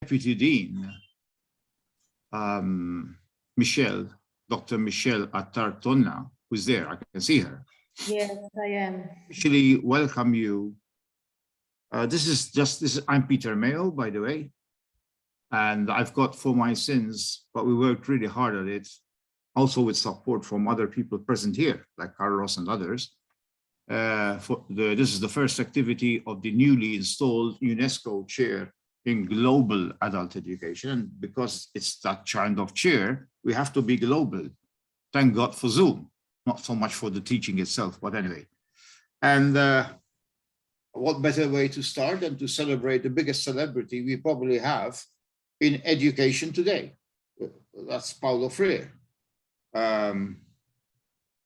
Deputy Dean, Michelle, Dr. Michelle Attartonna, who's there. I can see her. Yes, I am. Actually, welcome you. I'm Peter Mayo, by the way, and I've got For My Sins, but we worked really hard at it, also with support from other people present here, like Carlos and others. This is the first activity of the newly installed UNESCO Chair in Global Adult Education. Because it's that kind of chair, we have to be global. Thank God for Zoom, not so much for the teaching itself, but anyway. And what better way to start than to celebrate the biggest celebrity we probably have in education today? That's Paulo Freire.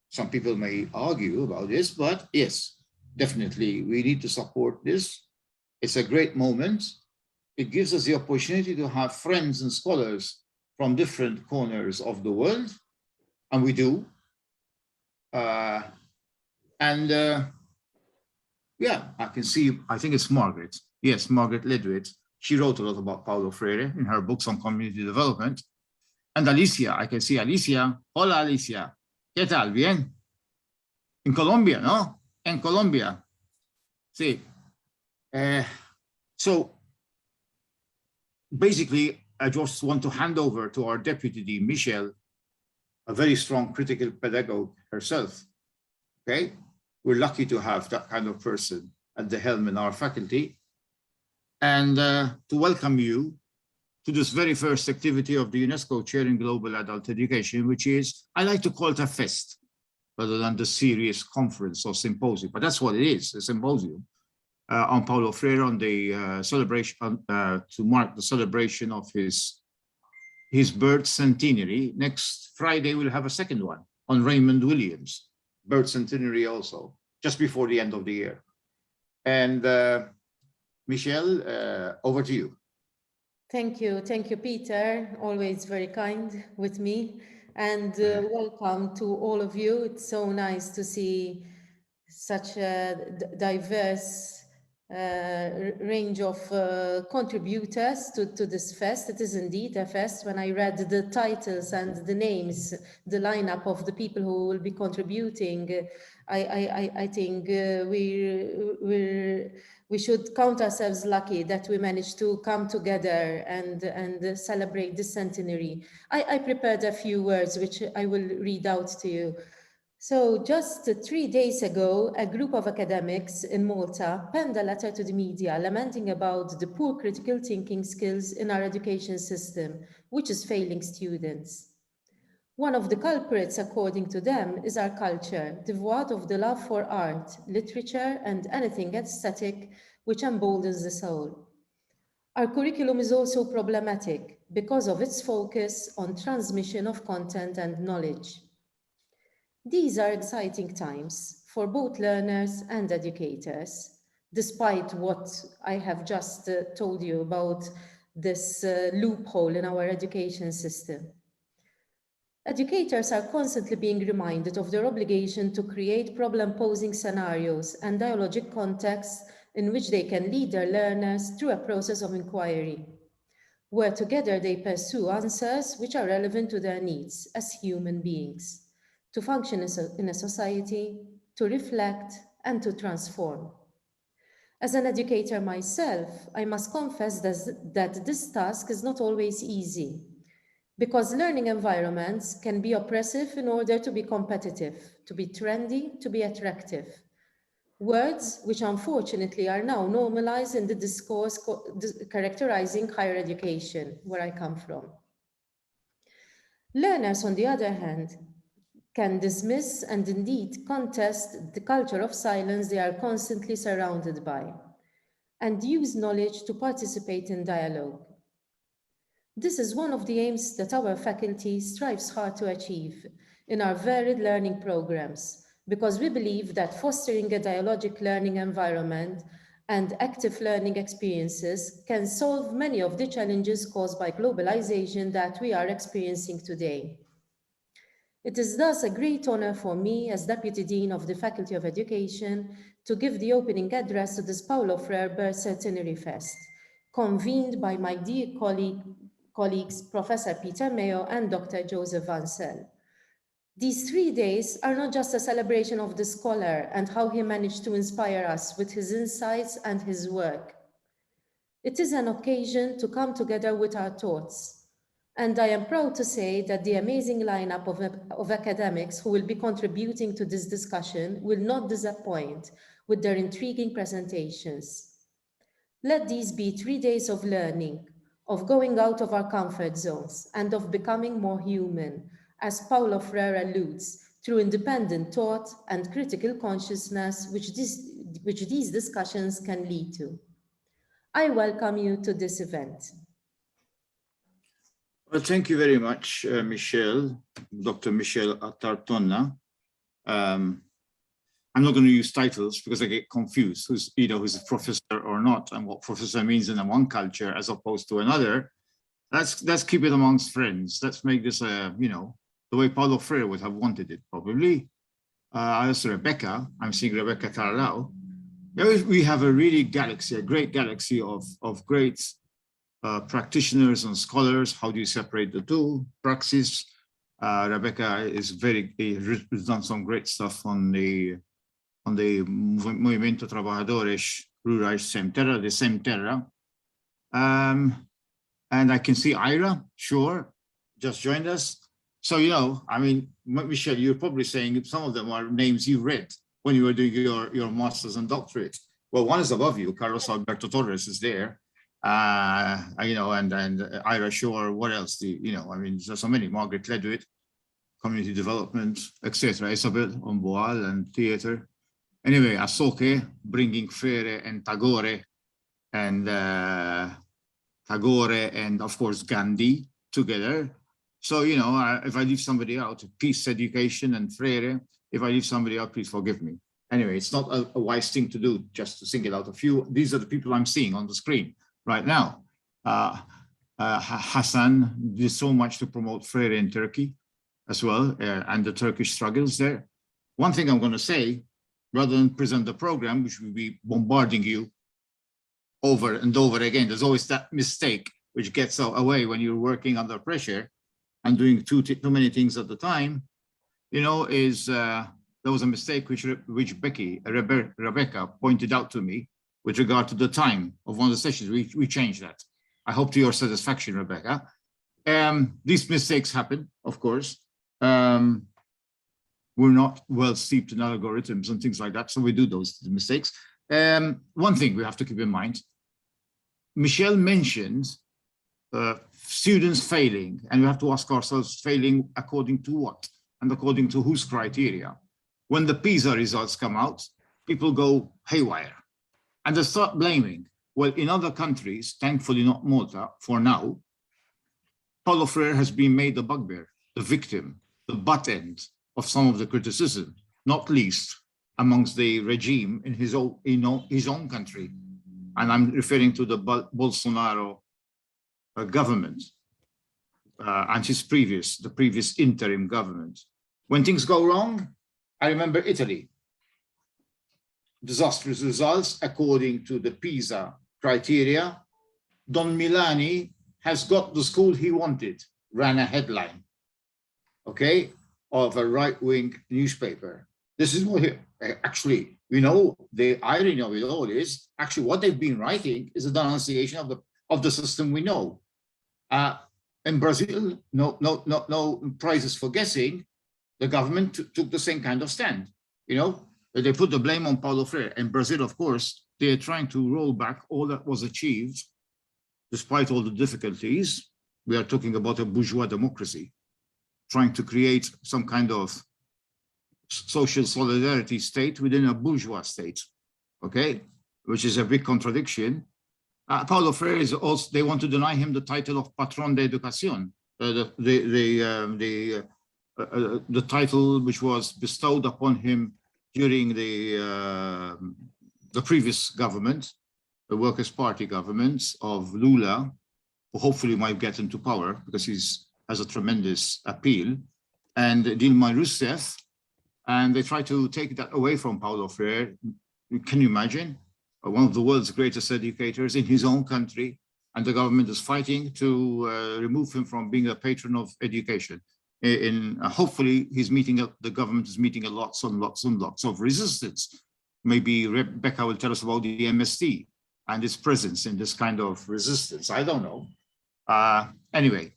Some people may argue about this, but yes, definitely we need to support this. It's a great moment. It gives us the opportunity to have friends and scholars from different corners of the world, and we do. Yeah, I can see, I think it's Margaret. Yes, Margaret Ledwith. She wrote a lot about Paulo Freire in her books on community development. And Alicia, I can see Alicia. Hola, Alicia. ¿Qué tal? Bien. In Colombia, no? En Colombia. Sí. So basically, I just want to hand over to our Deputy Dean, Michelle, a very strong critical pedagogue herself. Okay? We're lucky to have that kind of person at the helm in our faculty. And to welcome you to this very first activity of the UNESCO Chair in Global Adult Education, which is, I like to call it a fest, rather than the serious conference or symposium, but that's what it is, a symposium on Paulo Freire, on the celebration, to mark the celebration of his birth centenary. Next Friday, we'll have a second one on Raymond Williams, birth centenary also, just before the end of the year. And Michelle, over to you. Thank you, Peter. Always very kind with me. And welcome to all of you. It's so nice to see such a diverse range of contributors to this fest. It is indeed a fest. When I read the titles and the names, the lineup of the people who will be contributing, I think we should count ourselves lucky that we managed to come together and celebrate the centenary. I prepared a few words which I will read out to you. So just 3 days ago, a group of academics in Malta penned a letter to the media lamenting about the poor critical thinking skills in our education system, which is failing students. One of the culprits, according to them, is our culture, devoid of the love for art, literature, and anything aesthetic which emboldens the soul. Our curriculum is also problematic because of its focus on transmission of content and knowledge. These are exciting times for both learners and educators, despite what I have just told you about this loophole in our education system. Educators are constantly being reminded of their obligation to create problem-posing scenarios and dialogic contexts in which they can lead their learners through a process of inquiry, where together they pursue answers which are relevant to their needs as human beings, to function in a society, to reflect, and to transform. As an educator myself, I must confess that this task is not always easy, because learning environments can be oppressive in order to be competitive, to be trendy, to be attractive. Words which unfortunately are now normalized in the discourse characterizing higher education, where I come from. Learners, on the other hand, can dismiss and indeed contest the culture of silence they are constantly surrounded by, and use knowledge to participate in dialogue. This is one of the aims that our faculty strives hard to achieve in our varied learning programs, because we believe that fostering a dialogic learning environment and active learning experiences can solve many of the challenges caused by globalization that we are experiencing today. It is thus a great honor for me as Deputy Dean of the Faculty of Education to give the opening address to this Paulo Freire Birth Centenary Fest, convened by my dear colleagues, Professor Peter Mayo and Dr. Joseph Vansel. These 3 days are not just a celebration of the scholar and how he managed to inspire us with his insights and his work. It is an occasion to come together with our thoughts. And I am proud to say that the amazing lineup of academics who will be contributing to this discussion will not disappoint with their intriguing presentations. Let these be 3 days of learning, of going out of our comfort zones, and of becoming more human, as Paulo Freire alludes, through independent thought and critical consciousness which these discussions can lead to. I welcome you to this event. Well, thank you very much, Michelle, Dr. Michelle Attartonna. I'm not going to use titles because I get confused who's a professor or not, and what professor means in one culture as opposed to another. Let's keep it amongst friends. Let's make this the way Paulo Freire would have wanted it, probably. As Rebecca, I'm seeing Rebecca Tarlau. We have a great galaxy of great practitioners and scholars. How do you separate the two? Praxis. Rebecca has done some great stuff on the Movimento Trabajadores Rurais Sem Terra, the Sem Terra. And I can see Ira, sure, just joined us. So, I mean, Michelle, you're probably saying some of them are names you read when you were doing your master's and doctorate. Well, one is above you, Carlos Alberto Torres is there. And Ira Shore, what else? I mean, there's so many, Margaret Ledwith, community development, etc. Isabel Omboal and theater. Anyway, Asoke, bringing Freire and Tagore and of course Gandhi together. So, if I leave somebody out, peace, education, and Freire, if I leave somebody out, please forgive me. Anyway, it's not a wise thing to do, just to single out a few. These are the people I'm seeing on the screen right now. Hassan did so much to promote Freire in Turkey as well, and the Turkish struggles there. One thing I'm going to say, rather than present the program, which will be bombarding you over and over again, there's always that mistake which gets away when you're working under pressure and doing too many things at the time, there was a mistake which Rebecca pointed out to me with regard to the time of one of the sessions. We changed that. I hope to your satisfaction, Rebecca. These mistakes happen, of course. We're not well steeped in algorithms and things like that, so we do those mistakes. One thing we have to keep in mind, Michelle mentioned students failing, and we have to ask ourselves, failing according to what? And according to whose criteria? When the PISA results come out, people go haywire, and they start blaming. Well, in other countries, thankfully not Malta for now, Paulo Freire has been made the bugbear, the victim, the butt end of some of the criticism, not least amongst the regime in his own country. And I'm referring to the Bolsonaro government and the previous interim government. When things go wrong, I remember Italy. Disastrous results according to the PISA criteria. Don Milani has got the school he wanted, ran a headline, okay, of a right-wing newspaper. This is what actually, the irony of it all is actually what they've been writing is a denunciation of the system we know. In Brazil, no prizes for guessing. The government took the same kind of stand. They put the blame on Paulo Freire. In Brazil, of course, they're trying to roll back all that was achieved, despite all the difficulties. We are talking about a bourgeois democracy, trying to create some kind of social solidarity state within a bourgeois state, okay, which is a big contradiction. Paulo Freire is also, they want to deny him the title of Patron de Educación, the title which was bestowed upon him during the previous government, the Workers' Party government of Lula, who hopefully might get into power because he has a tremendous appeal, and Dilma Rousseff, and they try to take that away from Paulo Freire. Can you imagine? One of the world's greatest educators in his own country, and the government is fighting to remove him from being a patron of education. Hopefully, the government is meeting lots and lots and lots of resistance. Maybe Rebecca will tell us about the MST and its presence in this kind of resistance. I don't know. Anyway,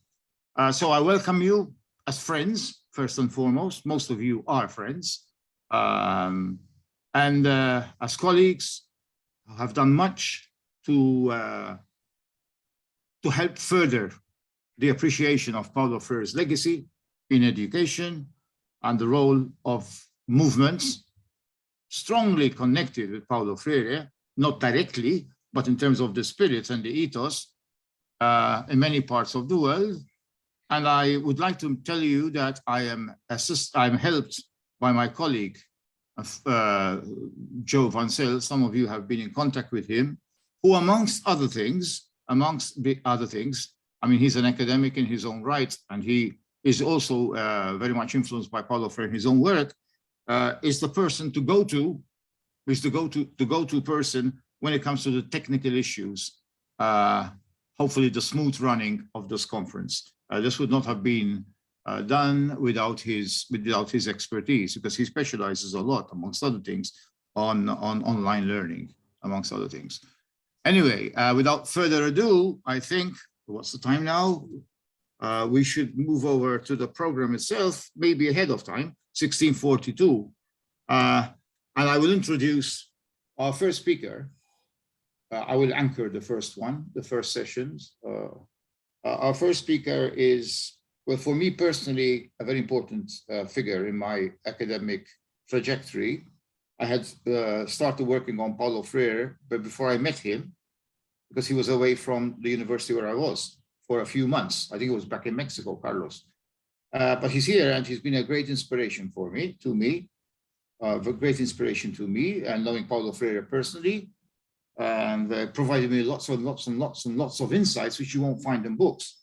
so I welcome you as friends, first and foremost. Most of you are friends. And as colleagues, have done much to help further the appreciation of Paulo Freire's legacy in education and the role of movements strongly connected with Paulo Freire, not directly, but in terms of the spirit and the ethos in many parts of the world. And I would like to tell you that I'm helped by my colleague, Joe Van Zyl. Some of you have been in contact with him, who amongst other things, I mean, he's an academic in his own right, and he is also very much influenced by Paulo Freire in his own work, is the person to go to, the go-to person when it comes to the technical issues, hopefully the smooth running of this conference. This would not have been done without his expertise, because he specializes a lot, amongst other things, on online learning, amongst other things. Anyway, without further ado, I think, what's the time now? We should move over to the program itself, maybe ahead of time, 1642. And I will introduce our first speaker. I will anchor the first sessions. Our first speaker is, well, for me personally, a very important figure in my academic trajectory. I had started working on Paulo Freire, but before I met him, because he was away from the university where I was for a few months. I think it was back in Mexico, Carlos. But he's here, and he's been a great inspiration and knowing Paulo Freire personally, and provided me lots of insights which you won't find in books.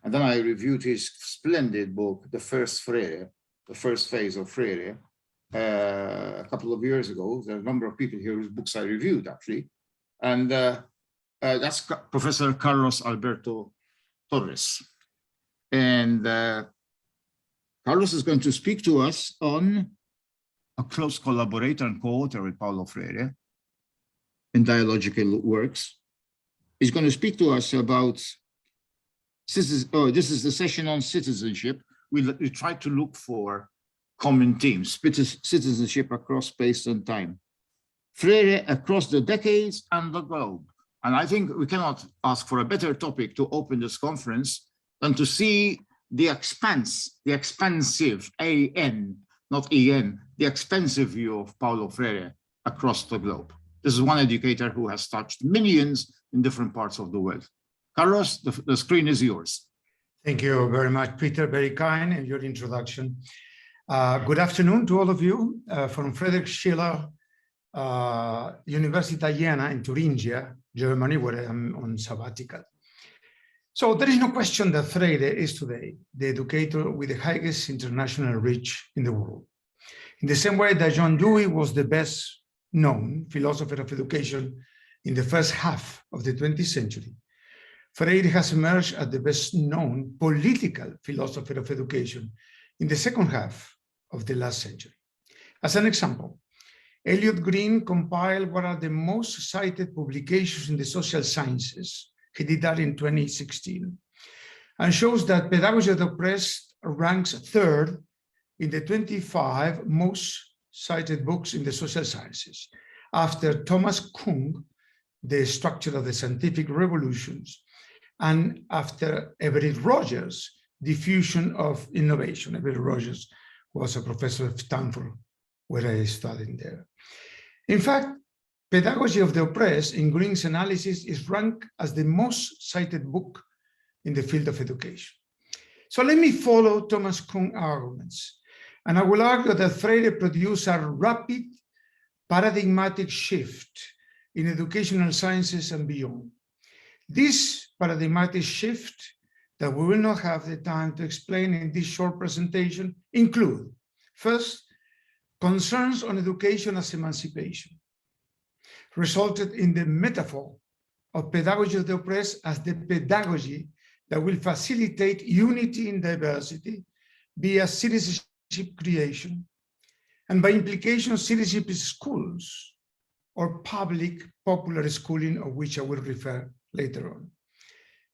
And then I reviewed his splendid book, The First Freire, the first phase of Freire, a couple of years ago. There are a number of people here whose books I reviewed, actually. And that's Professor Carlos Alberto Torres. And Carlos is going to speak to us on a close collaborator and co-author with Paulo Freire in dialogical works. He's going to speak to us about this is the session on citizenship. We try to look for common themes, citizenship across space and time, Freire across the decades and the globe. And I think we cannot ask for a better topic to open this conference than to see the expansive, A-N, not E-N, the expansive view of Paulo Freire across the globe. This is one educator who has touched millions in different parts of the world. Carlos, the screen is yours. Thank you very much, Peter. Very kind in your introduction. Good afternoon to all of you from Friedrich Schiller University Italiana in Thuringia, Germany, where I'm on sabbatical. So there is no question that Freire is today the educator with the highest international reach in the world. In the same way that John Dewey was the best known philosopher of education in the first half of the 20th century, Freire has emerged as the best known political philosopher of education in the second half of the last century. As an example, Elliot Green compiled what are the most cited publications in the social sciences. He did that in 2016, and shows that Pedagogy of the Oppressed ranks third in the 25 most cited books in the social sciences, after Thomas Kuhn, The Structure of the Scientific Revolutions, and after Everett Rogers, Diffusion of Innovation. Everett Rogers was a professor at Stanford, where I studied there. In fact, Pedagogy of the Oppressed, in Green's analysis, is ranked as the most cited book in the field of education. So let me follow Thomas Kuhn's arguments. And I will argue that Freire produced a rapid paradigmatic shift in educational sciences and beyond. This paradigmatic shift that we will not have the time to explain in this short presentation include, first, concerns on education as emancipation, resulted in the metaphor of pedagogy of the oppressed as the pedagogy that will facilitate unity in diversity via citizenship creation, and by implication, citizenship is schools or public popular schooling, of which I will refer later on.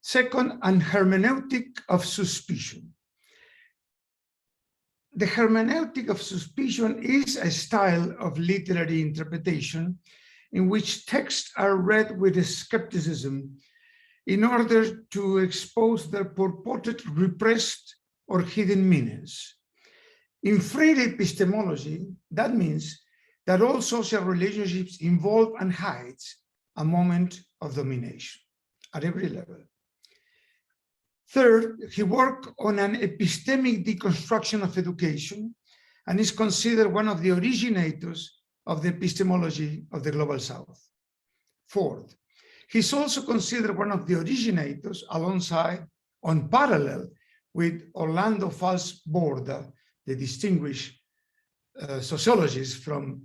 Second, an hermeneutic of suspicion. The hermeneutic of suspicion is a style of literary interpretation in which texts are read with skepticism in order to expose their purported repressed or hidden meanings. In Freire epistemology, that means that all social relationships involve and hide a moment of domination at every level. Third, he worked on an epistemic deconstruction of education and is considered one of the originators of the epistemology of the Global South. Fourth, he's also considered one of the originators alongside, on parallel with Orlando Fals-Borda, the distinguished sociologist from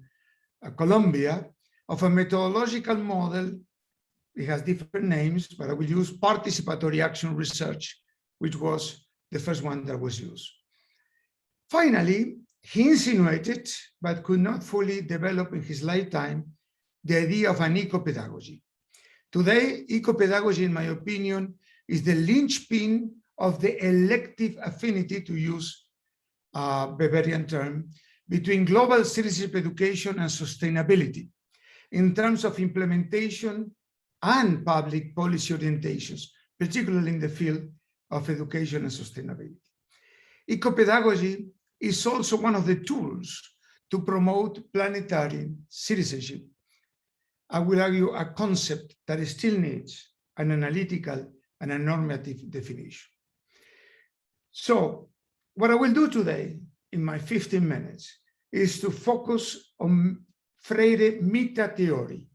Colombia, of a methodological model. It has different names, but I will use participatory action research, which was the first one that was used. Finally, he insinuated, but could not fully develop in his lifetime, the idea of an eco-pedagogy. Today, eco-pedagogy, in my opinion, is the linchpin of the elective affinity, to use a Beberian term, between global citizenship education and sustainability in terms of implementation and public policy orientations, particularly in the field of education and sustainability. Eco-pedagogy is also one of the tools to promote planetary citizenship. I will argue a concept that still needs an analytical and a normative definition. So what I will do today in my 15 minutes is to focus on Freire meta theory.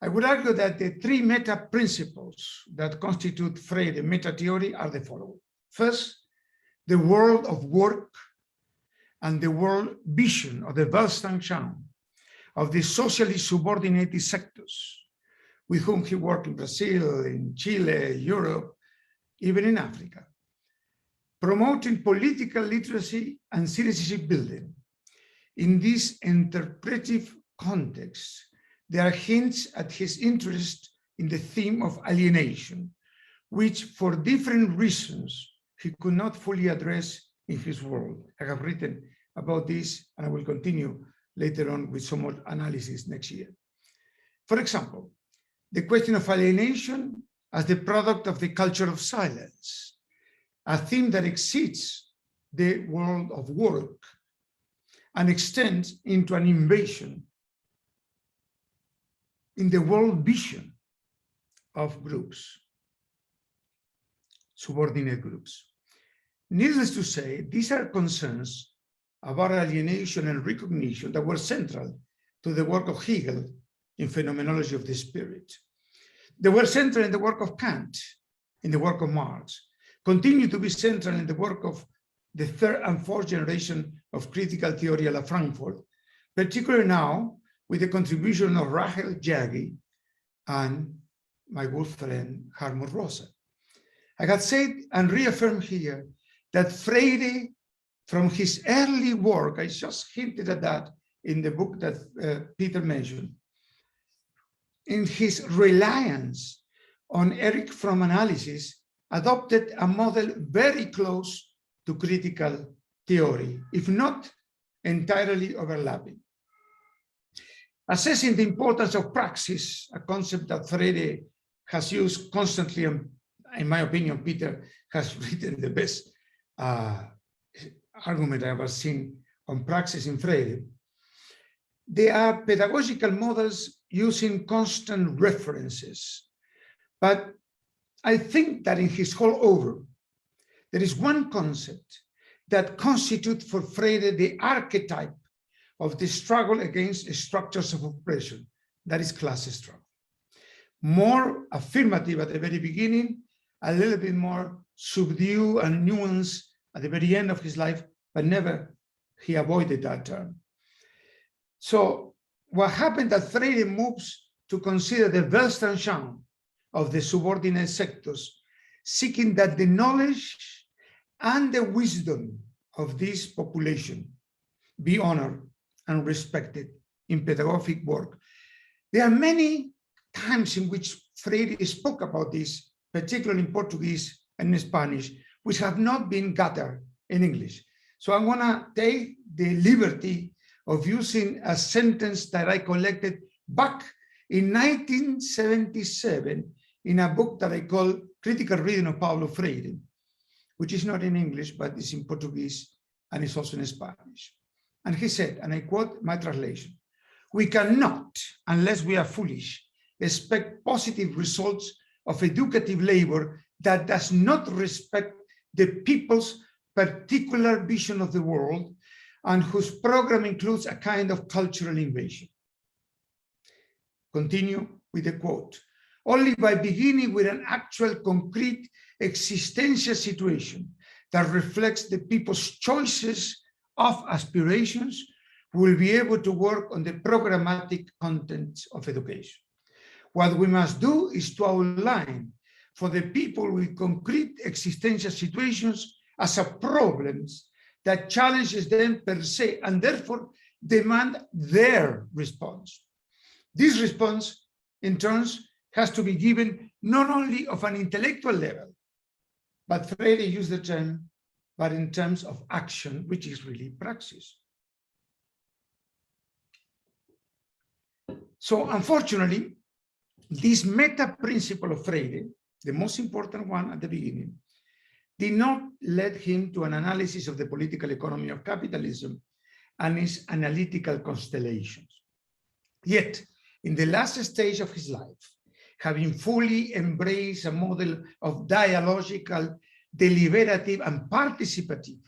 I would argue that the three meta principles that constitute Freire meta theory are the following. First, the world of work and the world vision of the Weltanschauung of the socially subordinated sectors with whom he worked in Brazil, in Chile, Europe, even in Africa, promoting political literacy and citizenship building. In this interpretive context, there are hints at his interest in the theme of alienation, which for different reasons he could not fully address in his world. I have written about this, and I will continue later on with some more analysis next year. For example, the question of alienation as the product of the culture of silence, a theme that exceeds the world of work and extends into an invasion in the world vision of groups, subordinate groups. Needless to say, these are concerns about alienation and recognition that were central to the work of Hegel in Phenomenology of the Spirit. They were central in the work of Kant, in the work of Marx, continue to be central in the work of the third and fourth generation of critical theory a la Frankfurt, particularly now with the contribution of Rachel Jaggi and my good friend Hartmut Rosa. I had said and reaffirmed here that Freire, from his early work, I just hinted at that in the book that Peter mentioned, in his reliance on Erich Fromm analysis, adopted a model very close to critical theory, if not entirely overlapping. Assessing the importance of praxis, a concept that Freire has used constantly, and in my opinion, Peter has written the best argument I've ever seen on praxis in Freire. They are pedagogical models using constant references. But I think that in his whole over, there is one concept that constitutes for Freire the archetype of the struggle against structures of oppression, that is class struggle. More affirmative at the very beginning, a little bit more subdued and nuanced at the very end of his life, but never he avoided that term. So what happened that Freire moves to consider the wealth and charm of the subordinate sectors, seeking that the knowledge and the wisdom of this population be honored and respected in pedagogic work. There are many times in which Freire spoke about this, particularly in Portuguese and in Spanish, which have not been gathered in English. So I'm gonna take the liberty of using a sentence that I collected back in 1977 in a book that I call Critical Reading of Paulo Freire, which is not in English, but is in Portuguese and is also in Spanish. And he said, and I quote my translation, "We cannot, unless we are foolish, expect positive results of educative labor that does not respect the people's particular vision of the world and whose program includes a kind of cultural invasion." Continue with the quote. "Only by beginning with an actual concrete existential situation that reflects the people's choices of aspirations, we will be able to work on the programmatic contents of education. What we must do is to outline for the people with concrete existential situations as a problems that challenges them per se and therefore demand their response. This response, in turn, has to be given not only of an intellectual level, but Freire used the term, but in terms of action, which is really praxis. So unfortunately, this meta principle of Freire, the most important one at the beginning, did not lead him to an analysis of the political economy of capitalism and its analytical constellations. Yet, in the last stage of his life, having fully embraced a model of dialogical, deliberative, and participative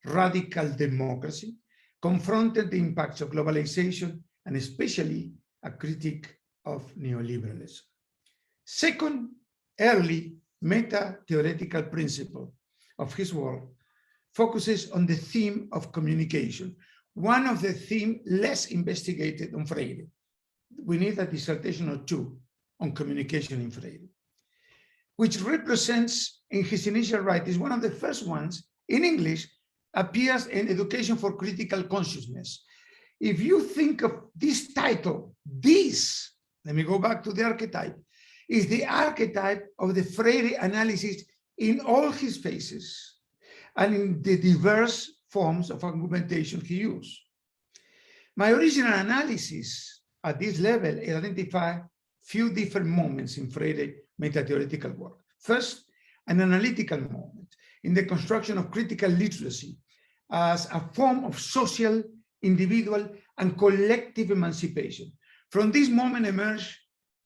radical democracy, confronted the impacts of globalization and especially a critique of neoliberalism. Second, early meta-theoretical principle of his work focuses on the theme of communication, one of the themes less investigated on Freire. We need a dissertation or two on communication in Freire, which represents in his initial writings, one of the first ones in English, appears in Education for Critical Consciousness. If you think of this title, this, let me go back to the archetype, is the archetype of the Freire analysis in all his phases and in the diverse forms of argumentation he used. My original analysis at this level identified few different moments in Freire meta-theoretical work. First, an analytical moment in the construction of critical literacy as a form of social, individual, and collective emancipation. From this moment emerged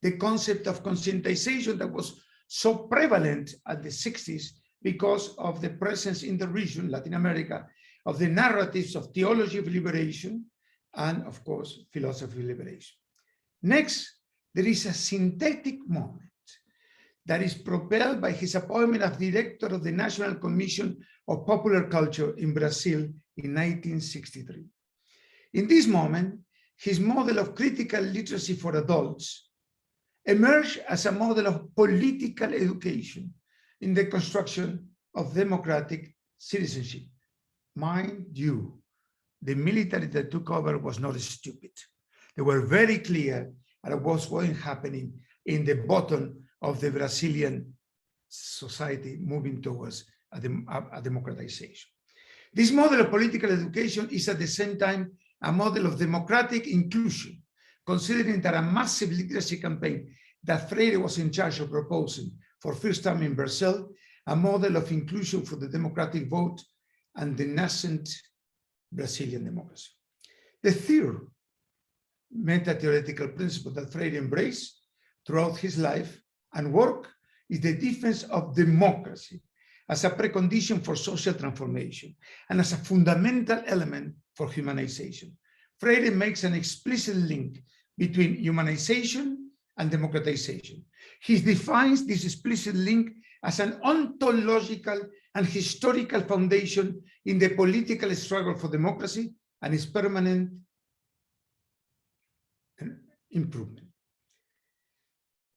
the concept of conscientization that was so prevalent at the 60s because of the presence in the region, Latin America, of the narratives of theology of liberation and, of course, philosophy of liberation. Next, there is a synthetic moment that is propelled by his appointment as director of the National Commission of Popular Culture in Brazil in 1963. In this moment, his model of critical literacy for adults emerged as a model of political education in the construction of democratic citizenship. Mind you, the military that took over was not stupid. They were very clear about what was happening in the bottom of the Brazilian society moving towards a democratization. This model of political education is at the same time a model of democratic inclusion, considering that a massive literacy campaign that Freire was in charge of proposing for first time in Brazil, a model of inclusion for the democratic vote and the nascent Brazilian democracy. The third meta-theoretical principle that Freire embraced throughout his life and work is the defense of democracy as a precondition for social transformation and as a fundamental element for humanization. Freire makes an explicit link between humanization and democratization. He defines this explicit link as an ontological and historical foundation in the political struggle for democracy and its permanent improvement.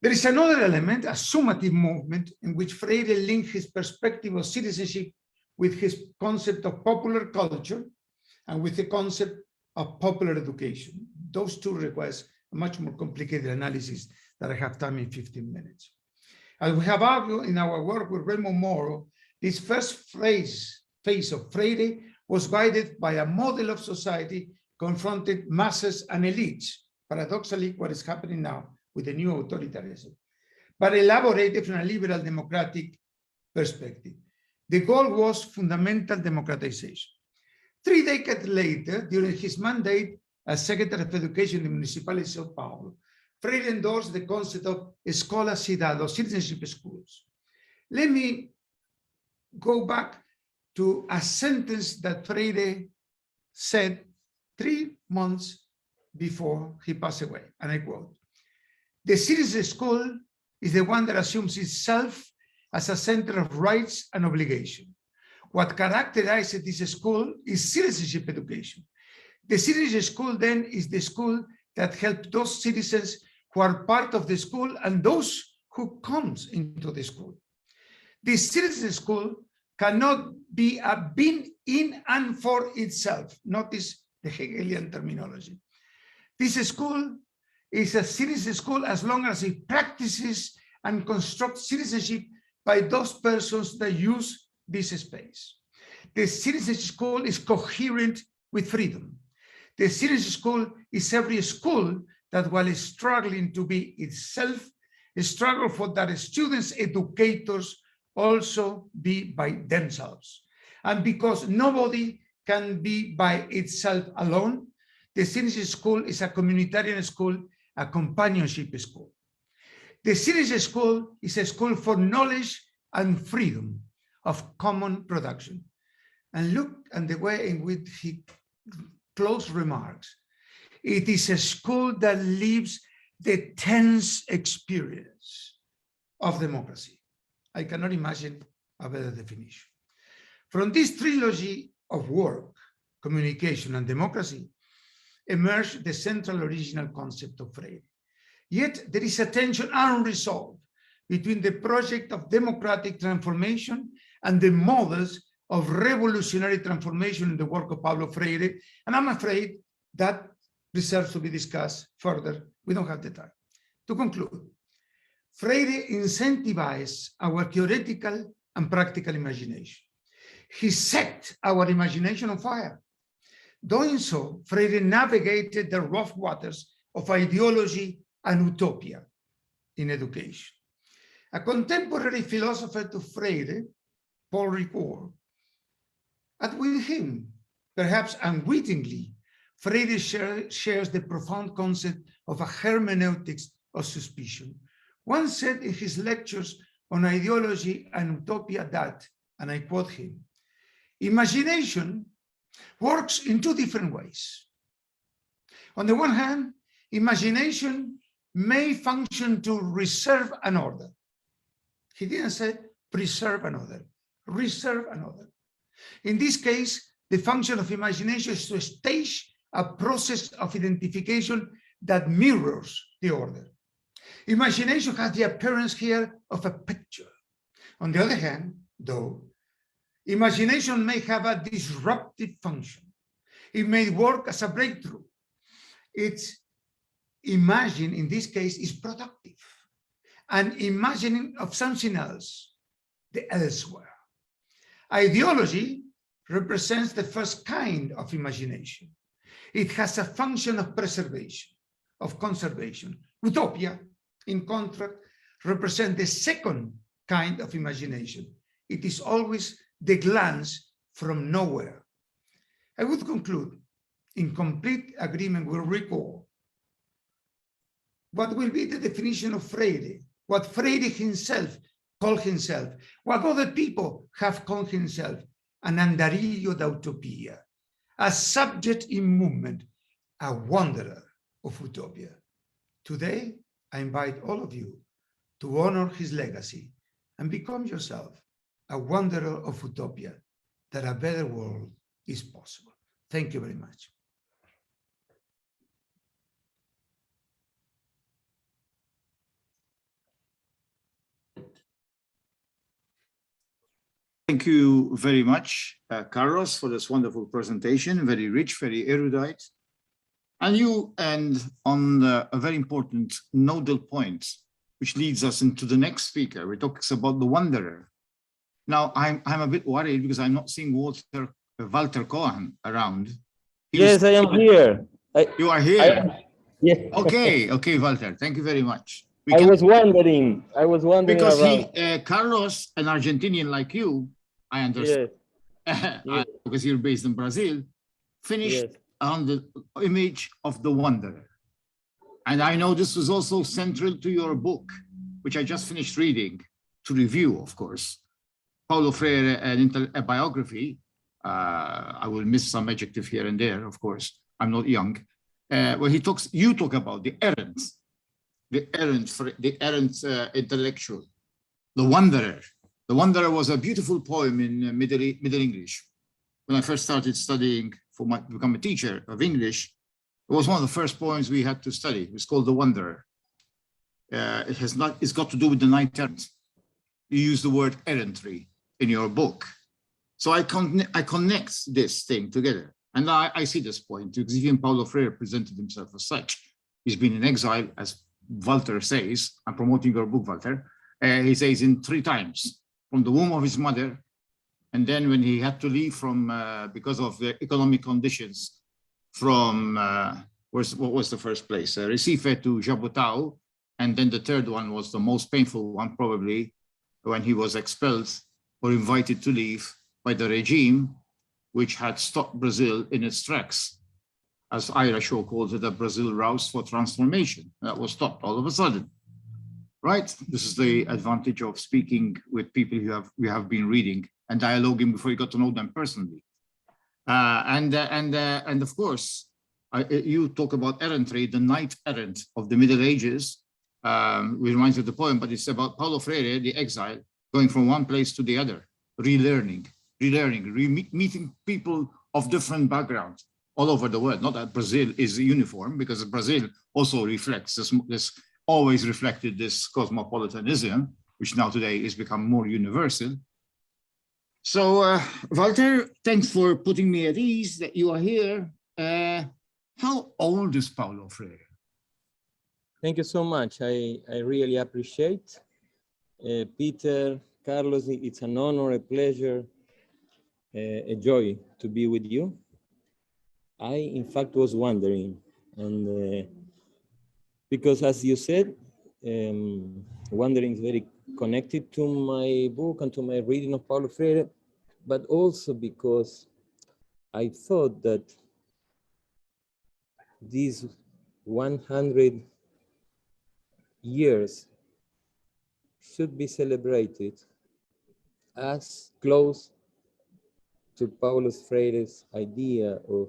There is another element, a summative movement, in which Freire linked his perspective of citizenship with his concept of popular culture and with the concept of popular education. Those two require a much more complicated analysis that I have time in 15 minutes. As we have argued in our work with Raymond Moro, this first phase of Freire was guided by a model of society confronted masses and elites, paradoxically what is happening now with the new authoritarianism, but elaborated from a liberal democratic perspective. The goal was fundamental democratization. 3 decades later, during his mandate as Secretary of Education in the municipality of Sao Paulo, Freire endorsed the concept of escola cidadã, or citizenship schools. Let me go back to a sentence that Freire said 3 months before he passed away, and I quote, "The citizen school is the one that assumes itself as a center of rights and obligation. What characterizes this school is citizenship education. The citizenship school then is the school that helps those citizens who are part of the school and those who comes into the school. The citizen school cannot be a being in and for itself." Notice the Hegelian terminology. This school is a citizen school as long as it practices and constructs citizenship by those persons that use this space. The citizen school is coherent with freedom. The citizen school is every school that, while struggling to be itself, struggle for that students, educators also be by themselves. And because nobody can be by itself alone, the citizen school is a communitarian school, a companionship school. The citizen school is a school for knowledge and freedom of common production. And look at the way in which he close remarks. It is a school that lives the tense experience of democracy. I cannot imagine a better definition. From this trilogy of work, communication, and democracy, emerged the central original concept of Freire. Yet there is a tension unresolved between the project of democratic transformation and the models of revolutionary transformation in the work of Paulo Freire, and I'm afraid that deserves to be discussed further. We don't have the time. To conclude, Freire incentivized our theoretical and practical imagination. He set our imagination on fire. Doing so, Freire navigated the rough waters of ideology and utopia in education. A contemporary philosopher to Freire, Paul Ricoeur, and with him, perhaps unwittingly, Freire shares the profound concept of a hermeneutics of suspicion. Once said in his lectures on ideology and utopia that, and I quote him, "Imagination works in 2 different ways. On the one hand, imagination may function to reserve an order." He didn't say preserve another, reserve another. In this case, the function of imagination is to stage a process of identification that mirrors the order. Imagination has the appearance here of a picture. On the other hand, though, imagination may have a disruptive function. It may work as a breakthrough. Its imagine, in this case, is productive. And imagining of something else, the elsewhere. Ideology represents the first kind of imagination. It has a function of preservation, of conservation. Utopia, in contrast, represents the second kind of imagination. It is always the glance from nowhere. I would conclude in complete agreement with Ricoeur. What will be the definition of Freire? What Freire himself called himself, what other people have called himself, an andarillo da utopia, a subject in movement, a wanderer of utopia. Today, I invite all of you to honor his legacy and become yourself a wanderer of utopia, that a better world is possible. Thank you very much. Thank you very much, Carlos, for this wonderful presentation, very rich, very erudite. And you end on a very important nodal point, which leads us into the next speaker. We talk about the wanderer. Now, I'm a bit worried because I'm not seeing Walter Cohen around. Yes, I am here. You are here? Yes. Okay, okay, Walter, thank you very much. I was wondering because around. Carlos, an Argentinian like you, I understand, Yes. because you're based in Brazil, finished on the image of the wanderer. And I know this was also central to your book, which I just finished reading, to review, of course. Paulo Freire, a biography. I will miss some adjective here and there, of course. I'm not young. Where you talk about the errant intellectual, the wanderer. The Wanderer was a beautiful poem in Middle English. When I first started studying to become a teacher of English, it was one of the first poems we had to study. It was called The Wanderer. It's got to do with the knight errant. You use the word errantry in your book. So I connect this thing together. And I see this point because even Paulo Freire presented himself as such. He's been in exile, as Walter says. I'm promoting your book, Walter. He says in 3 times. From the womb of his mother, and then when he had to leave from because of the economic conditions from what was the first place, Recife to Jaboatão, and then the third one was the most painful one probably, when he was expelled or invited to leave by the regime, which had stopped Brazil in its tracks, as Ira Shaw calls it, a Brazil roused for transformation. That was stopped all of a sudden. Right, this is the advantage of speaking with people you have been reading and dialoguing before you got to know them personally. And of course, you talk about errantry, the knight errant of the Middle Ages, which reminds me of the poem, but it's about Paulo Freire, the exile, going from one place to the other, relearning, meeting people of different backgrounds all over the world. Not that Brazil is uniform, because Brazil also reflects this always reflected this cosmopolitanism, which now today is become more universal. So, Walter, thanks for putting me at ease that you are here. How old is Paulo Freire? Thank you so much. I really appreciate. Peter, Carlos, it's an honor, a pleasure, a joy to be with you. I, in fact, was wondering, and because as you said, wandering is very connected to my book and to my reading of Paulo Freire, but also because I thought that these 100 years should be celebrated as close to Paulo Freire's idea of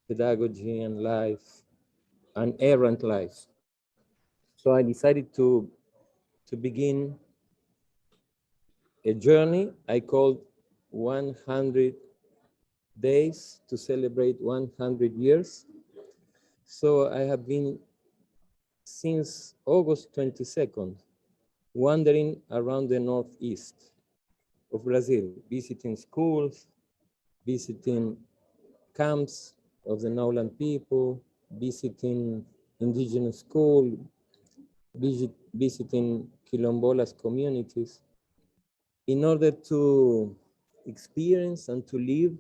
pedagogy and life, an errant life. So I decided to begin a journey I called 100 days to celebrate 100 years. So I have been since August 22nd, wandering around the northeast of Brazil, visiting schools, visiting camps of the Naulan people, visiting indigenous schools, visiting Quilombolas communities, in order to experience and to live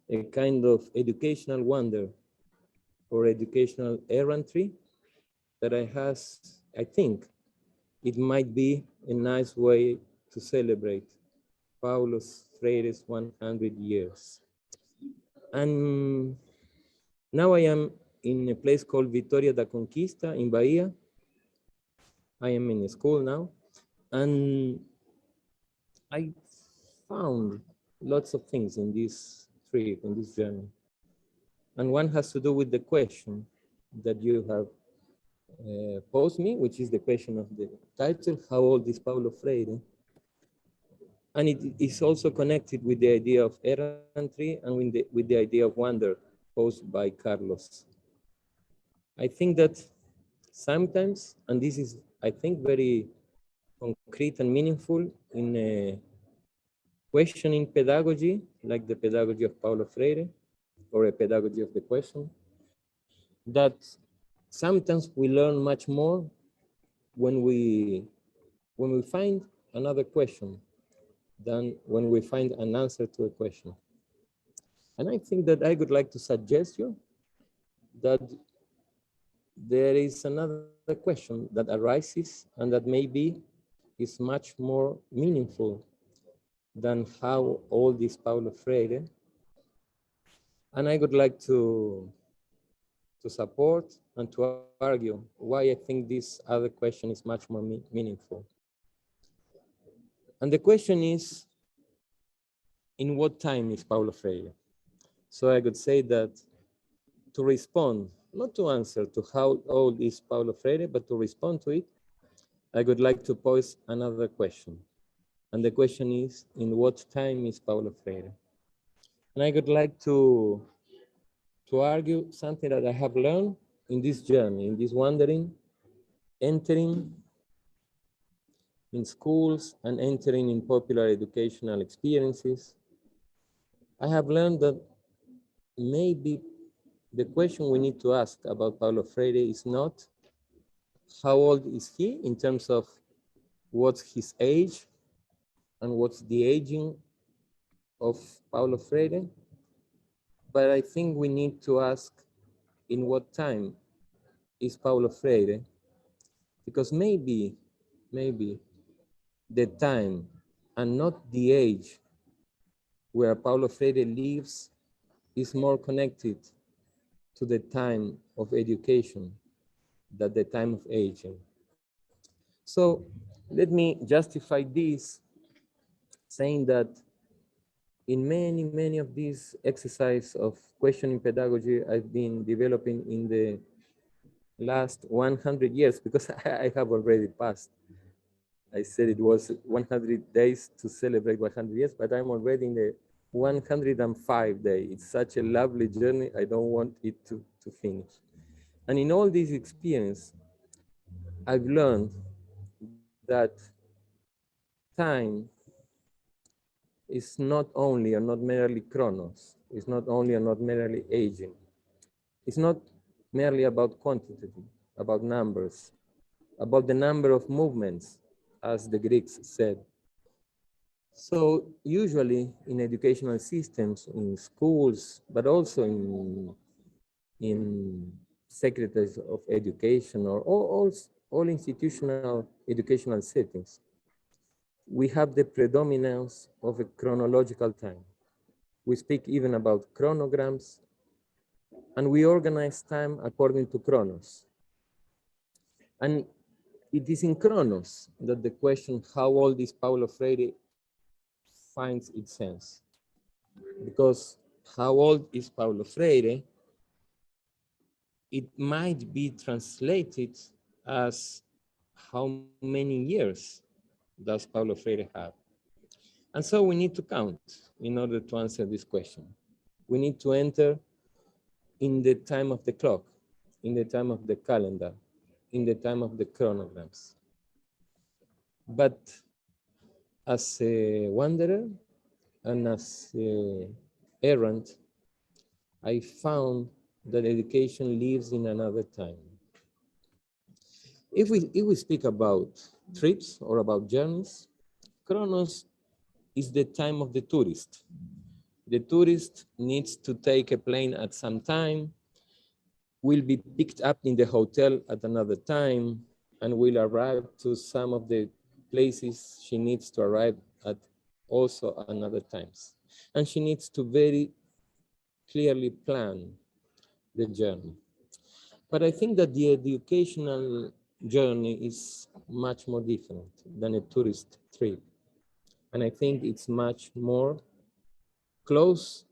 a kind of educational wonder or educational errantry that I think it might be a nice way to celebrate Paulo Freire's 100 years. And now I am in a place called Vitória da Conquista in Bahia. I am in a school now, and I found lots of things in this trip, in this journey. And one has to do with the question that you have posed me, which is the question of the title, how old is Paulo Freire? And it is also connected with the idea of errantry and with the idea of wonder posed by Carlos. I think that sometimes, and this is, I think, very concrete and meaningful in questioning pedagogy, like the pedagogy of Paulo Freire, or a pedagogy of the question, that sometimes we learn much more when we find another question than when we find an answer to a question. And I think that I would like to suggest you that there is another question that arises and that maybe is much more meaningful than how old is Paulo Freire. And I would like to support and to argue why I think this other question is much more meaningful. And the question is, in what time is Paulo Freire? So I could say that to respond, not to answer to how old is Paulo Freire, but to respond to it, I would like to pose another question. And the question is, in what time is Paulo Freire? And I would like to argue something that I have learned in this journey, in this wandering, entering in schools and entering in popular educational experiences. I have learned that maybe the question we need to ask about Paulo Freire is not how old is he in terms of what's his age and what's the aging of Paulo Freire, but I think we need to ask in what time is Paulo Freire, because maybe the time and not the age where Paulo Freire lives is more connected to the time of education than the time of aging. So let me justify this saying that in many of these exercises of questioning pedagogy I've been developing in the last 100 years, because I have already passed. I said it was 100 days to celebrate 100 years, but I'm already in the 105 day. It's such a lovely journey. I don't want it to finish. And in all this experience, I've learned that time is not only or not merely chronos. It's not only or not merely aging. It's not merely about quantity, about numbers, about the number of movements, as the Greeks said. So usually in educational systems, in schools, but also in secretaries of education or all institutional educational settings, we have the predominance of a chronological time. We speak even about chronograms, and we organize time according to chronos. And it is in chronos that the question, how old is Paulo Freire, finds its sense. Because how old is Paulo Freire, it might be translated as how many years does Paulo Freire have? And so we need to count in order to answer this question. We need to enter in the time of the clock, in the time of the calendar, in the time of the chronograms. But as a wanderer and as an errant, I found that education lives in another time. If we speak about trips or about journeys, chronos is the time of the tourist. The tourist needs to take a plane at some time, will be picked up in the hotel at another time, and will arrive to some of the places she needs to arrive at also another times. And she needs to very clearly plan the journey. But I think that the educational journey is much more different than a tourist trip. And I think it's much more close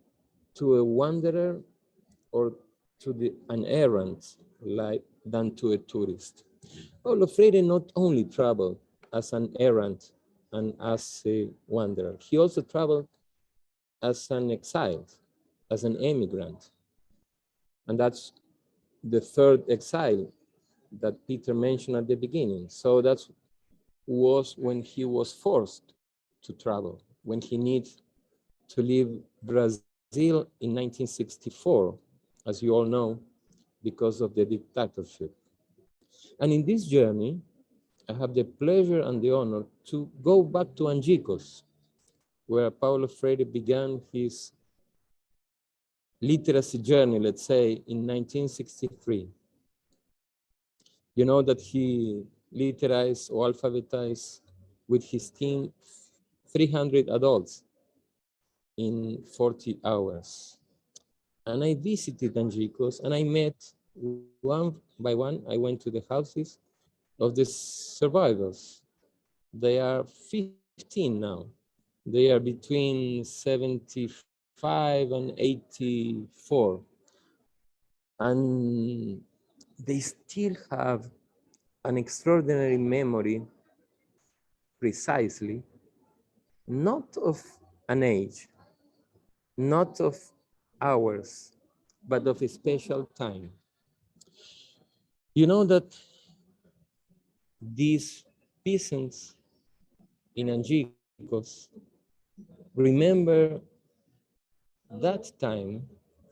to a wanderer or to an errant than to a tourist. Paulo Freire not only traveled as an errant and as a wanderer, he also traveled as an exile, as an emigrant. And that's the third exile that Peter mentioned at the beginning. So that was when he was forced to travel. when he needs to leave Brazil in 1964, as you all know, because of the dictatorship. And in this journey, I have the pleasure and the honor to go back to Angicos, where Paulo Freire began his literacy journey, let's say, in 1963. You know that he literized or alphabetized with his team 300 adults in 40 hours. And I visited Angicos and I met one by one, I went to the houses of the survivors. They are 15 now. They are between 75 and 84. And they still have an extraordinary memory, precisely, not of an age, not of hours, but of a special time. You know that these peasants in Angicos remember that time,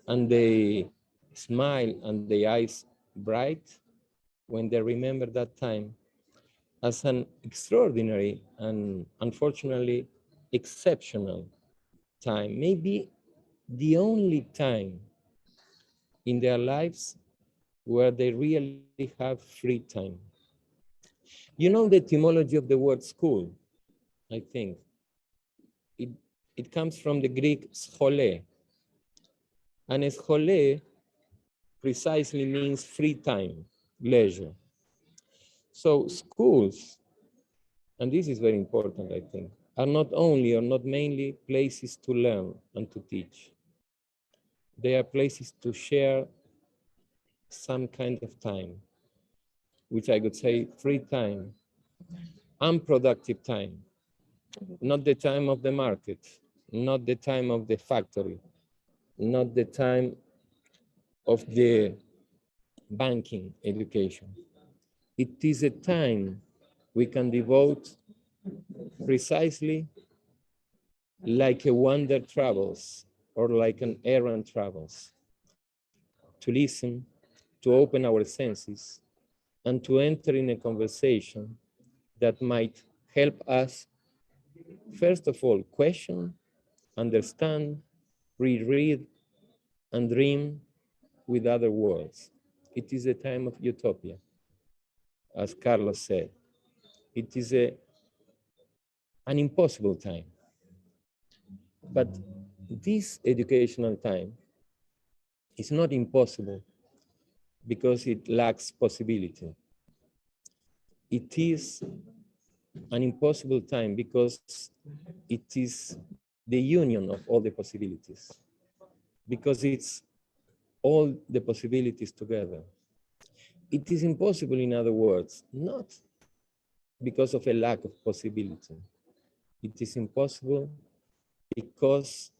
and they smile and their eyes bright when they remember that time as an extraordinary and unfortunately exceptional time, maybe the only time in their lives where they really have free time. You know the etymology of the word school, I think. It comes from the Greek schole. And schole precisely means free time, leisure. So schools, and this is very important, I think, are not only or not mainly places to learn and to teach. They are places to share some kind of time, which I could say free time, unproductive time, not the time of the market, not the time of the factory, not the time of the banking education. It is a time we can devote precisely like a wander travels or like an errand travels, to listen, to open our senses, and to enter in a conversation that might help us, first of all, question, understand, reread, and dream with other worlds. It is a time of utopia, as Carlos said. It is an impossible time. But this educational time is not impossible because it lacks possibility. It is an impossible time because it is the union of all the possibilities, because it's all the possibilities together. It is impossible, in other words, not because of a lack of possibility. It is impossible because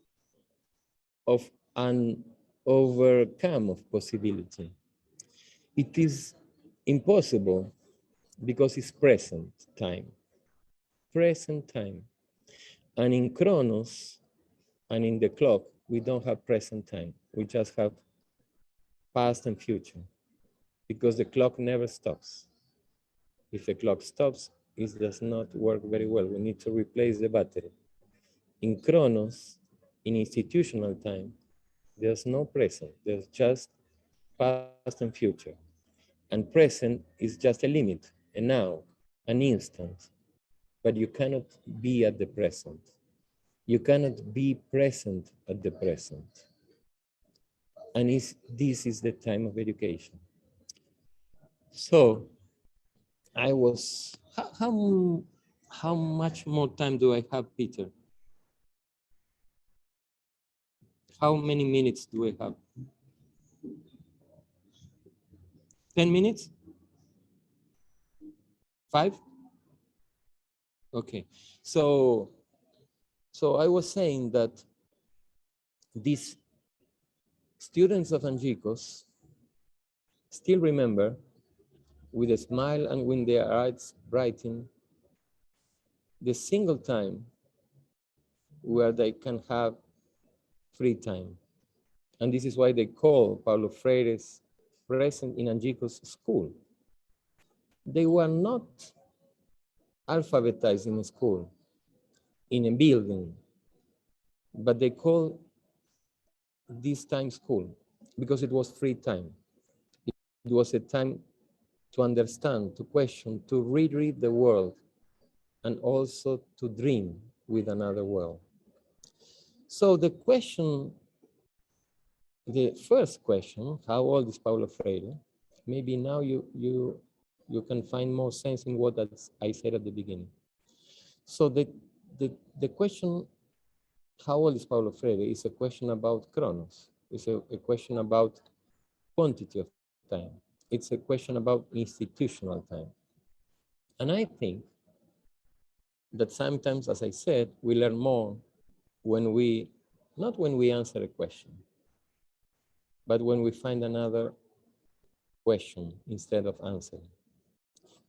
of an overcome of possibility. It is impossible because it's present time. Present time. And in Chronos and in the clock, we don't have present time. We just have past and future, because the clock never stops. If a clock stops, it does not work very well. We need to replace the battery. In Chronos, in institutional time, there's no present, there's just past and future. And present is just a limit, a now, an instant. But you cannot be at the present. You cannot be present at the present. And this is the time of education. So I was, how much more time do I have, Peter? How many minutes do I have? 10 minutes? 5? Okay, so I was saying that these students of Angicos still remember, with a smile and with their eyes brighten, the single time where they can have free time. And this is why they call Paulo Freire's present in Angicos school. They were not alphabetized in a school, in a building, but they call this time school because it was free time. It was a time to understand, to question, to reread the world, and also to dream with another world. So the question, the first question, how old is Paulo Freire? Maybe now you can find more sense in what I said at the beginning. So the question, how old is Paulo Freire, is a question about chronos. It's a question about quantity of time. It's a question about institutional time. And I think that sometimes, as I said, we learn more when we, not when we answer a question, but when we find another question instead of answering.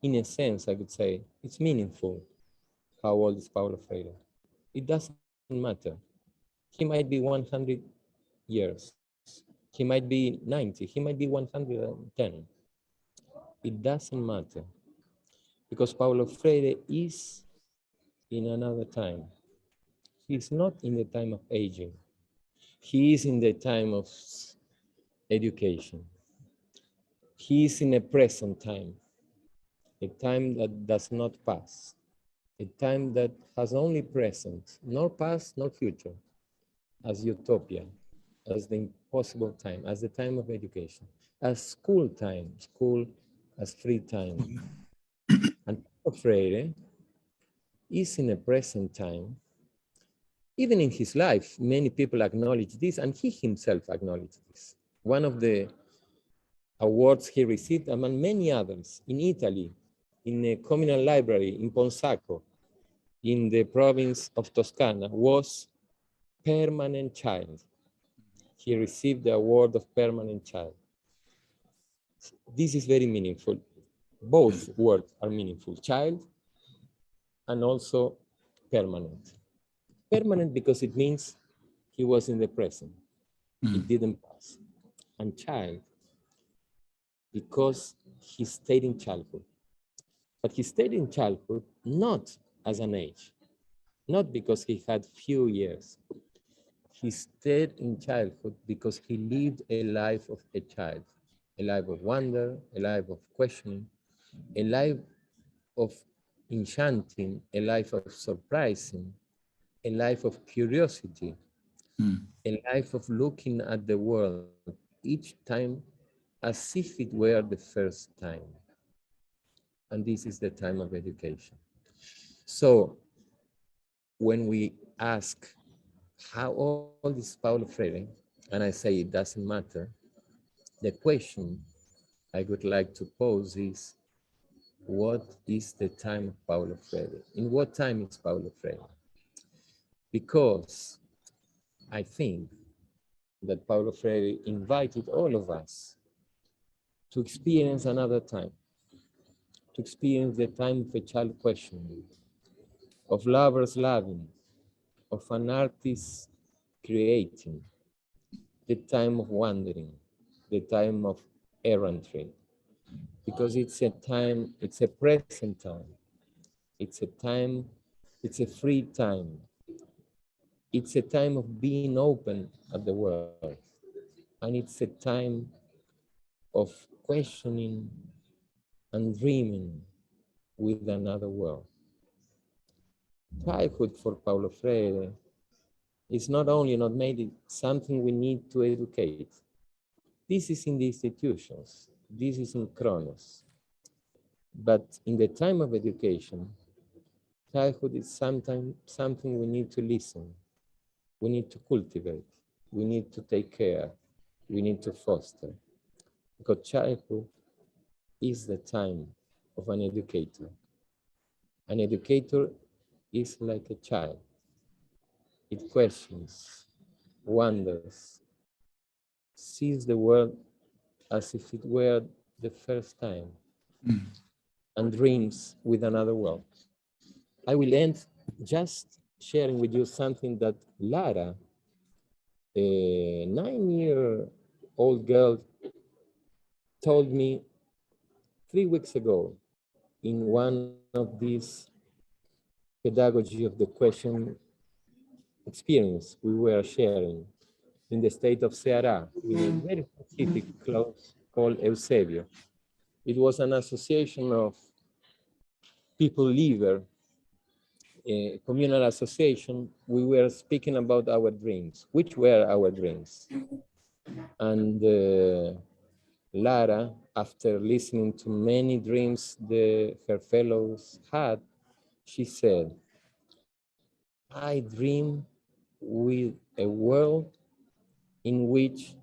In a sense, I would say, it's meaningful how old is Paulo Freire. It doesn't matter. He might be 100 years. He might be 90. He might be 110. It doesn't matter. Because Paulo Freire is in another time. He's not in the time of aging. He is in the time of education. He is in a present time, a time that does not pass, a time that has only present, nor past, nor future, as utopia, as the impossible time, as the time of education, as school time, school as free time. And Paulo Freire is in a present time. Even in his life, many people acknowledge this, and he himself acknowledged this. One of the awards he received, among many others, in Italy, in a communal library in Ponsacco, in the province of Toscana, was Permanent Child. He received the award of Permanent Child. This is very meaningful. Both words are meaningful, child and also permanent. Permanent because it means he was in the present. It didn't pass. And child because he stayed in childhood. But he stayed in childhood not as an age, not because he had few years. He stayed in childhood because he lived a life of a child, a life of wonder, a life of questioning, a life of enchanting, a life of surprising, a life of curiosity, a life of looking at the world each time as if it were the first time. And this is the time of education. So when we ask, how old is Paulo Freire? And I say it doesn't matter. The question I would like to pose is, what is the time of Paulo Freire? In what time is Paulo Freire? Because I think that Paulo Freire invited all of us to experience another time, to experience the time of a child questioning, of lovers loving, of an artist creating, the time of wandering, the time of errantry, because it's a time, it's a present time, it's a time, it's a free time, it's a time of being open at the world, and it's a time of questioning and dreaming with another world. Childhood for Paulo Freire is not only not made it something we need to educate. This is in the institutions, this is in Chronos. But in the time of education, childhood is sometimes something we need to listen, we need to cultivate, we need to take care, we need to foster. Because childhood is the time of an educator. An educator is like a child. It questions, wonders, sees the world as if it were the first time, and dreams with another world. I will end just sharing with you something that Lara, a 9-year-old girl, told me 3 weeks ago in one of these pedagogy of the question experience we were sharing in the state of Ceará with a very specific clause called Eusebio. It was an association of people liver, a communal association. We were speaking about our dreams. Which were our dreams? And Lara, after listening to many dreams her fellows had, she said, I dream with a world in which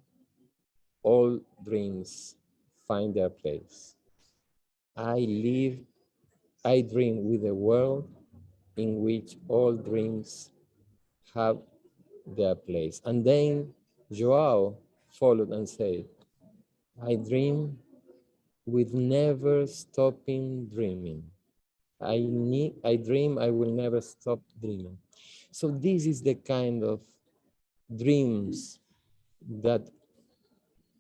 all dreams find their place. I dream with a world in which all dreams have their place. And then Joao followed and said, I dream with never stopping dreaming. I dream I will never stop dreaming. So this is the kind of dreams that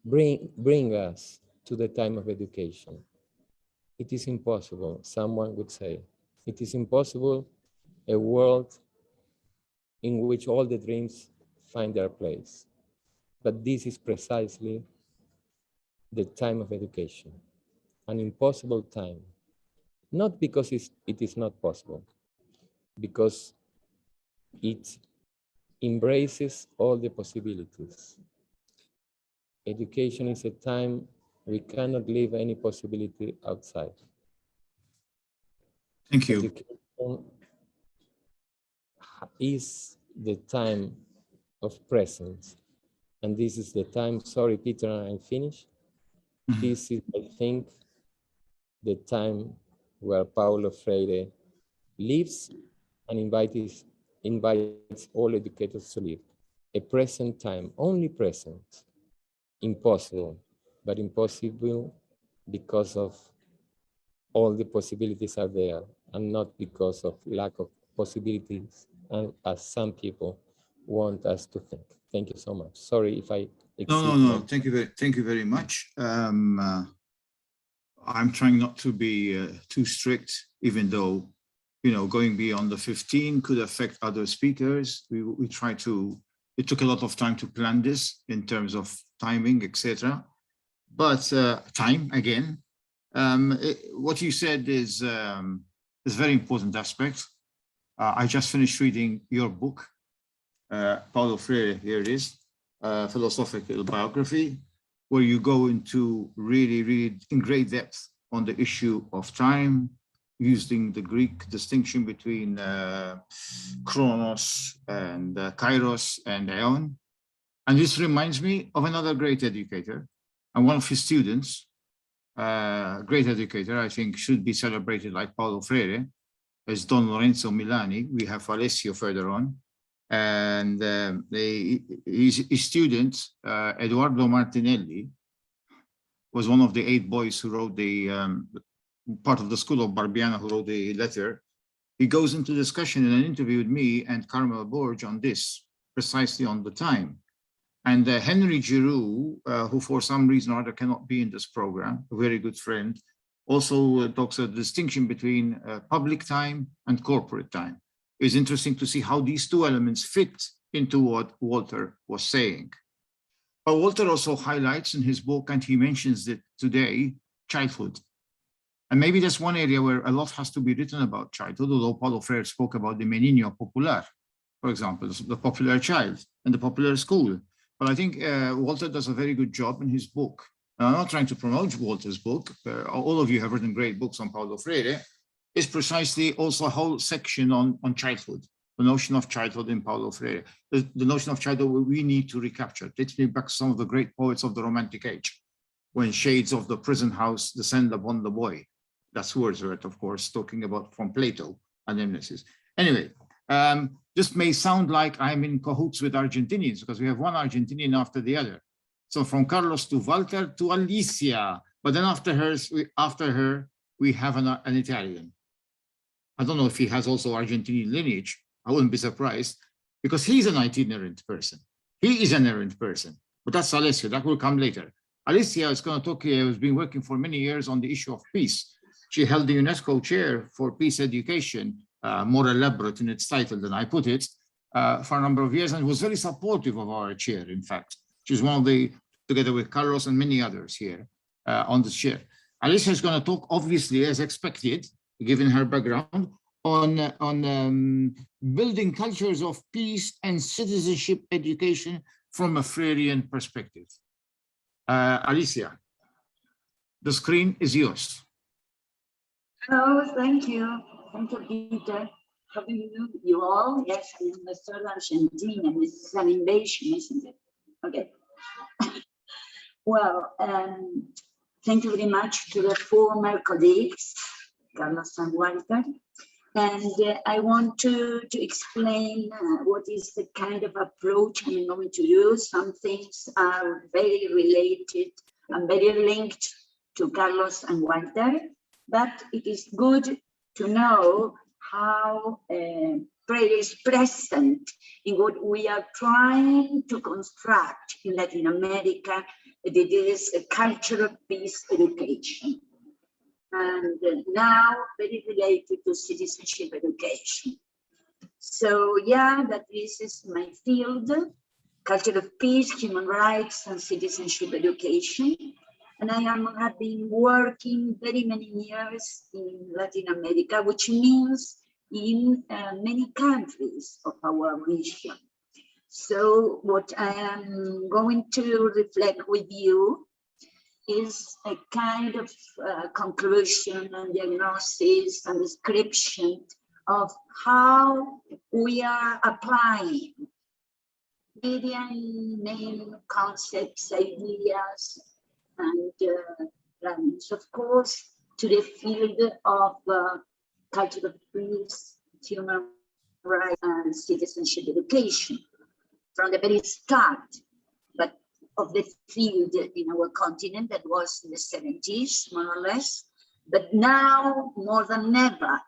bring us to the time of education. It is impossible, someone would say. It is impossible a world in which all the dreams find their place. But this is precisely the time of education, an impossible time. Not because it is not possible, because it embraces all the possibilities. Education is a time we cannot leave any possibility outside. Thank you. Education is the time of presence. And this is the time, sorry, Peter, I'm finished. This is, I think, the time where Paulo Freire lives and invites all educators to live. A present time, only present, impossible, but impossible because of all the possibilities are there and not because of lack of possibilities, and as some people want us to think. Thank you so much. Sorry if I exceed. No. Thank you very much. I'm trying not to be too strict, even though, going beyond the 15 could affect other speakers. We try to. It took a lot of time to plan this in terms of timing, etc. But time again. What you said is a very important aspect. I just finished reading your book, Paulo Freire. Here it is, philosophical biography, where you go into really in great depth on the issue of time, using the Greek distinction between chronos and kairos and aeon. And this reminds me of another great educator, and one of his students, great educator, I think should be celebrated like Paulo Freire, is Don Lorenzo Milani. We have Alessio further on. And his student, Eduardo Martinelli, was one of the 8 boys who wrote the part of the school of Barbiana who wrote the letter. He goes into discussion in an interview with me and Carmel Borge on this, precisely on the time. And Henry Giroux, who for some reason or other cannot be in this program, a very good friend, also talks a distinction between public time and corporate time. It's interesting to see how these two elements fit into what Walter was saying. But Walter also highlights in his book, and he mentions it today, childhood. And maybe that's one area where a lot has to be written about childhood, although Paulo Freire spoke about the menino popular, for example, the popular child and the popular school. But I think Walter does a very good job in his book. And I'm not trying to promote Walter's book. All of you have written great books on Paulo Freire. Is precisely also a whole section on childhood, the notion of childhood in Paulo Freire. The notion of childhood we need to recapture. It takes me back to some of the great poets of the Romantic age, when shades of the prison house descend upon the boy. That's Wordsworth, of course, talking about from Plato and Nemesis. Anyway, this may sound like I'm in cahoots with Argentinians because we have one Argentinian after the other. So from Carlos to Walter to Alicia, but then after her, we have an Italian. I don't know if he has also Argentinian lineage, I wouldn't be surprised, because he's an itinerant person. He is an errant person, but that's Alicia, that will come later. Alicia is going to talk here, has been working for many years on the issue of peace. She held the UNESCO Chair for Peace Education, more elaborate in its title than I put it, for a number of years, and was very supportive of our chair, in fact. She's one of the, together with Carlos and many others here on the chair. Alicia is going to talk, obviously, as expected, given her background, on building cultures of peace and citizenship education from a Freirean perspective. Alicia, the screen is yours. Oh, thank you. Thank you, Peter. How do you all? Yes, I'm in the third Argentina. This is an invasion, isn't it? Okay. Well, thank you very much to the former colleagues, Carlos and Walter. And I want to explain what is the kind of approach I'm going to use. Some things are very related and very linked to Carlos and Walter, but it is good to know how prayer is present in what we are trying to construct in Latin America. It is a culture of peace education. And now very related to citizenship education. So yeah, that this is my field, culture of peace, human rights, and citizenship education. And I have been working very many years in Latin America, which means in many countries of our region. So what I am going to reflect with you is a kind of conclusion and diagnosis and description of how we are applying main concepts, ideas, and plans, of course, to the field of culture of peace, human rights, and citizenship education from the very start, but of the field in our continent that was in the 70s, more or less, but now more than ever,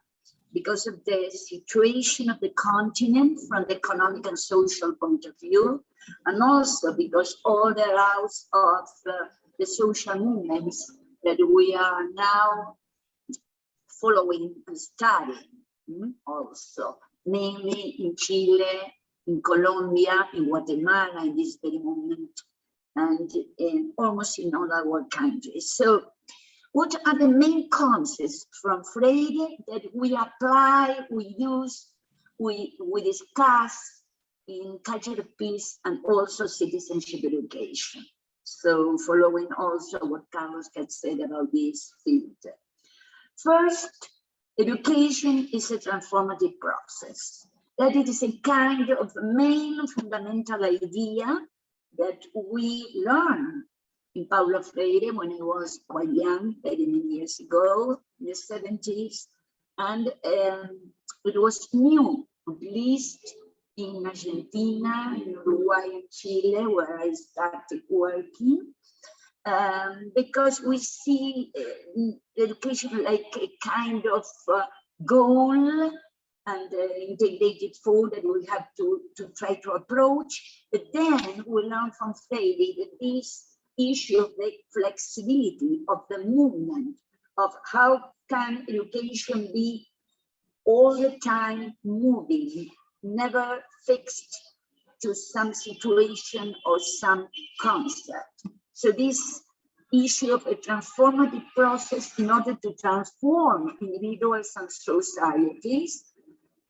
because of the situation of the continent from the economic and social point of view, and also because all the routes of the social movements that we are now following and studying also, mainly in Chile, in Colombia, in Guatemala in this very moment, and almost in all our countries. So what are the main concepts from Freire that we apply, we use, we discuss in culture of peace and also citizenship education? So following also what Carlos had said about this field. First, education is a transformative process. That it is a kind of main fundamental idea that we learn in Paulo Freire when I was quite young, very many years ago, in the 70s. And it was new, at least in Argentina, in Uruguay, and Chile, where I started working, because we see education like a kind of goal and integrated form that we have to try to approach. But then we learn from Freire that this issue of the flexibility of the movement, of how can education be all the time moving, never fixed to some situation or some concept. So this issue of a transformative process in order to transform individuals and societies,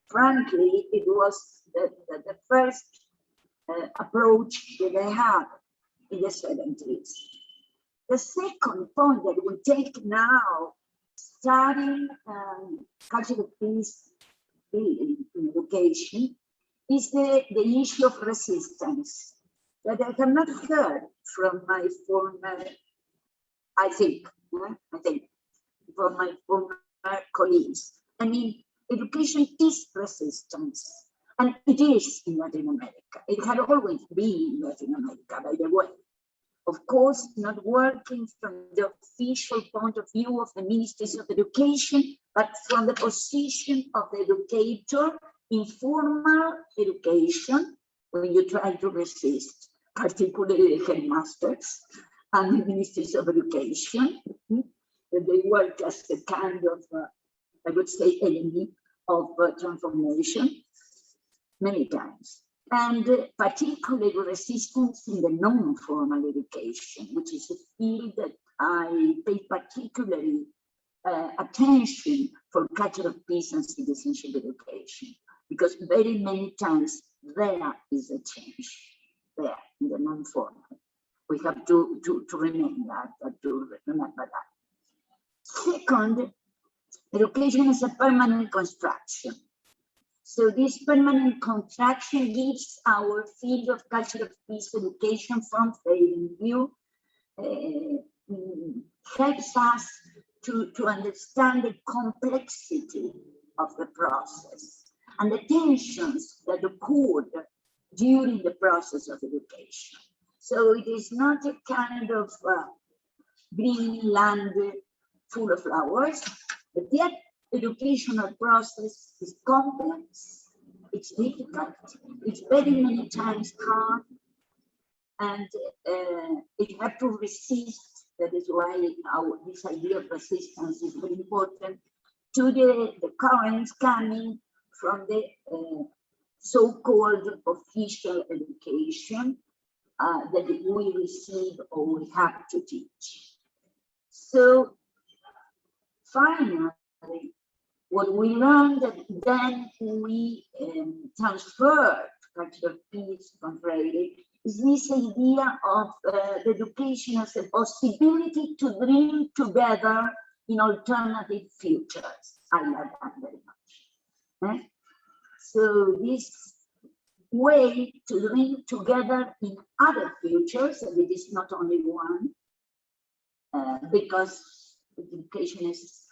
frankly, it was the first approach that I had in the 70s. The second point that we take now, studying culture of peace in education, is the issue of resistance that I have not heard from my former, I think, from my former colleagues. I mean, education is resistance, and it is in Latin America. It had always been in Latin America, by the way. Of course, not working from the official point of view of the ministries of education, but from the position of the educator informal education, when you try to resist, particularly the headmasters and the ministries of education, that they work as a kind of, I would say, enemy of transformation many times. And particularly resistance in the non-formal education, which is a field that I pay particularly attention for culture of peace and citizenship education, because very many times there is a change there in the non-formal. We have to remember that. Second, education is a permanent construction. So this permanent construction gives our field of culture of peace education from Freire view, helps us to understand the complexity of the process and the tensions that occurred during the process of education. So it is not a kind of green land full of flowers, but yet educational process is complex, it's difficult, it's very many times hard, and it has to resist. That is why this idea of resistance is very important to the currents coming from the so-called official education that we receive or we have to teach. So finally, what we learned, then we transferred culture of peace from Freire, is this idea of education as a possibility to dream together in alternative futures. I love that very much. So this way to dream together in other futures, and it is not only one, because education is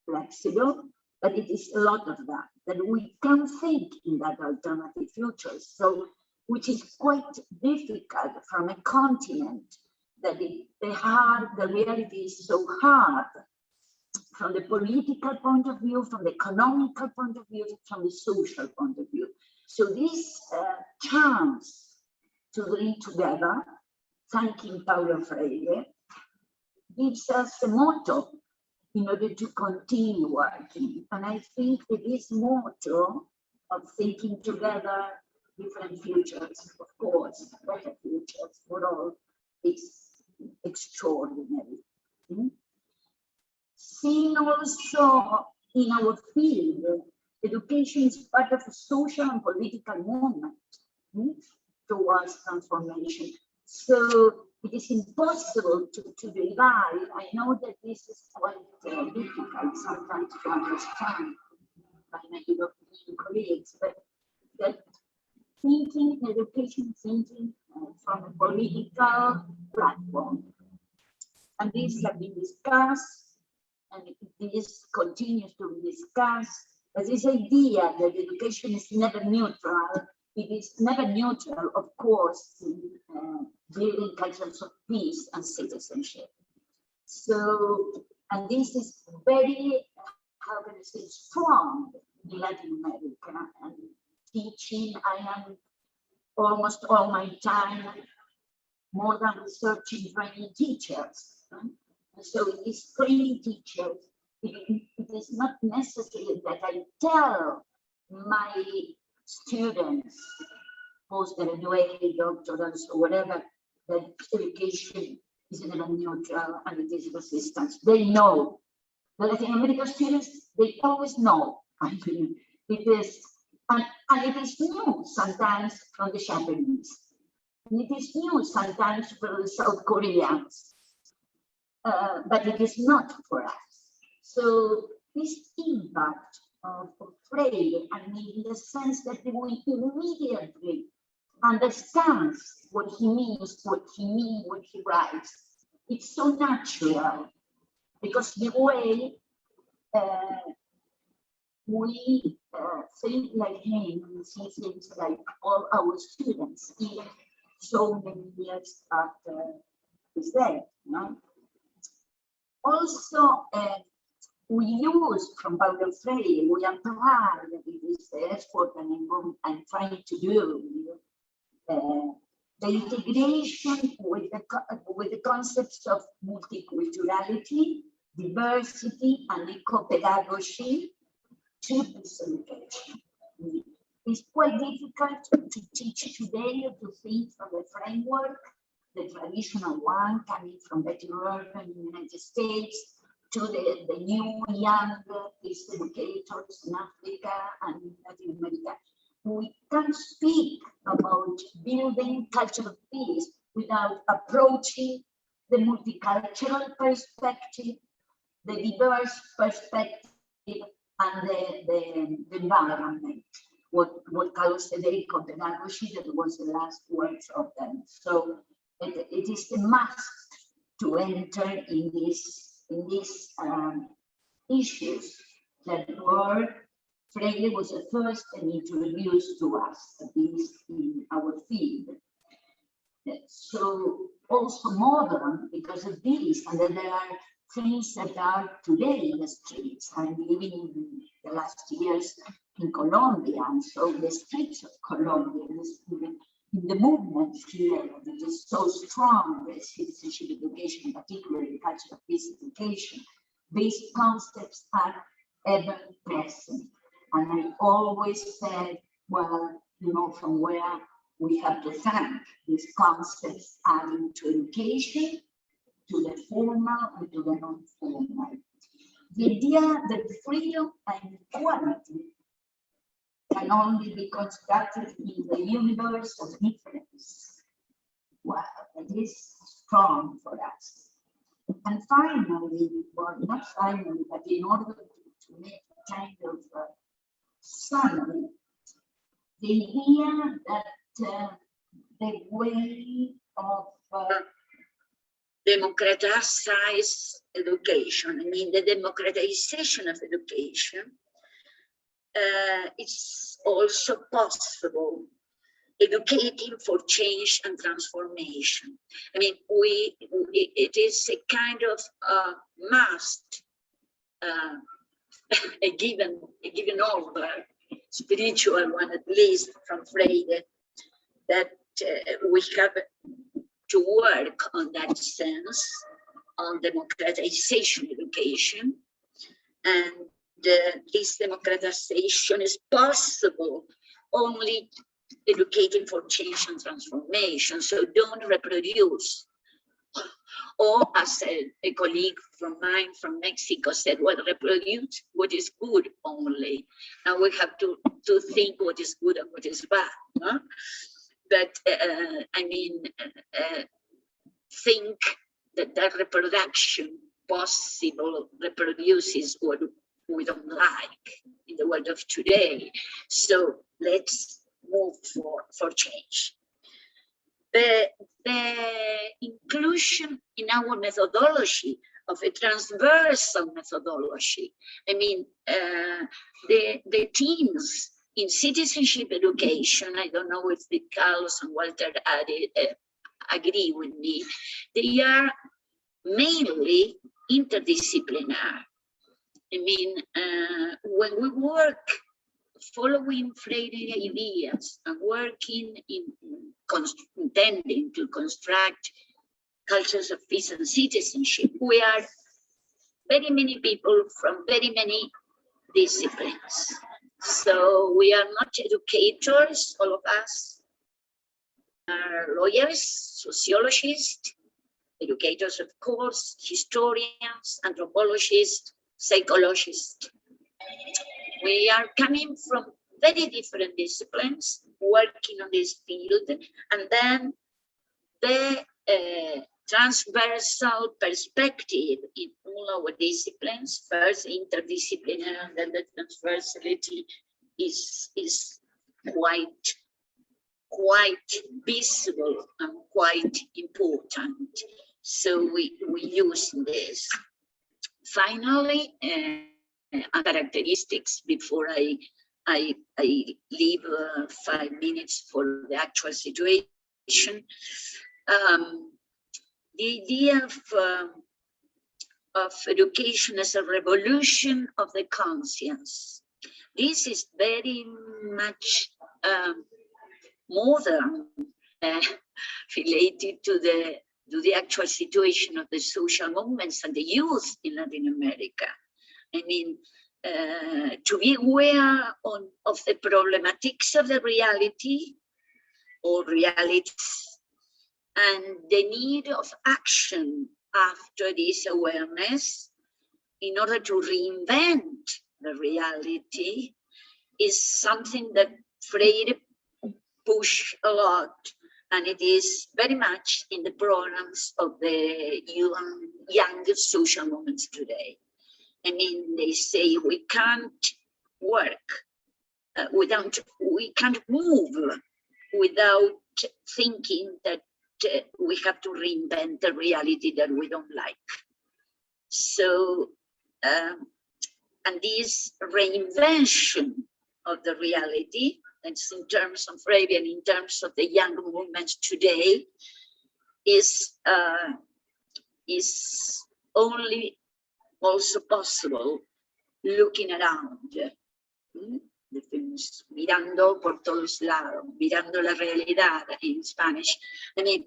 flexible, but it is a lot of that we can think in that alternative future. So, which is quite difficult from a continent that the reality is so hard from the political point of view, from the economical point of view, from the social point of view. So this chance to bring together, thanking Paulo Freire, gives us a motto in order to continue working. And I think that this motto of thinking together different futures, of course, better futures for all, is extraordinary. Seen also in our field, education is part of a social and political movement towards transformation. So it is impossible to divide. I know that this is quite difficult sometimes to understand by my European colleagues, but that thinking, education thinking from a political platform. And this has been discussed, and this continues to be discussed, as this idea that education is never neutral. It is never neutral, of course, in building cultures of peace and citizenship. So, and this is very, how can I say, strong in Latin America. And teaching, I am almost all my time more than researching training teachers. So in these training teachers, it is not necessary that I tell my students, postgraduate, doctorals, or whatever, that education is never neutral and it is resistance. They know. The Latin American students, they always know. I mean, it is, and it is new sometimes from the Japanese. And it is new sometimes from the South Koreans. But it is not for us. So this impact of Freire, I mean, in the sense that we immediately understands what he means, what he writes. It's so natural, because the way we think like him and see things like all our students, even so many years after his death, no? Also, we use from Paulo Freire, we apply this effort and I'm trying to do the integration with the concepts of multiculturality, diversity, and eco-pedagogy to this education. It's quite difficult to teach today or to think from the framework, the traditional one coming from Latin America in the United States, to the new young peace educators in Africa and in Latin America. We can speak about building culture of peace without approaching the multicultural perspective, the diverse perspective, and the environment. What Carlos said, eco-pedagogy, that was the last words of them. So it is a must to enter in these issues that were Freire was the first and introduced to us, at least in our field. So also modern because of this, and then there are things that are today in the streets. I'm living in the last years in Colombia, and so the streets of Colombia, in the movement here, that is so strong, the citizenship education, particularly cultural peace education, these concepts are ever present. And I always said, well, you know, from where we have to thank these concepts adding to education, to the formal and to the non-formal. The idea that freedom and equality can only be constructed in the universe of difference. Well, it is strong for us. And finally, well, not finally, but in order to make a kind of summary, the idea that the way of democratize education, I mean the democratization of education, it's also possible educating for change and transformation. I mean, it is a kind of must, a given order, spiritual one at least from Freire, that we have to work on that sense, on democratization education, and this democratization is possible only educating for change and transformation. So don't reproduce. Or as a colleague from mine from Mexico said, well, reproduce what is good only. Now we have to think what is good and what is bad. Huh? But I mean, think that that reproduction possible reproduces what we don't like in the world of today. So let's move for change. The inclusion in our methodology of a transversal methodology. I mean, the teams in citizenship education, I don't know if the Carlos and Walter agree with me, they are mainly interdisciplinary. I mean, when we work following Freire ideas and working in intending to construct cultures of peace and citizenship, we are very many people from very many disciplines. So we are not educators, all of us are lawyers, sociologists, educators, of course, historians, anthropologists, psychologists. We are coming from very different disciplines, working on this field, and then the transversal perspective in all our disciplines, first interdisciplinary, and then the transversality is quite visible and quite important. So we use this. Finally, characteristics before I leave 5 minutes for the actual situation. The idea of education as a revolution of the conscience. This is very much modern, related to the actual situation of the social movements and the youth in Latin America. I mean, to be aware of the problematics of the reality or realities and the need of action after this awareness in order to reinvent the reality is something that Freire pushed a lot, and it is very much in the programs of the young social movements today. I mean, they say we can't work, we can't move without thinking that we have to reinvent the reality that we don't like. So, and this reinvention of the reality, that's in terms of Freire and in terms of the young movements today, is only also possible looking around. The famous mirando por todos lados, mirando la realidad in Spanish. I mean,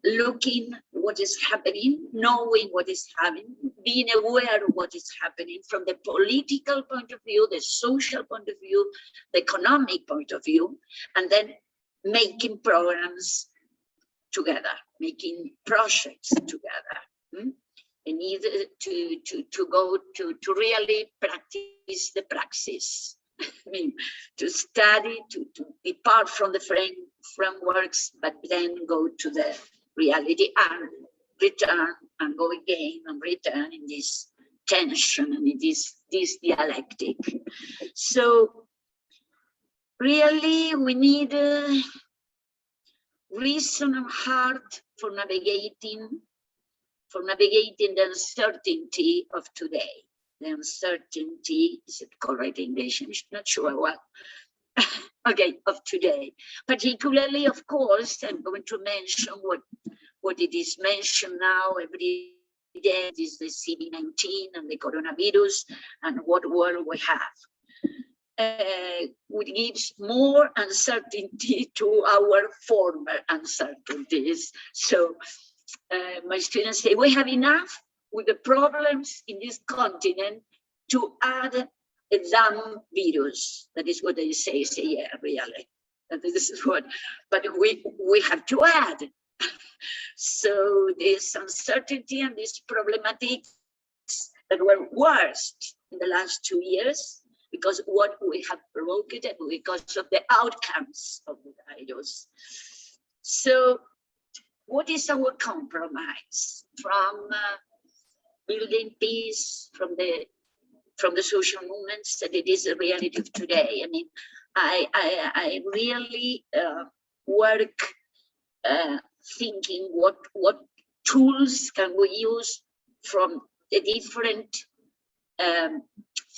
looking what is happening, knowing what is happening, being aware of what is happening from the political point of view, the social point of view, the economic point of view, and then making programs together, making projects together. They need to go to really practice the praxis. I mean, to study, to depart from the frameworks, but then go to the reality and return and go again and return in this tension and in this dialectic. So really we need reason and heart for navigating the uncertainty of today. The uncertainty, is it correct English? I'm not sure what. Okay, of today. Particularly, of course, I'm going to mention what it is mentioned now every day, is the CD19 and the coronavirus and what world we have. Which gives more uncertainty to our former uncertainties. So my students say, we have enough with the problems in this continent to add a damn virus. That is what they say, yeah, really. This is what, but we have to add. So this uncertainty and these problematics that were worst in the last 2 years, because what we have provoked it because of the outcomes of the virus. So what is our compromise from building peace, from the social movements, that it is a reality of today? I mean, I really work thinking what tools can we use from the different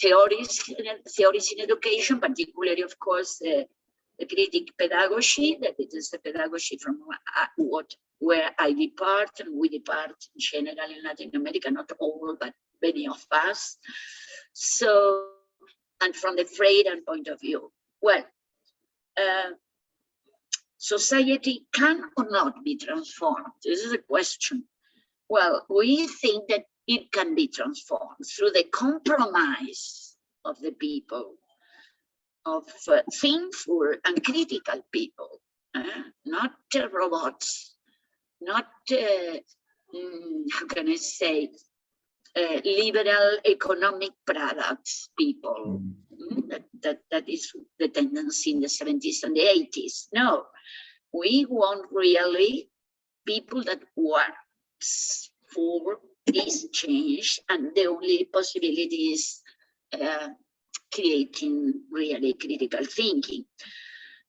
theories in education, particularly, of course, the critic pedagogy, that it is the pedagogy from where I depart, and we depart in general in Latin America, not all, but many of us. So, and from the Freire point of view, well, society can or not be transformed? This is a question. Well, we think that it can be transformed through the compromise of the people, of thankful and critical people, not robots, not, how can I say, liberal economic products people. That is the tendency in the 70s and the 80s. No, we want really people that work for this change, and the only possibility is creating really critical thinking.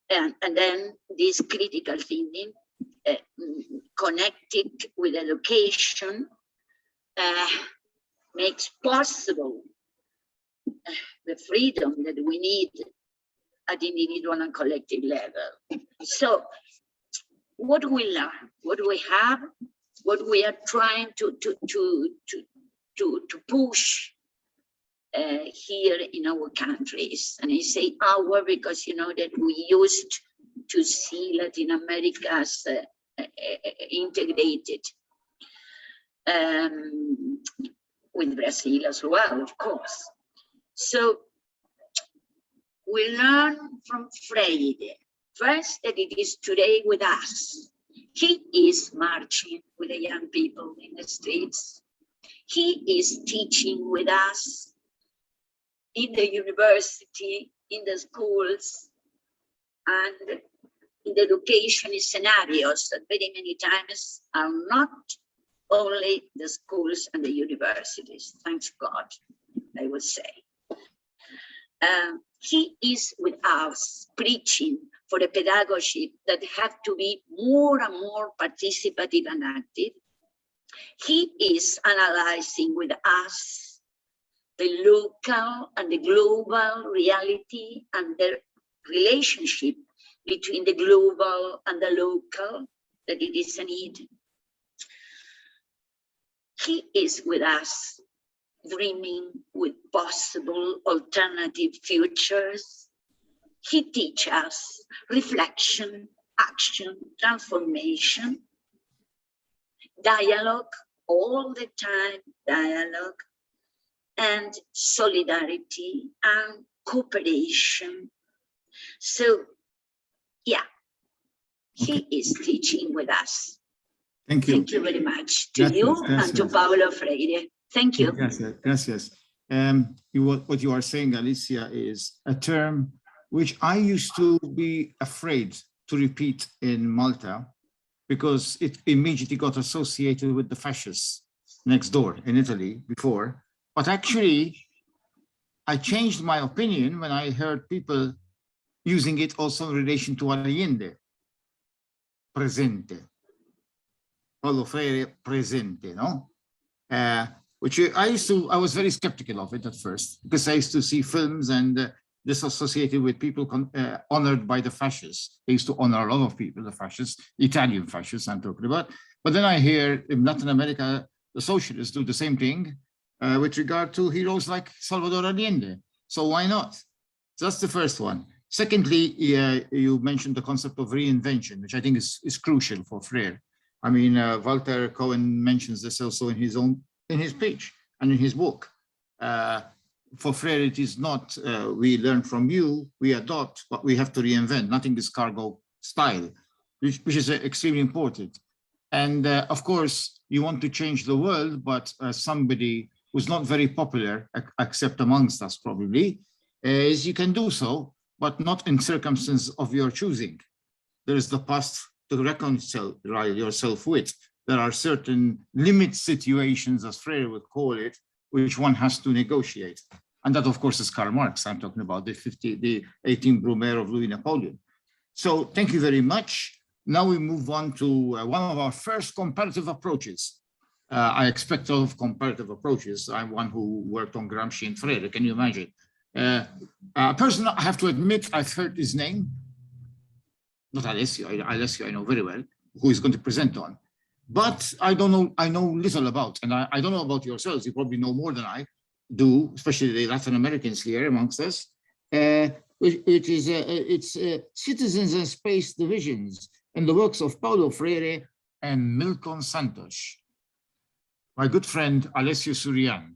And then this critical thinking connected with education makes possible the freedom that we need at individual and collective level. So what we learn, what we have, what we are trying to to push here in our countries. And I say our because you know that we used to see Latin America as integrated with Brazil as well, of course. So we learn from Freire, first that it is today with us. He is marching with the young people in the streets. He is teaching with us in the university, in the schools, and in the education scenarios that very many times are not only the schools and the universities, thanks God, I would say. He is with us preaching for a pedagogy that have to be more and more participative and active. He is analyzing with us the local and the global reality and the relationship between the global and the local, that it is a need. He is with us, dreaming with possible alternative futures. He teaches us reflection, action, transformation, dialogue, all the time dialogue, and solidarity and cooperation. So, yeah, he is teaching with us. Thank you. Thank you very much to you and to Paulo Freire. Thank you. Gracias. What you are saying, Alicia, is a term which I used to be afraid to repeat in Malta because it immediately got associated with the fascists next door in Italy before. But actually, I changed my opinion when I heard people using it also in relation to Allende. Presente. Paulo Freire, presente, no? Which I was very skeptical of it at first because I used to see films and this associated with people honored by the fascists. They used to honor a lot of people, the fascists, Italian fascists I'm talking about. But then I hear in Latin America, the socialists do the same thing with regard to heroes like Salvador Allende. So why not? So that's the first one. Secondly, you mentioned the concept of reinvention, which I think is crucial for Freire. I mean, Walter Cohen mentions this also in his speech and in his book. For Freire, it is not we learn from you, we adopt, but we have to reinvent. Nothing is cargo style, which is extremely important. And of course, you want to change the world, but somebody who's not very popular, except amongst us probably, is you can do so, but not in circumstances of your choosing. There is the past to reconcile yourself with. There are certain limit situations, as Freire would call it, which one has to negotiate. And that, of course, is Karl Marx. I'm talking about the 18 Brumaire of Louis Napoleon. So thank you very much. Now we move on to one of our first comparative approaches. I expect a lot of comparative approaches. I'm one who worked on Gramsci and Freire. Can you imagine? A person, I have to admit, I've heard his name. Not Alessio. Alessio I know very well, who is going to present on. But I don't know, I know little about, and I don't know about yourselves. You probably know more than I do, especially the Latin Americans here amongst us. It's Citizens and Space Divisions and the works of Paulo Freire and Milton Santos. My good friend Alessio Surian,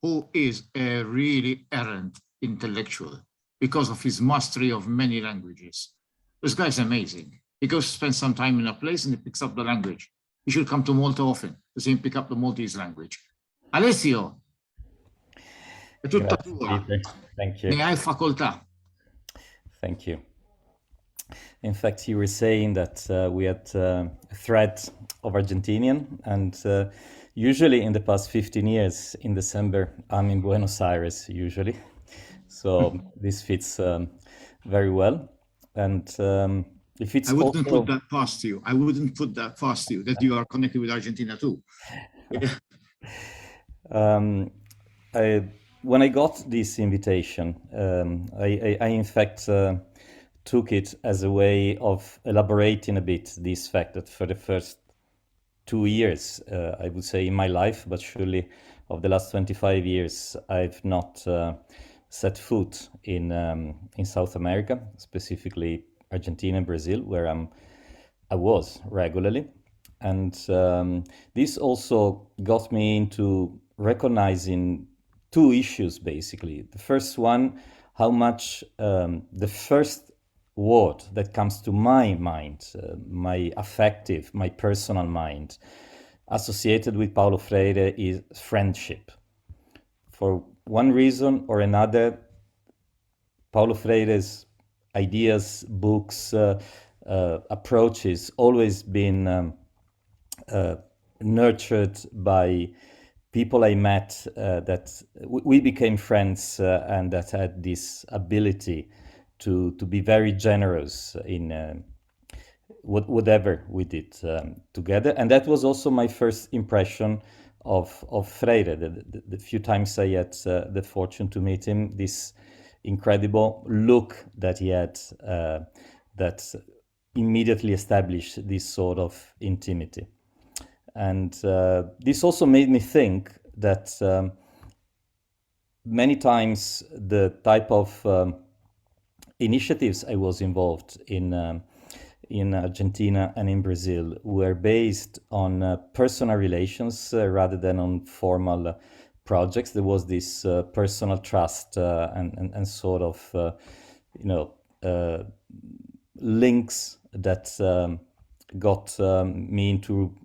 who is a really errant intellectual because of his mastery of many languages. This guy's amazing. He goes to spend some time in a place and he picks up the language. You should come to Malta often to see him pick up the Maltese language. Alessio. Thank you. Ne hai facoltà. Thank you. In fact, you were saying that we had a thread of Argentinian, and usually in the past 15 years in December, I'm in Buenos Aires usually. So this fits very well. And if it's I wouldn't put that past you. I wouldn't put that past you, that you are connected with Argentina too. Yeah. When I got this invitation, I in fact took it as a way of elaborating a bit this fact that for the first 2 years, I would say, in my life, but surely of the last 25 years, I've not set foot in South America, specifically Argentina and Brazil, where I was regularly. And this also got me into recognizing two issues, basically. The first one, how much the first word that comes to my mind, my affective, my personal mind, associated with Paulo Freire is friendship. For one reason or another, Paulo Freire's ideas, books, approaches always been nurtured by people I met that we became friends and that had this ability to be very generous in whatever we did together. And that was also my first impression of Freire. The few times I had the fortune to meet him, this incredible look that he had that immediately established this sort of intimity. And this also made me think that many times the type of initiatives I was involved in Argentina and in Brazil were based on personal relations rather than on formal projects. There was this personal trust and sort of, links that got me into,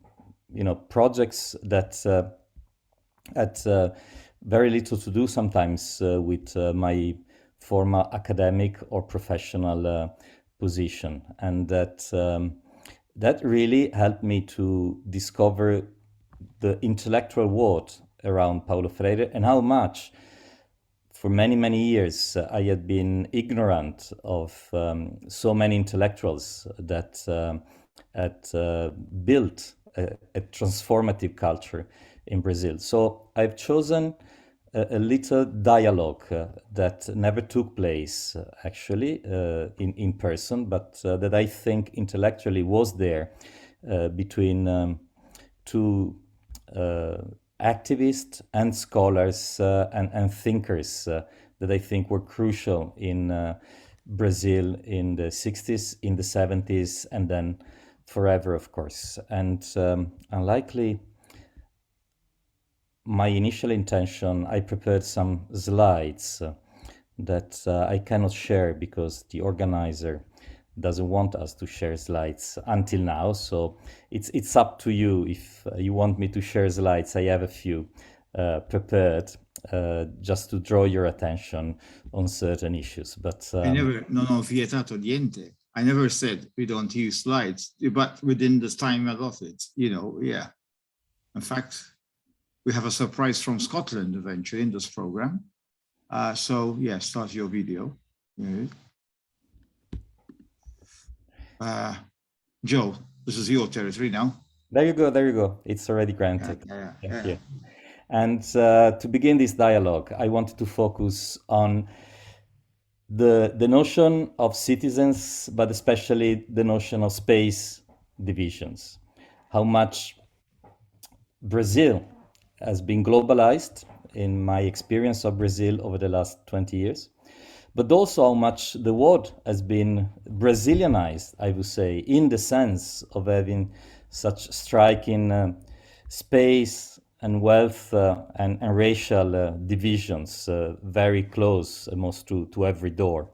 projects that had very little to do sometimes with my former academic or professional position, and that really helped me to discover the intellectual world around Paulo Freire and how much for many, many years I had been ignorant of so many intellectuals that had built a transformative culture in Brazil. So I've chosen a little dialogue that never took place actually in person, but that I think intellectually was there between two activists and scholars and thinkers that I think were crucial in Brazil in the 60s, in the 70s, and then forever, of course. And unlikely my initial intention, I prepared some slides that I cannot share because the organizer doesn't want us to share slides until now. So it's up to you. If you want me to share slides, I have a few prepared just to draw your attention on certain issues. But I never, vietato niente. I never said we don't use slides, but within this time allotted, yeah. In fact, we have a surprise from Scotland eventually in this program. So yeah, start your video. Joe, this is your territory now. There you go. It's already granted. Thank you. And to begin this dialogue, I wanted to focus on the notion of citizens, but especially the notion of space divisions. How much Brazil has been globalized in my experience of Brazil over the last 20 years, but also how much the world has been Brazilianized, I would say, in the sense of having such striking space and wealth and racial divisions very close almost to every door.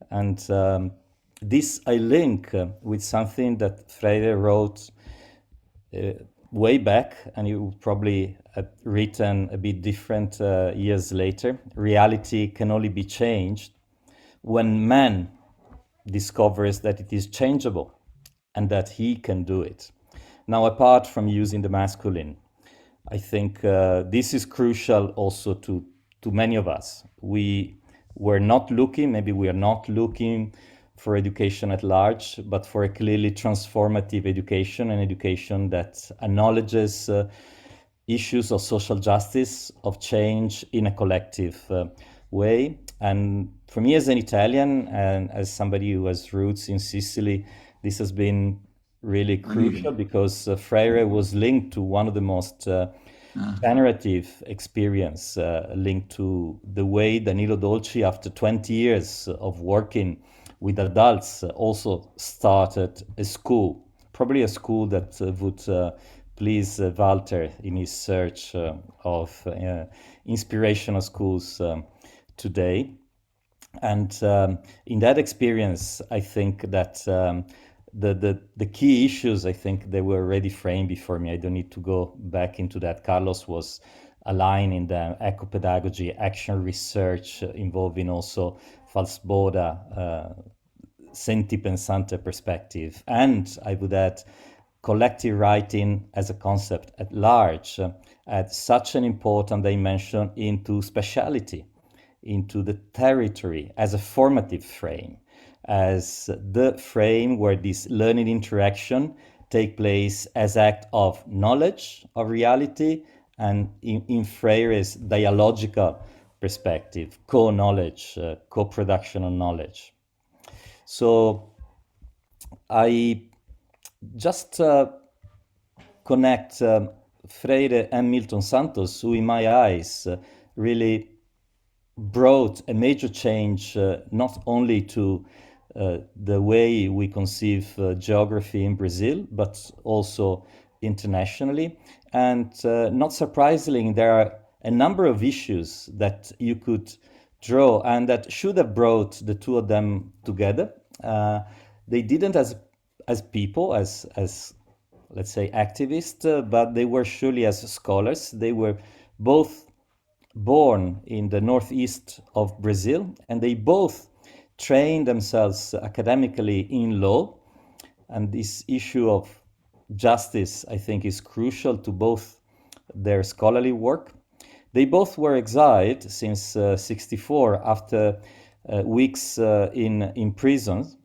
And this I link with something that Freire wrote way back, and you probably have written a bit different years later. Reality can only be changed when man discovers that it is changeable and that he can do it. Now, apart from using the masculine, I think this is crucial also to many of us. We are not looking for education at large, but for a clearly transformative education, an education that acknowledges issues of social justice, of change in a collective way. And for me as an Italian and as somebody who has roots in Sicily, this has been really crucial because Freire was linked to one of the most generative experience, linked to the way Danilo Dolci, after 20 years of working with adults, also started a school, probably a school that would please Walter in his search of inspirational schools today. And in that experience, I think that the key issues, I think they were already framed before me. I don't need to go back into that. Carlos was aligning them: eco-pedagogy, action research, involving also Falsboda, senti pensante perspective. And I would add collective writing as a concept at large, add such an important dimension into speciality, into the territory as a formative frame, as the frame where this learning interaction take place as act of knowledge of reality, and in Freire's dialogical perspective, co-knowledge, co-production of knowledge. So I just connect Freire and Milton Santos, who in my eyes really brought a major change, not only to the way we conceive geography in Brazil, but also internationally. And not surprisingly, there are a number of issues that you could draw and that should have brought the two of them together. They didn't as people, as let's say activists, but they were surely as scholars. They were both born in the northeast of Brazil, and they both trained themselves academically in law. And this issue of justice, I think, is crucial to both their scholarly work. They both were exiled since 1964 after weeks in prison.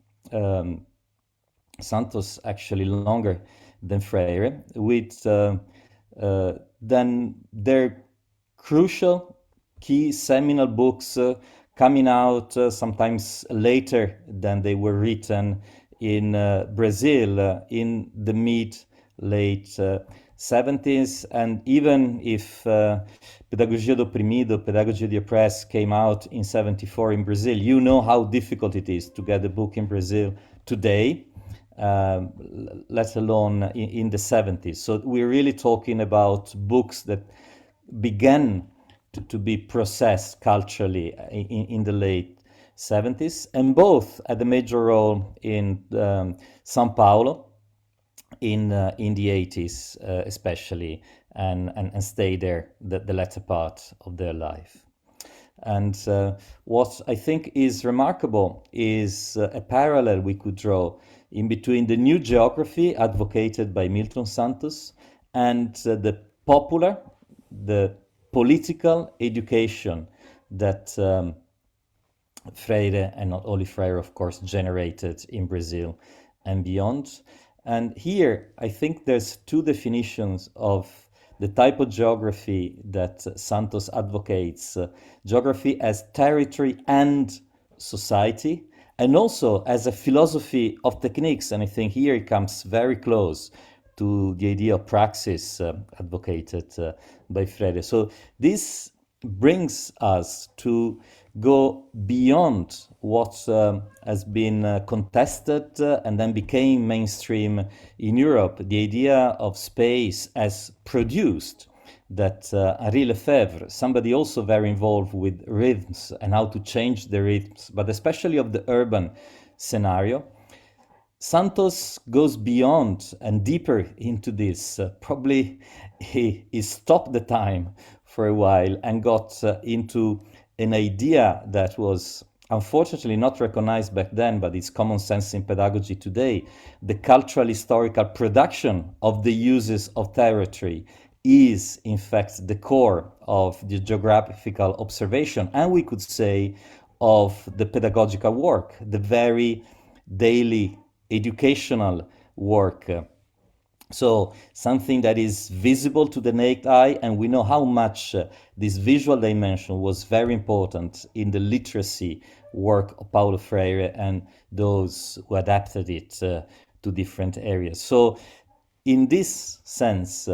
Santos actually longer than Freire, with then their crucial key seminal books coming out sometimes later than they were written in Brazil in the late 70s. And even if Pedagogia do Oprimido, Pedagogy of the Oppressed came out in 74 in Brazil, you know how difficult it is to get a book in Brazil today, let alone in the 70s. So we're really talking about books that began to be processed culturally in the late 70s, and both had a major role in São Paulo in the 80s especially, and stayed there the latter part of their life. And what I think is remarkable is a parallel we could draw in between the new geography advocated by Milton Santos and the popular, the political education that Freire, and not only Freire, of course, generated in Brazil and beyond. And here, I think there's two definitions of the type of geography that Santos advocates: geography as territory and society, and also as a philosophy of techniques. And I think here it comes very close to the idea of praxis advocated by Freire. So this brings us to go beyond what has been contested and then became mainstream in Europe, the idea of space as produced, that Henri Lefebvre, somebody also very involved with rhythms and how to change the rhythms, but especially of the urban scenario. Santos goes beyond and deeper into this. Probably he stopped the time for a while and got into an idea that was unfortunately not recognized back then, but it's common sense in pedagogy today. The cultural historical production of the uses of territory is in fact the core of the geographical observation, and we could say of the pedagogical work, the very daily educational work. So something that is visible to the naked eye, and we know how much this visual dimension was very important in the literacy work of Paulo Freire and those who adapted it to different areas. So in this sense,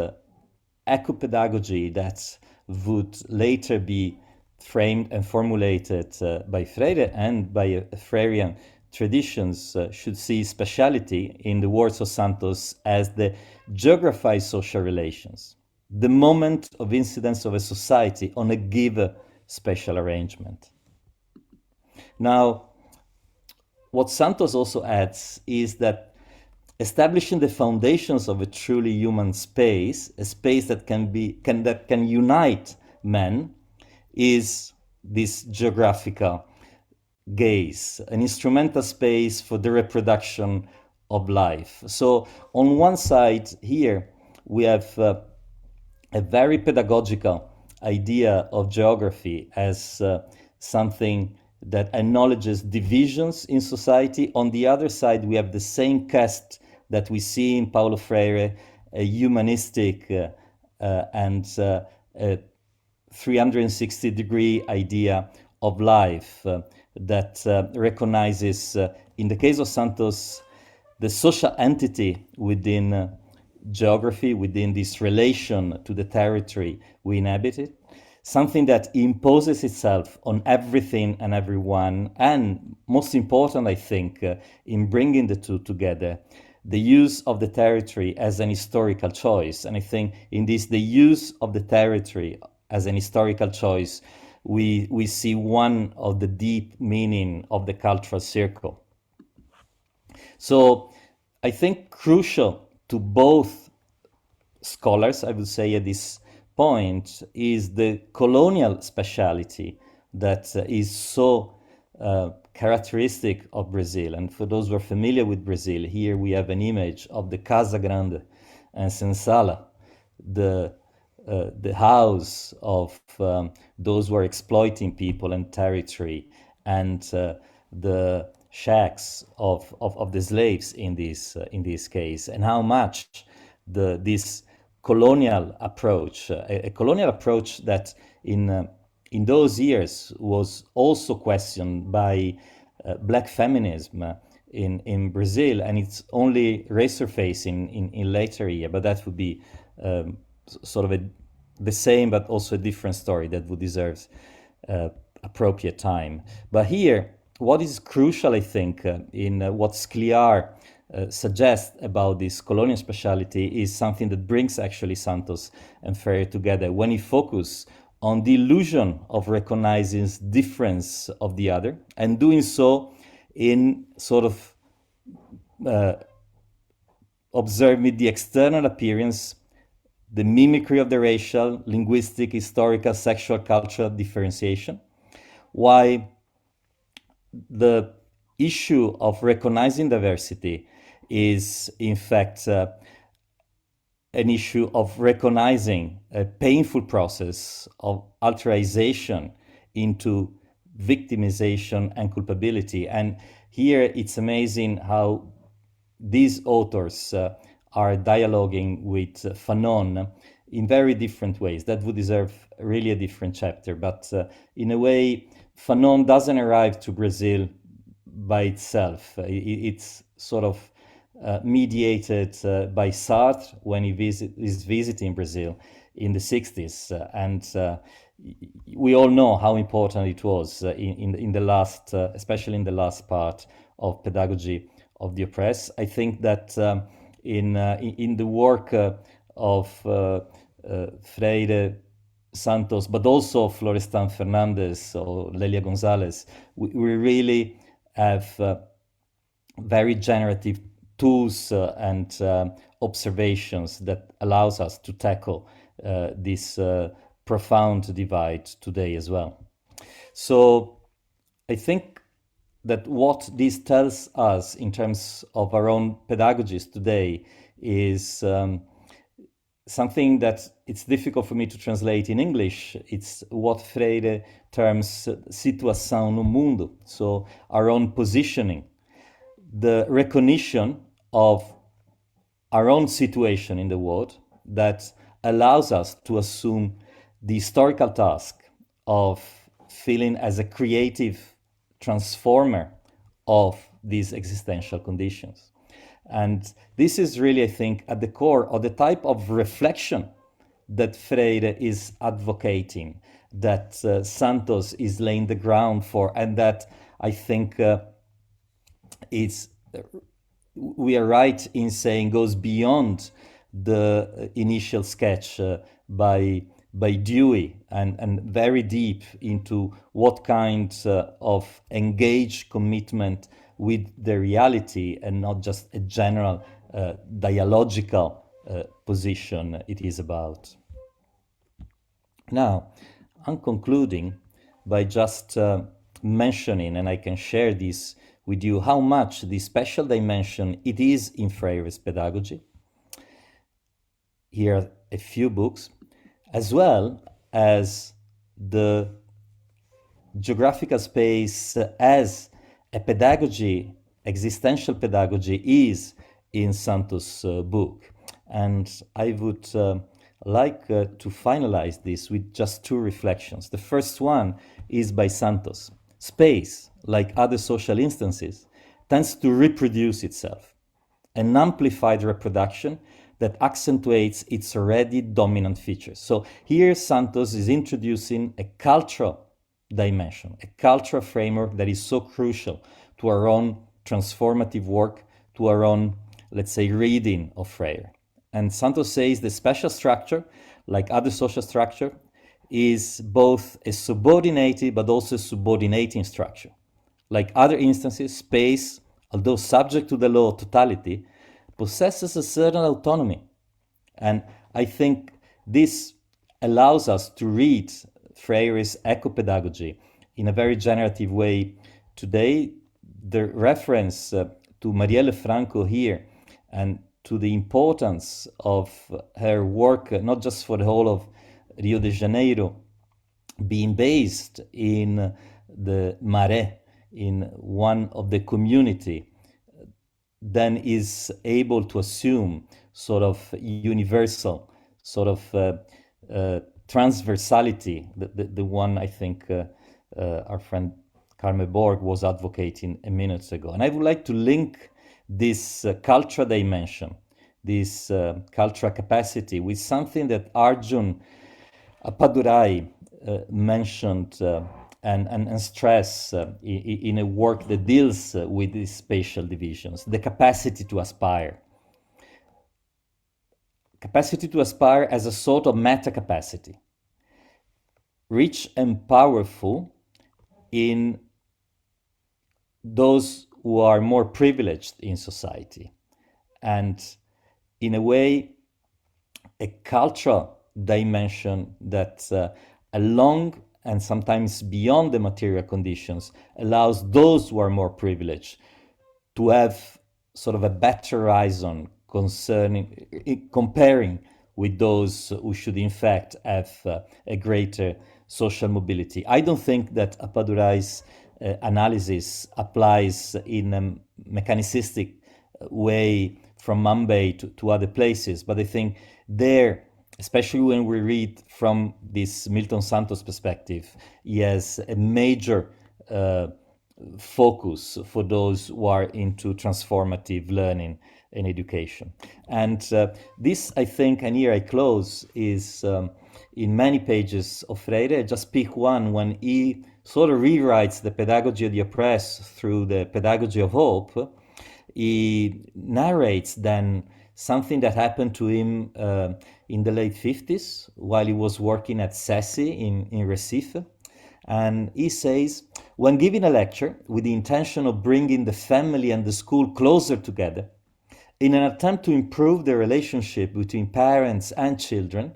eco-pedagogy that would later be framed and formulated by Freire and by Freirean traditions should see speciality, in the words of Santos, as the geographized social relations, the moment of incidence of a society on a given spatial arrangement. Now, what Santos also adds is that establishing the foundations of a truly human space, a space that can unite men, is this geographical gaze, an instrumental space for the reproduction of life. So on one side here, we have a very pedagogical idea of geography as something that acknowledges divisions in society. On the other side, we have the same cast that we see in Paulo Freire, a humanistic and 360-degree idea of life that recognizes, in the case of Santos, the social entity within geography, within this relation to the territory we inhabited, something that imposes itself on everything and everyone, and most important, I think, in bringing the two together, the use of the territory as an historical choice. And I think in this, the use of the territory as an historical choice, we see one of the deep meaning of the cultural circle. So I think crucial to both scholars, I would say at this point, is the colonial speciality that is so characteristic of Brazil. And for those who are familiar with Brazil, here we have an image of the Casa Grande and Senzala, the house of those who are exploiting people and territory, and the shacks of the slaves in this case, and how much this colonial approach, a colonial approach that in those years was also questioned by black feminism in Brazil, and it's only resurfacing in later years, but that would be sort of the same but also a different story that would deserve appropriate time. But here, what is crucial, I think, in what Scliar suggests about this colonial speciality is something that brings actually Santos and Freire together when he focuses on the illusion of recognizing difference of the other, and doing so in sort of observing the external appearance, the mimicry of the racial, linguistic, historical, sexual, cultural differentiation, while the issue of recognizing diversity is in fact an issue of recognizing a painful process of alterization into victimization and culpability. And here it's amazing how these authors are dialoguing with Fanon in very different ways. That would deserve really a different chapter. But in a way, Fanon doesn't arrive to Brazil by itself. It's sort of mediated by Sartre when he is visiting Brazil in the 60s. And we all know how important it was in the last, especially in the last part of Pedagogy of the Oppressed. I think that in the work of Freire, Santos, but also Florestan Fernandez or Lelia Gonzalez, we really have very generative tools and observations that allows us to tackle this profound divide today as well. So I think that what this tells us in terms of our own pedagogies today is something that it's difficult for me to translate in English. It's what Freire terms situação no mundo, so our own positioning, the recognition of our own situation in the world that allows us to assume the historical task of feeling as a creative transformer of these existential conditions. And this is really, I think, at the core of the type of reflection that Freire is advocating, that Santos is laying the ground for, and that I think we are right in saying goes beyond the initial sketch by Dewey and very deep into what kind of engaged commitment with the reality and not just a general dialogical position it is about. Now, I'm concluding by just mentioning, and I can share this with you, how much this special dimension it is in Freire's pedagogy. Here are a few books, as well as the geographical space as a pedagogy, existential pedagogy, is in Santos' book. And I would like to finalize this with just two reflections. The first one is by Santos. Space, like other social instances, tends to reproduce itself, an amplified reproduction that accentuates its already dominant features. So here Santos is introducing a cultural dimension, a cultural framework that is so crucial to our own transformative work, to our own, let's say, reading of Freire. And Santos says the spatial structure, like other social structure, is both a subordinated but also a subordinating structure. Like other instances, space, although subject to the law of totality, possesses a certain autonomy. And I think this allows us to read Freire's eco-pedagogy in a very generative way. Today, the reference to Marielle Franco here and to the importance of her work, not just for the whole of Rio de Janeiro, being based in the Maré, in one of the community, then is able to assume sort of universal, sort of transversality, the one I think our friend Carme Borg was advocating a minute ago. And I would like to link this cultural dimension, this cultural capacity, with something that Arjun Appadurai mentioned and stress in a work that deals with these spatial divisions, the capacity to aspire. Capacity to aspire as a sort of meta capacity, rich and powerful in those who are more privileged in society, and in a way, a cultural dimension that along and sometimes beyond the material conditions allows those who are more privileged to have sort of a better horizon concerning, comparing with those who should in fact have a greater social mobility. I don't think that Appadurai's analysis applies in a mechanicistic way from Mumbai to other places, but I think there, especially when we read from this Milton Santos perspective, he has a major focus for those who are into transformative learning and education. And this, I think, and here I close, is in many pages of Freire. I just pick one when he sort of rewrites the pedagogy of the oppressed through the pedagogy of hope. He narrates then something that happened to him in the late 50s while he was working at SESI in Recife. And he says, when giving a lecture with the intention of bringing the family and the school closer together, in an attempt to improve the relationship between parents and children,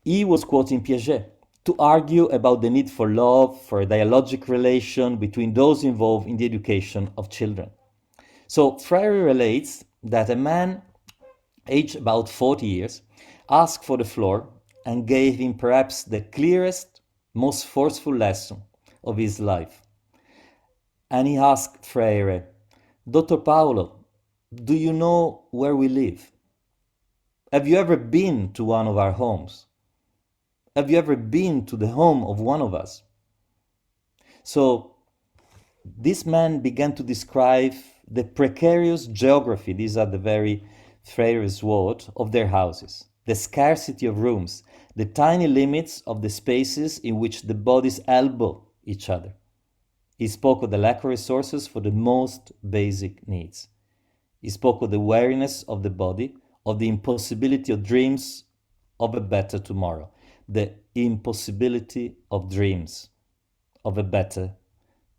he was quoting Piaget to argue about the need for love, for a dialogic relation between those involved in the education of children. So Freire relates that a man aged about 40 years asked for the floor and gave him perhaps the clearest, most forceful lesson of his life. And he asked Freire, Dr. Paulo, do you know where we live? Have you ever been to one of our homes? Have you ever been to the home of one of us? So this man began to describe the precarious geography, these are the very Freire's words, of their houses, the scarcity of rooms, the tiny limits of the spaces in which the bodies elbow each other. He spoke of the lack of resources for the most basic needs. He spoke of the weariness of the body, of the impossibility of dreams of a better tomorrow, the impossibility of dreams of a better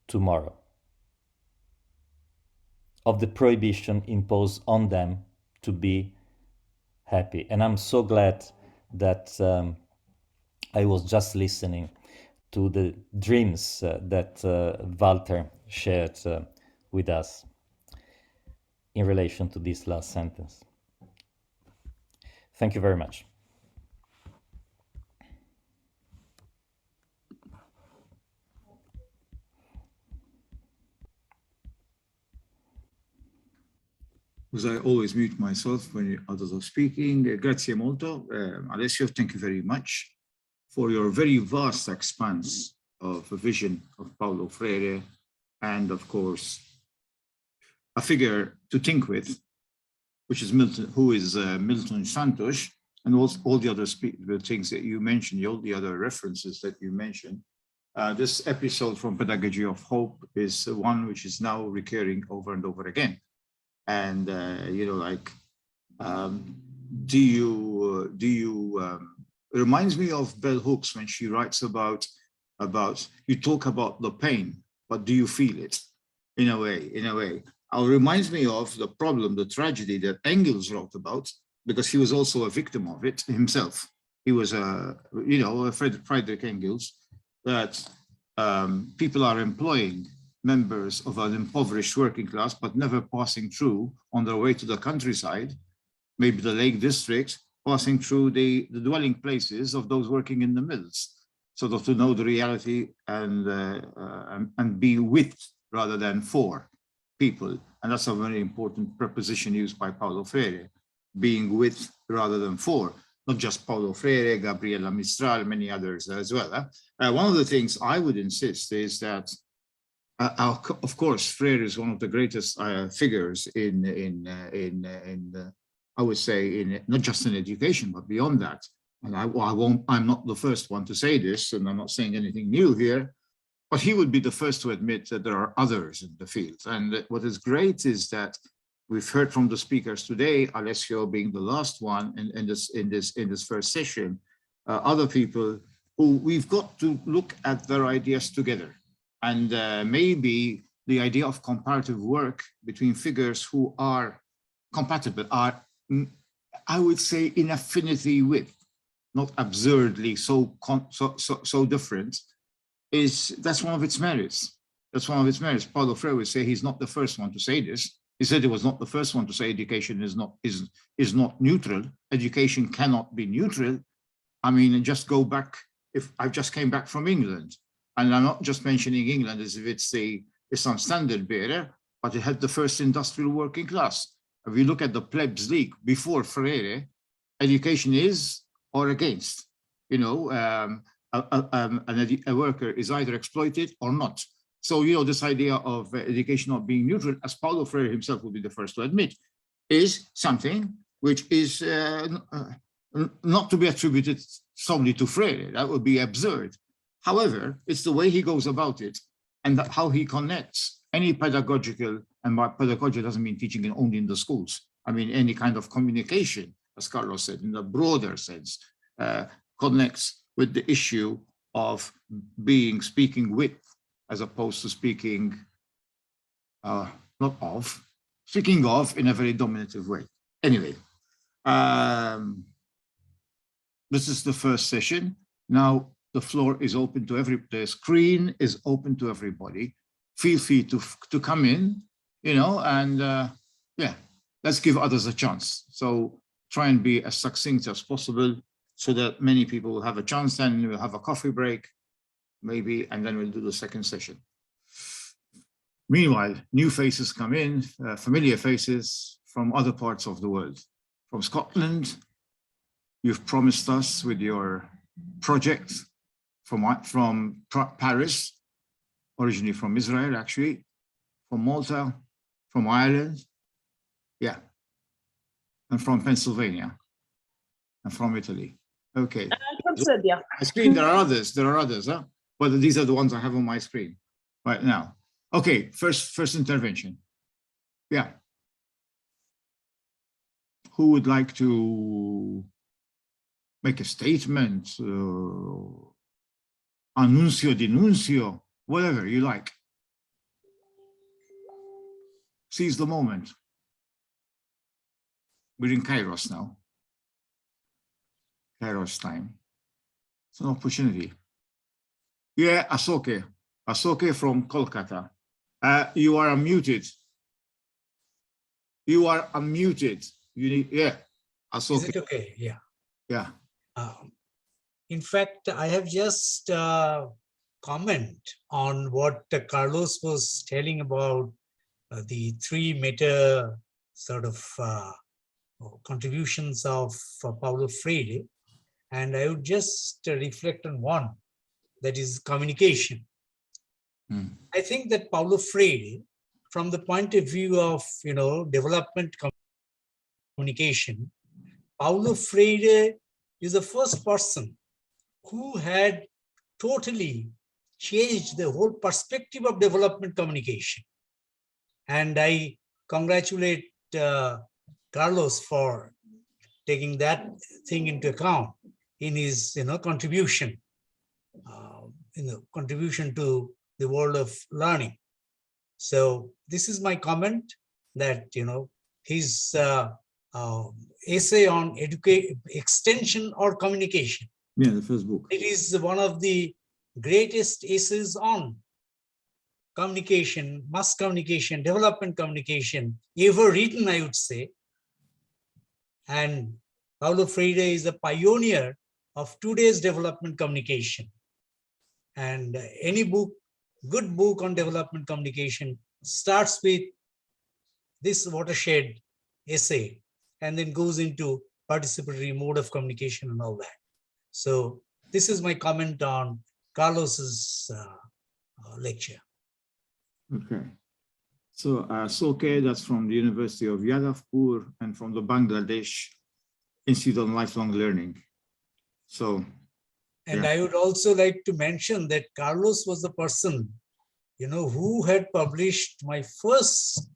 tomorrow, of the prohibition imposed on them to be happy. And I'm so glad that I was just listening to the dreams that Walter shared with us in relation to this last sentence. Thank you very much. Because I always mute myself when others are speaking. Grazie molto. Alessio, thank you very much for your very vast expanse of a vision of Paulo Freire, and of course, a figure to think with, which is Milton, who is Milton Santos, and also all the other things that you mentioned, all the other references that you mentioned. This episode from Pedagogy of Hope is one which is now recurring over and over again. And it reminds me of Bell Hooks when she writes about you talk about the pain, but do you feel it? In a way. It reminds me of the problem, the tragedy that Engels wrote about, because he was also a victim of it himself. He was Friedrich Engels, that people are employing members of an impoverished working class, but never passing through on their way to the countryside, maybe the Lake District, passing through the dwelling places of those working in the mills, sort of to know the reality and be with rather than for people. And that's a very important preposition used by Paulo Freire, being with rather than for. Not just Paulo Freire, Gabriela Mistral, many others as well. One of the things I would insist is that, of course, Freire is one of the greatest figures in I would say, in not just in education, but beyond that. And I'm not the first one to say this, and I'm not saying anything new here, but he would be the first to admit that there are others in the field. And what is great is that we've heard from the speakers today, Alessio being the last one in this first session, other people who we've got to look at their ideas together. And maybe the idea of comparative work between figures who are compatible, are, I would say, in affinity with, not absurdly so different, that's one of its merits. That's one of its merits. Paulo Freire would say he's not the first one to say this. He said he was not the first one to say education is not neutral. Education cannot be neutral. I mean, just go back. If I just came back from England, and I'm not just mentioning England as if it's some standard bearer, but it had the first industrial working class. If you look at the plebs league before Freire, education is or against. A worker is either exploited or not. So, this idea of education not being neutral, as Paulo Freire himself would be the first to admit, is something which is not to be attributed solely to Freire. That would be absurd. However, it's the way he goes about it and how he connects any pedagogical, and by pedagogy doesn't mean teaching only in the schools. I mean, any kind of communication, as Carlos said, in a broader sense, connects with the issue of speaking with, as opposed to speaking speaking of in a very dominative way. Anyway, this is the first session. Now the floor is open to the screen is open to everybody. Feel free to come in, and let's give others a chance. So try and be as succinct as possible so that many people will have a chance. Then we'll have a coffee break, maybe, and then we'll do the second session. Meanwhile, new faces come in, familiar faces from other parts of the world. From Scotland, you've promised us with your project from Paris, originally from Israel, actually, from Malta, from Ireland, yeah, and from Pennsylvania, and from Italy. Okay. From Serbia. My screen, there are others, huh? But these are the ones I have on my screen right now. Okay, first intervention. Yeah. Who would like to make a statement? Annuncio, denuncio, whatever you like. Seize the moment. We're in Kairos now. Kairos time. It's an opportunity. Yeah, Asoke. Asoke from Kolkata. You are unmuted. You are unmuted. You need, yeah, Asoke. Is it okay? Yeah. Yeah. In fact, I have just comment on what Carlos was telling about the 3 meta sort of contributions of Paulo Freire. And I would just reflect on one, that is communication. I think that Paulo Freire, from the point of view of, development communication, Paulo Freire is the first person who had totally changed the whole perspective of development communication. And I congratulate Carlos for taking that thing into account in his contribution, contribution to the world of learning. So this is my comment that his essay on extension or communication. Yeah, the first book. It is one of the greatest essays on communication, mass communication, development communication ever written, I would say. And Paulo Freire is a pioneer of today's development communication. And any book, good book on development communication starts with this watershed essay and then goes into participatory mode of communication and all that. So this is my comment on Carlos's lecture. Okay. So Soke, that's from the University of Yadavpur and from the Bangladesh Institute on Lifelong Learning. So. And yeah. I would also like to mention that Carlos was the person, who had published my first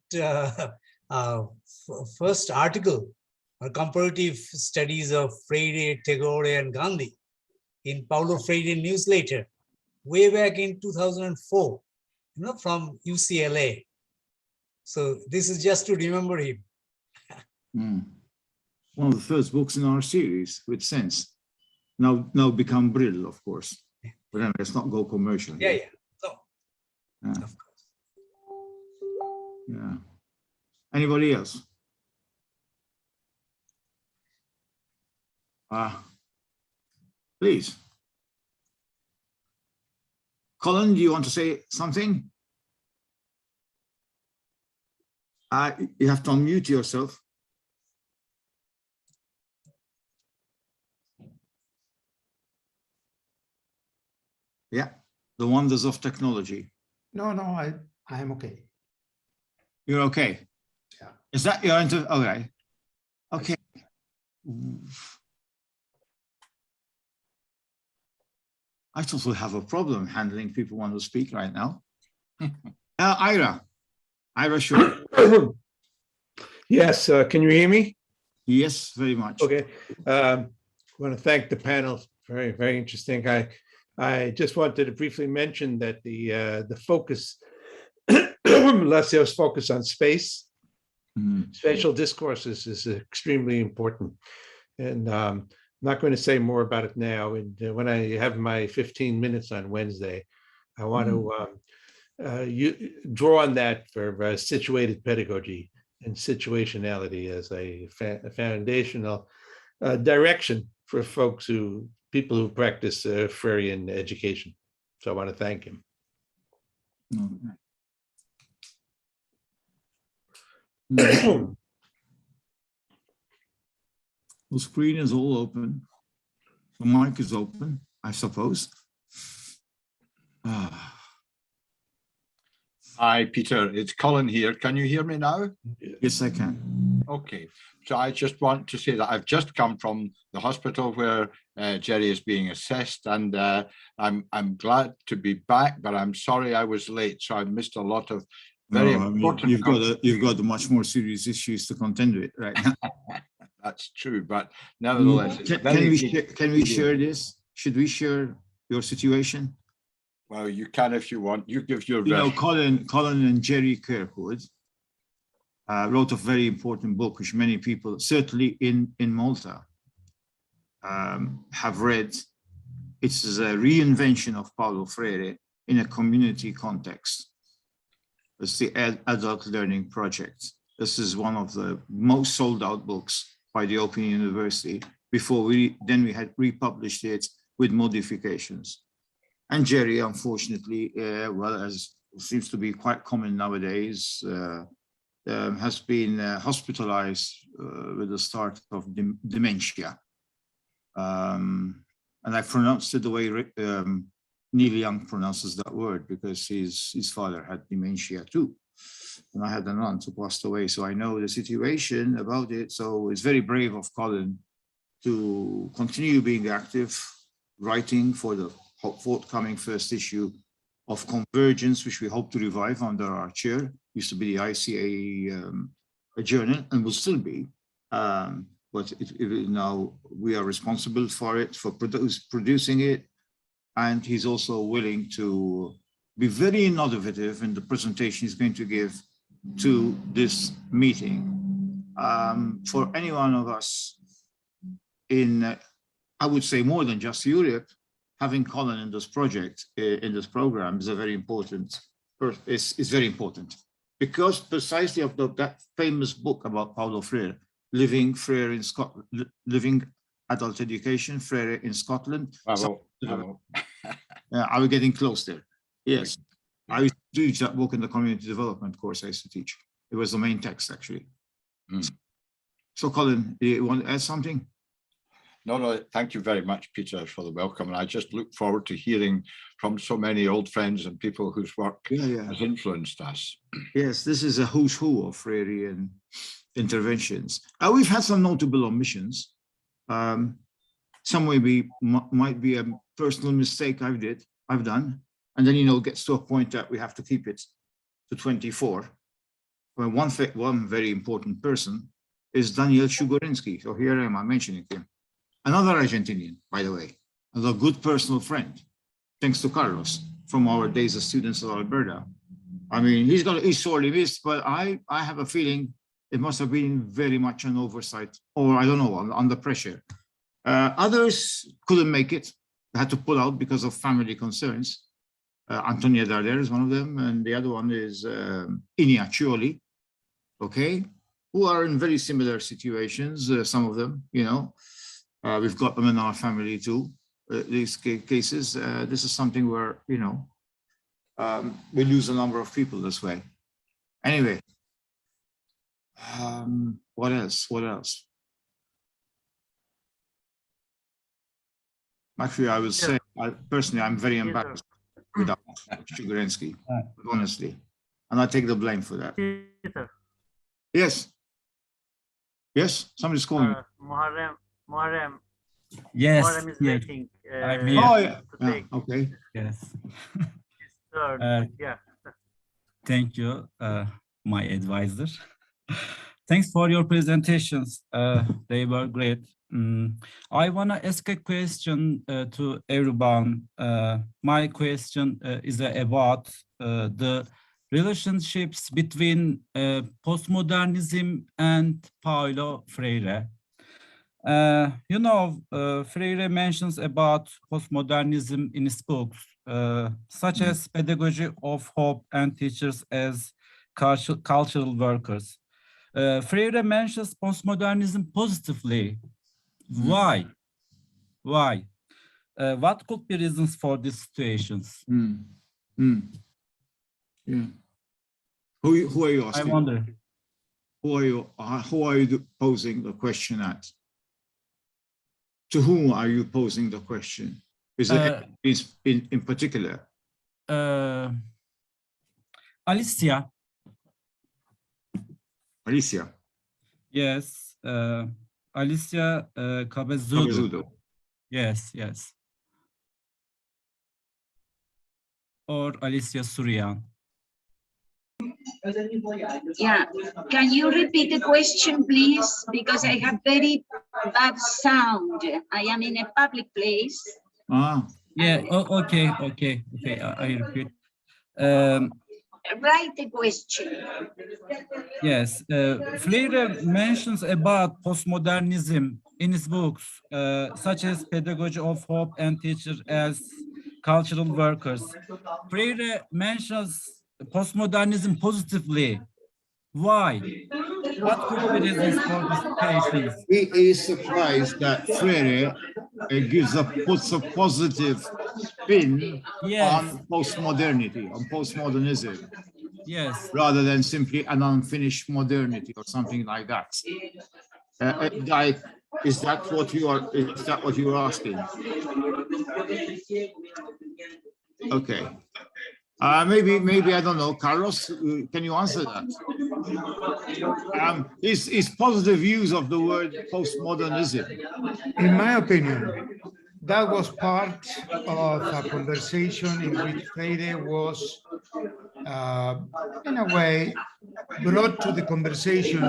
article on comparative studies of Freire, Tagore, and Gandhi in Paulo Freire newsletter way back in 2004, from UCLA. So this is just to remember him. One of the first books in our series with sense. Now become Brill, of course. But then let's not go commercial. Yeah. So, yeah. of course. Yeah. Anybody else? Please. Colin, do you want to say something? You have to unmute yourself. Yeah, the wonders of technology. No, I am okay. You're okay? Yeah. Is that your answer? Okay. Okay. I thought we have a problem handling people who want to speak right now. Ira, sure. Yes, can you hear me? Yes, very much. Okay. I want to thank the panel. Very, very interesting. I just wanted to briefly mention that the focus, Lecio's focus on space, spatial discourses is extremely important. And I'm not going to say more about it now. And when I have my 15 minutes on Wednesday, I want to draw on that for situated pedagogy and situationality as a foundational direction for people who practice Freirean education. So I want to thank him. The screen is all open. The mic is open, I suppose. Hi, Peter. It's Colin here. Can you hear me now? Yes, I can. Okay. So I just want to say that I've just come from the hospital where Jerry is being assessed, and I'm glad to be back, but I'm sorry I was late. So I missed a lot of very important. You've got much more serious issues to contend with right now. That's true, but nevertheless, Can we share this? Should we share your situation? Well, you can if you want. You give your version. Colin and Jerry Kirkwood wrote a very important book, which many people, certainly in Malta, have read. It's a reinvention of Paulo Freire in a community context. It's the Adult Learning Project. This is one of the most sold out books by the Open University. Before we had republished it with modifications. And Jerry, unfortunately, well, as seems to be quite common nowadays, has been hospitalized with the start of dementia. And I pronounced it the way Neil Young pronounces that word, because his father had dementia too. And I had an aunt who passed away, so I know the situation about it. So it's very brave of Colin to continue being active, writing for the forthcoming first issue of Convergence, which we hope to revive under our chair. Used to be the ICA journal and will still be, but now we are responsible for it, for producing it. And he's also willing to be very innovative in the presentation he's going to give to this meeting. For any one of us in, I would say more than just Europe, having Colin in this project, in this program is a very important, is very important. Because precisely of that famous book about Paulo Freire, Living Freire in Scotland, Living Adult Education, Freire in Scotland. Are we getting close there? Yes. I used to teach that book in the community development course I used to teach. It was the main text, actually. So Colin, you want to add something? No, thank you very much, Peter, for the welcome. And I just look forward to hearing from so many old friends and people whose work has influenced us. Yes, this is a who's who of Freirean interventions. We've had some notable omissions. Some might be a personal mistake I've done. And then, it gets to a point that we have to keep it to 24. Well, one very important person is Daniel Shugorinsky. So here I am, I'm mentioning him. Another Argentinian, by the way, another good personal friend, thanks to Carlos from our days as students at Alberta. I mean, he's sorely missed, but I have a feeling it must have been very much an oversight, or I don't know, under pressure. Others couldn't make it, had to pull out because of family concerns. Antonia Darder is one of them, and the other one is Inia Cioli, okay, who are in very similar situations, some of them, we've got them in our family too, these cases. This is something where, we lose a number of people this way. Anyway, what else? Actually, I would say, personally, I'm very embarrassed with Shugorinsky, honestly. And I take the blame for that. Yes. Yes, somebody's calling me. Muharrem. Yes. Muharrem is waiting. Okay. Yes. Yeah. Thank you, my advisor. Thanks for your presentations. They were great. I want to ask a question to everyone. My question is about the relationships between postmodernism and Paulo Freire. Freire mentions about postmodernism in his books, such as Pedagogy of Hope and Teachers as Cultural Workers. Freire mentions postmodernism positively. Why? What could be reasons for these situations? Yeah. Who are you asking? I wonder. Who are you posing the question at? To whom are you posing the question? Is there in particular? Alicia. Alicia. Yes. Alicia Cabezudo. Cabezudo. Yes, yes. Or Alicia Suryan. Yeah, can you repeat the question, please? Because I have very bad sound. I am in a public place. Ah, Yeah, okay. I repeat. Write the question. Yes, Freire mentions about postmodernism in his books, such as Pedagogy of Hope and Teachers as Cultural Workers. Freire mentions postmodernism positively. Why? What could be reasons for these patients? he is surprised that Freire puts a positive spin Yes, on postmodernity, on postmodernism, yes. rather than simply an unfinished modernity or something like that. Is that what you are? Is that what you are asking? Okay. Maybe I don't know. Carlos, can you answer that? His positive use of the word postmodernism. In my opinion, that was part of a conversation in which Freire was, in a way, brought to the conversation.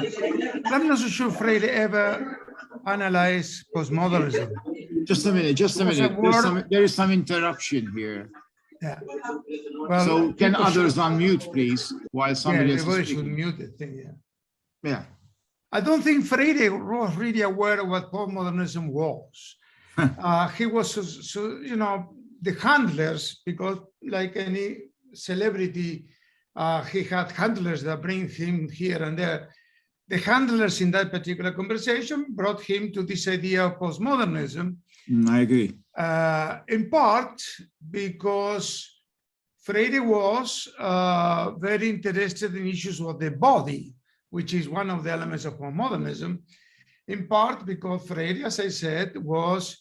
I'm not so sure Freire ever analyzed postmodernism. Just a minute. There is some interruption here. Yeah. Well, So can others unmute, please, while somebody else is everybody should speaking? mute the thing. Yeah. Yeah. I don't think Freire was really aware of what postmodernism was. He was, the handlers, because like any celebrity, he had handlers that bring him here and there. The handlers in that particular conversation brought him to this idea of postmodernism. I agree. In part because Freire was very interested in issues of the body, which is one of the elements of postmodernism. In part because Freire, as I said, was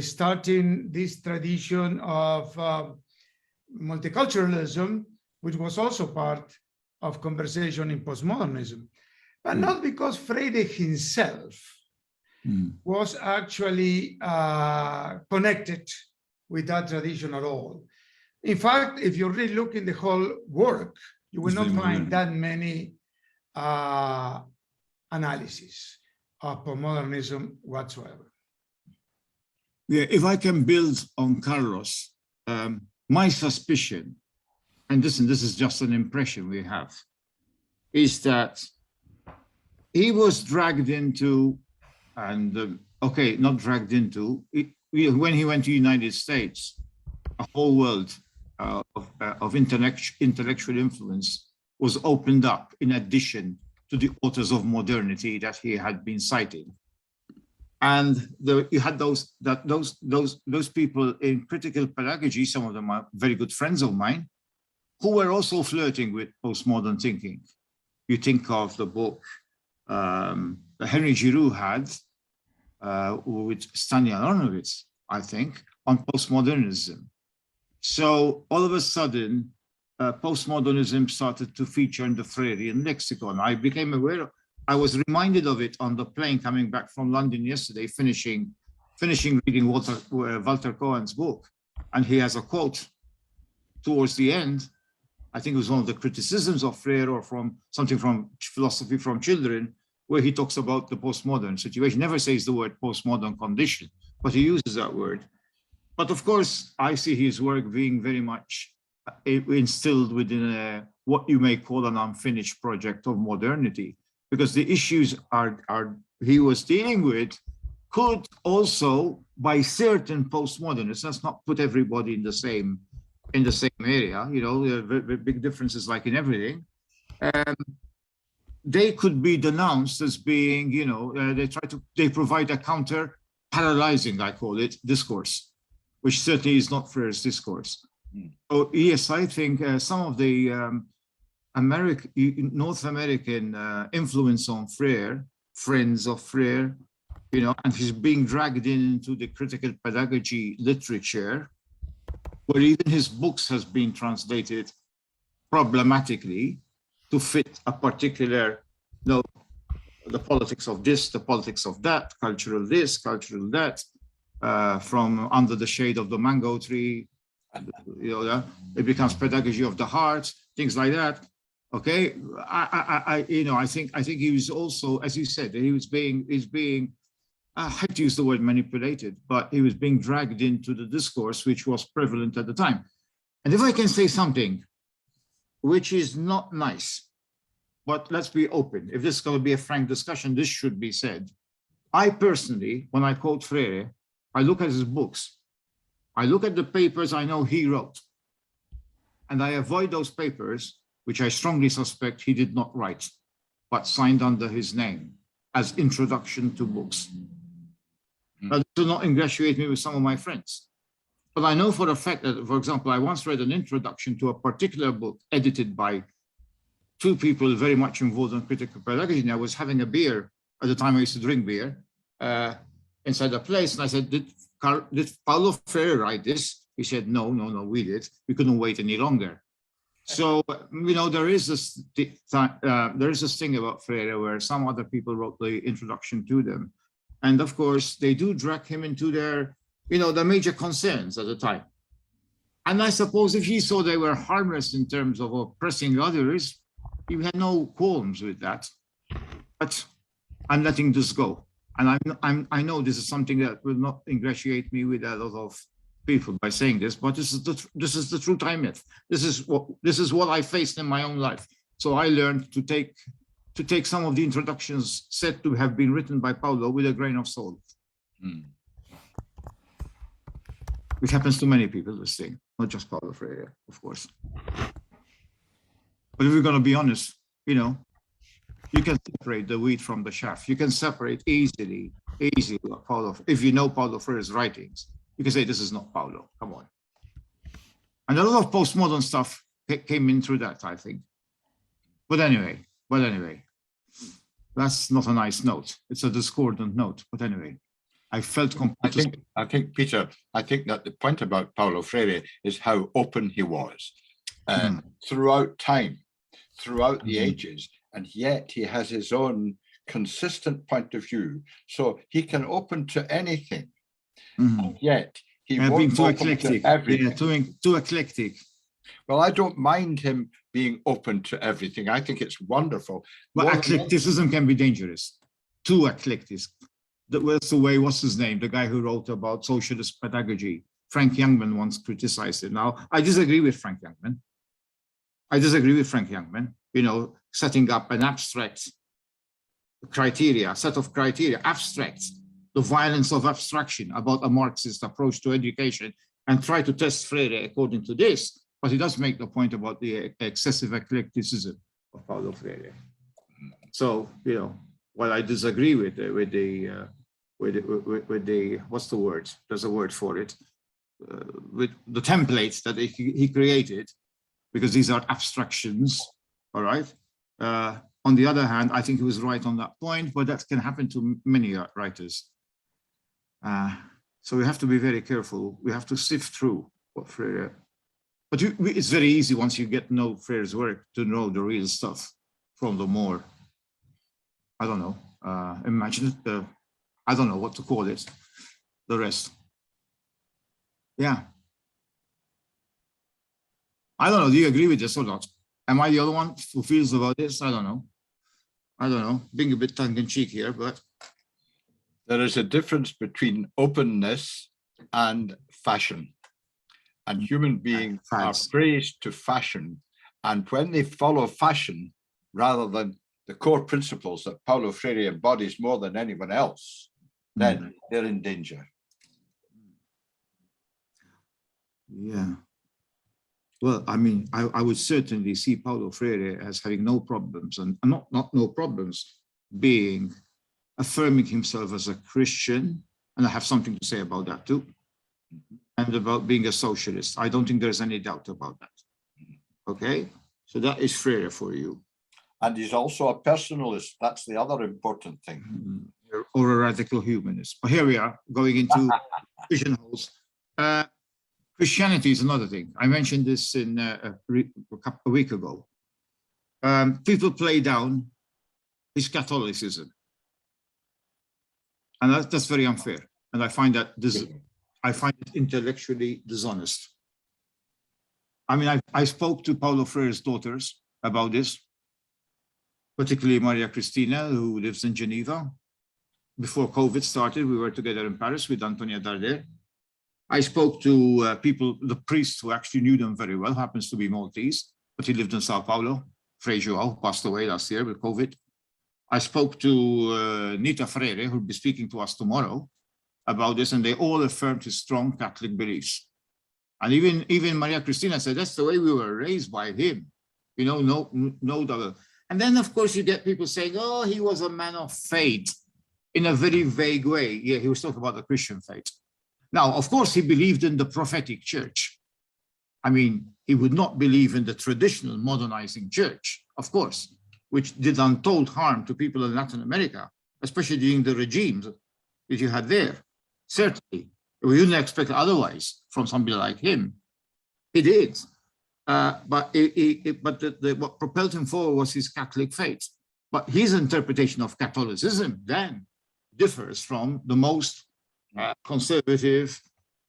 starting this tradition of multiculturalism, which was also part of conversation in postmodernism, but not because Freire himself was actually connected with that tradition at all. In fact, if you really look in the whole work, you will not find that many analyses of postmodernism whatsoever. Yeah, if I can build on Carlos, my suspicion, and this is just an impression we have, is that he was dragged into, and okay, not dragged into, when he went to the United States, a whole world of intellectual influence was opened up in addition to the authors of modernity that he had been citing. And you had those people in critical pedagogy, some of them are very good friends of mine, who were also flirting with postmodern thinking. You think of the book Henry Giroux had with Stanislaw Aronovitz, I think, on postmodernism. So all of a sudden, postmodernism started to feature in the Freirean lexicon. I became aware, I was reminded of it on the plane coming back from London yesterday, finishing reading Walter Cohen's book. And he has a quote towards the end. I think it was one of the criticisms of Freire or from something from Philosophy from Children, where he talks about the postmodern situation. Never says the word postmodern condition, but he uses that word. But of course, I see his work being very much instilled within what you may call an unfinished project of modernity, because the issues he was dealing with could also, by certain postmodernists, let's not put everybody in the same area, there are big differences like in everything. They could be denounced as being, they provide a counter paralyzing, I call it, discourse, which certainly is not Freire's discourse. So yes, I think some of the North American influence on Freire, friends of Freire, and he's being dragged into the critical pedagogy literature, where even his books has been translated problematically to fit a particular, the politics of this, the politics of that, cultural this, cultural that, from under the shade of the mango tree, it becomes pedagogy of the heart, things like that. Okay, I think he was also, as you said, he's being, I hate to use the word manipulated, but he was being dragged into the discourse which was prevalent at the time. And if I can say something which is not nice, but let's be open. If this is going to be a frank discussion, this should be said. I personally, when I quote Freire, I look at his books. I look at the papers I know he wrote. And I avoid those papers, which I strongly suspect he did not write, but signed under his name as introduction to books. Now, this will not ingratiate me with some of my friends. But I know for a fact that, for example, I once read an introduction to a particular book edited by two people very much involved in critical pedagogy. And I was having a beer at the time I used to drink beer inside a place. And I said, did Paulo Freire write this? He said, no, we did. We couldn't wait any longer. So, there is this thing about Freire where some other people wrote the introduction to them. And of course, they do drag him into their, the major concerns at the time. And I suppose if he saw they were harmless in terms of oppressing others, he had no qualms with that. But I'm letting this go. And I know this is something that will not ingratiate me with a lot of people by saying this, but this is the truth I met. This is what I faced in my own life. So I learned to take some of the introductions said to have been written by Paulo with a grain of salt. Which happens to many people, this thing, not just Paulo Freire, of course. But if we're going to be honest, you can separate the wheat from the chaff. You can separate easily Paulo. If you know Paulo Freire's writings, you can say this is not Paulo. Come on. And a lot of postmodern stuff came in through that, I think. But anyway, that's not a nice note. It's a discordant note. But anyway, I felt completely. I think, Peter, I think that the point about Paulo Freire is how open he was throughout time, throughout the ages, and yet he has his own consistent point of view. So he can open to anything, and yet he won't too open eclectic. to everything. Yeah, too eclectic. Well, I don't mind him being open to everything. I think it's wonderful. But eclecticism can be dangerous. Too eclectic. What's his name? The guy who wrote about socialist pedagogy. Frank Youngman once criticized it. Now, I disagree with Frank Youngman. Setting up an abstract criteria, set of criteria, abstract, the violence of abstraction about a Marxist approach to education, and try to test Freire according to this. But he does make the point about the excessive eclecticism of Paulo Freire. So, while I disagree with the what's the word? There's a word for it. With the templates that he created, because these are abstractions, all right? On the other hand, I think he was right on that point, but that can happen to many writers. So we have to be very careful. We have to sift through what Freire, but it's very easy once you get to know Freire's work to know the real stuff from the more, I don't know, I don't know what to call it, the rest. Yeah. I don't know, do you agree with this or not? Am I the other one who feels about this? I don't know, being a bit tongue-in-cheek here, but. There is a difference between openness and fashion. And human beings are praised to fashion. And when they follow fashion, rather than the core principles that Paulo Freire embodies more than anyone else, then they're in danger. Yeah. Well, I mean, I would certainly see Paulo Freire as having no problems, and not no problems, affirming himself as a Christian, and I have something to say about that too, and about being a socialist. I don't think there's any doubt about that. Okay, so that is Freire for you. And he's also a personalist. That's the other important thing. Or a radical humanist. But here we are going into pigeonholes. Christianity is another thing. I mentioned this in a week ago. People play down his Catholicism, and that's very unfair. And I find that I find it intellectually dishonest. I mean, I spoke to Paulo Freire's daughters about this, particularly Maria Cristina, who lives in Geneva. Before COVID started, we were together in Paris with Antonia Darder. I spoke to people, the priest who actually knew them very well, happens to be Maltese, but he lived in Sao Paulo. Frei João passed away last year with COVID. I spoke to Nita Freire, who will be speaking to us tomorrow about this, and they all affirmed his strong Catholic beliefs. And even Maria Cristina said, that's the way we were raised by him. You know, no double. And then, of course, you get people saying, oh, he was a man of faith in a very vague way. Yeah, he was talking about the Christian faith. Now, of course, he believed in the prophetic church. I mean, he would not believe in the traditional modernizing church, of course, which did untold harm to people in Latin America, especially during the regimes that you had there. Certainly, we wouldn't expect otherwise from somebody like him. He did. But what propelled him forward was his Catholic faith. But his interpretation of Catholicism then differs from the most conservative,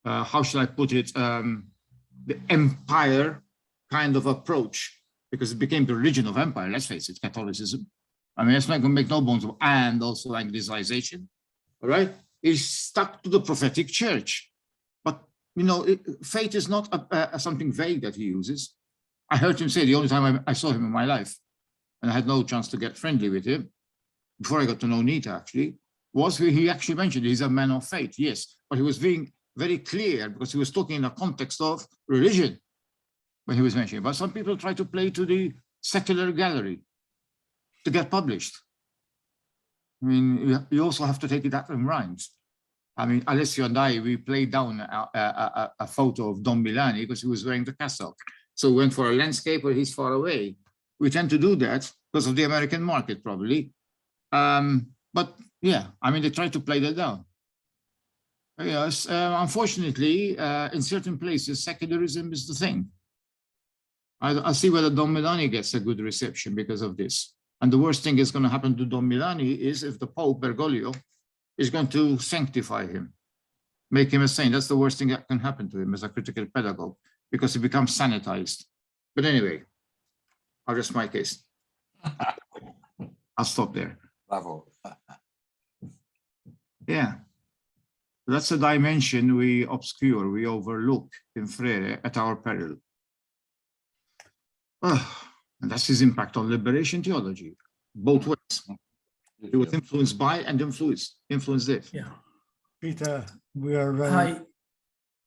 how shall I put it, the empire kind of approach, because it became the religion of empire, let's face it, Catholicism. I mean, it's not going to make no bones of, and also Anglicization, all right? He's stuck to the prophetic church. But, you know, faith is not something vague that he uses. I heard him say, the only time I saw him in my life, and I had no chance to get friendly with him, before I got to know Nita actually, was he actually mentioned he's a man of faith, yes, but he was being very clear because he was talking in a context of religion when he was mentioning. But some people try to play to the secular gallery to get published. I mean, you also have to take that in mind. I mean, Alessio and I, we played down a photo of Don Milani because he was wearing the cassock. So we went for a landscape where he's far away. We tend to do that because of the American market, probably. But yeah, I mean, they try to play that down. Yes, unfortunately, in certain places, secularism is the thing. I'll see whether Don Milani gets a good reception because of this. And the worst thing is going to happen to Don Milani is if the Pope, Bergoglio, is going to sanctify him, make him a saint. That's the worst thing that can happen to him as a critical pedagogue, because he becomes sanitized. But anyway, I'll rest my case. I'll stop there. Bravo. Yeah, that's a dimension we obscure, we overlook in Freire at our peril. And that's his impact on liberation theology, both ways. He was influenced by and influenced it. Yeah. Peter, we are running. Hi.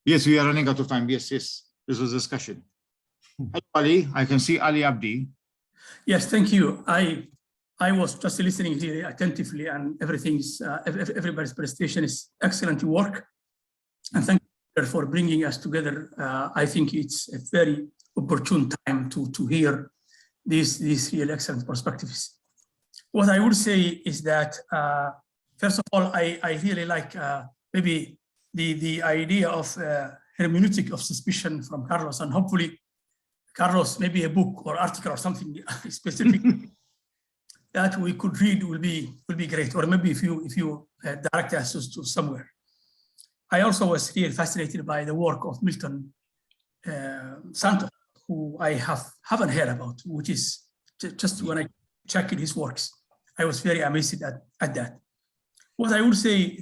Yes, we are running out of time. Yes, this was a discussion. Hello, Ali, I can see Ali Abdi. Yes, thank you. I was just listening really attentively, and everything's everybody's presentation is excellent work. And thank you for bringing us together. I think it's a very opportune time to hear these real excellent perspectives. What I would say is that, first of all, I really like maybe the idea of hermeneutic of suspicion from Carlos, and hopefully, Carlos, maybe a book or article or something specific that we could read will be great, or maybe if you direct us to somewhere. I also was really fascinated by the work of Milton Santos, who I haven't heard about, which is just when I checked his works, I was very amazed at that. What I would say,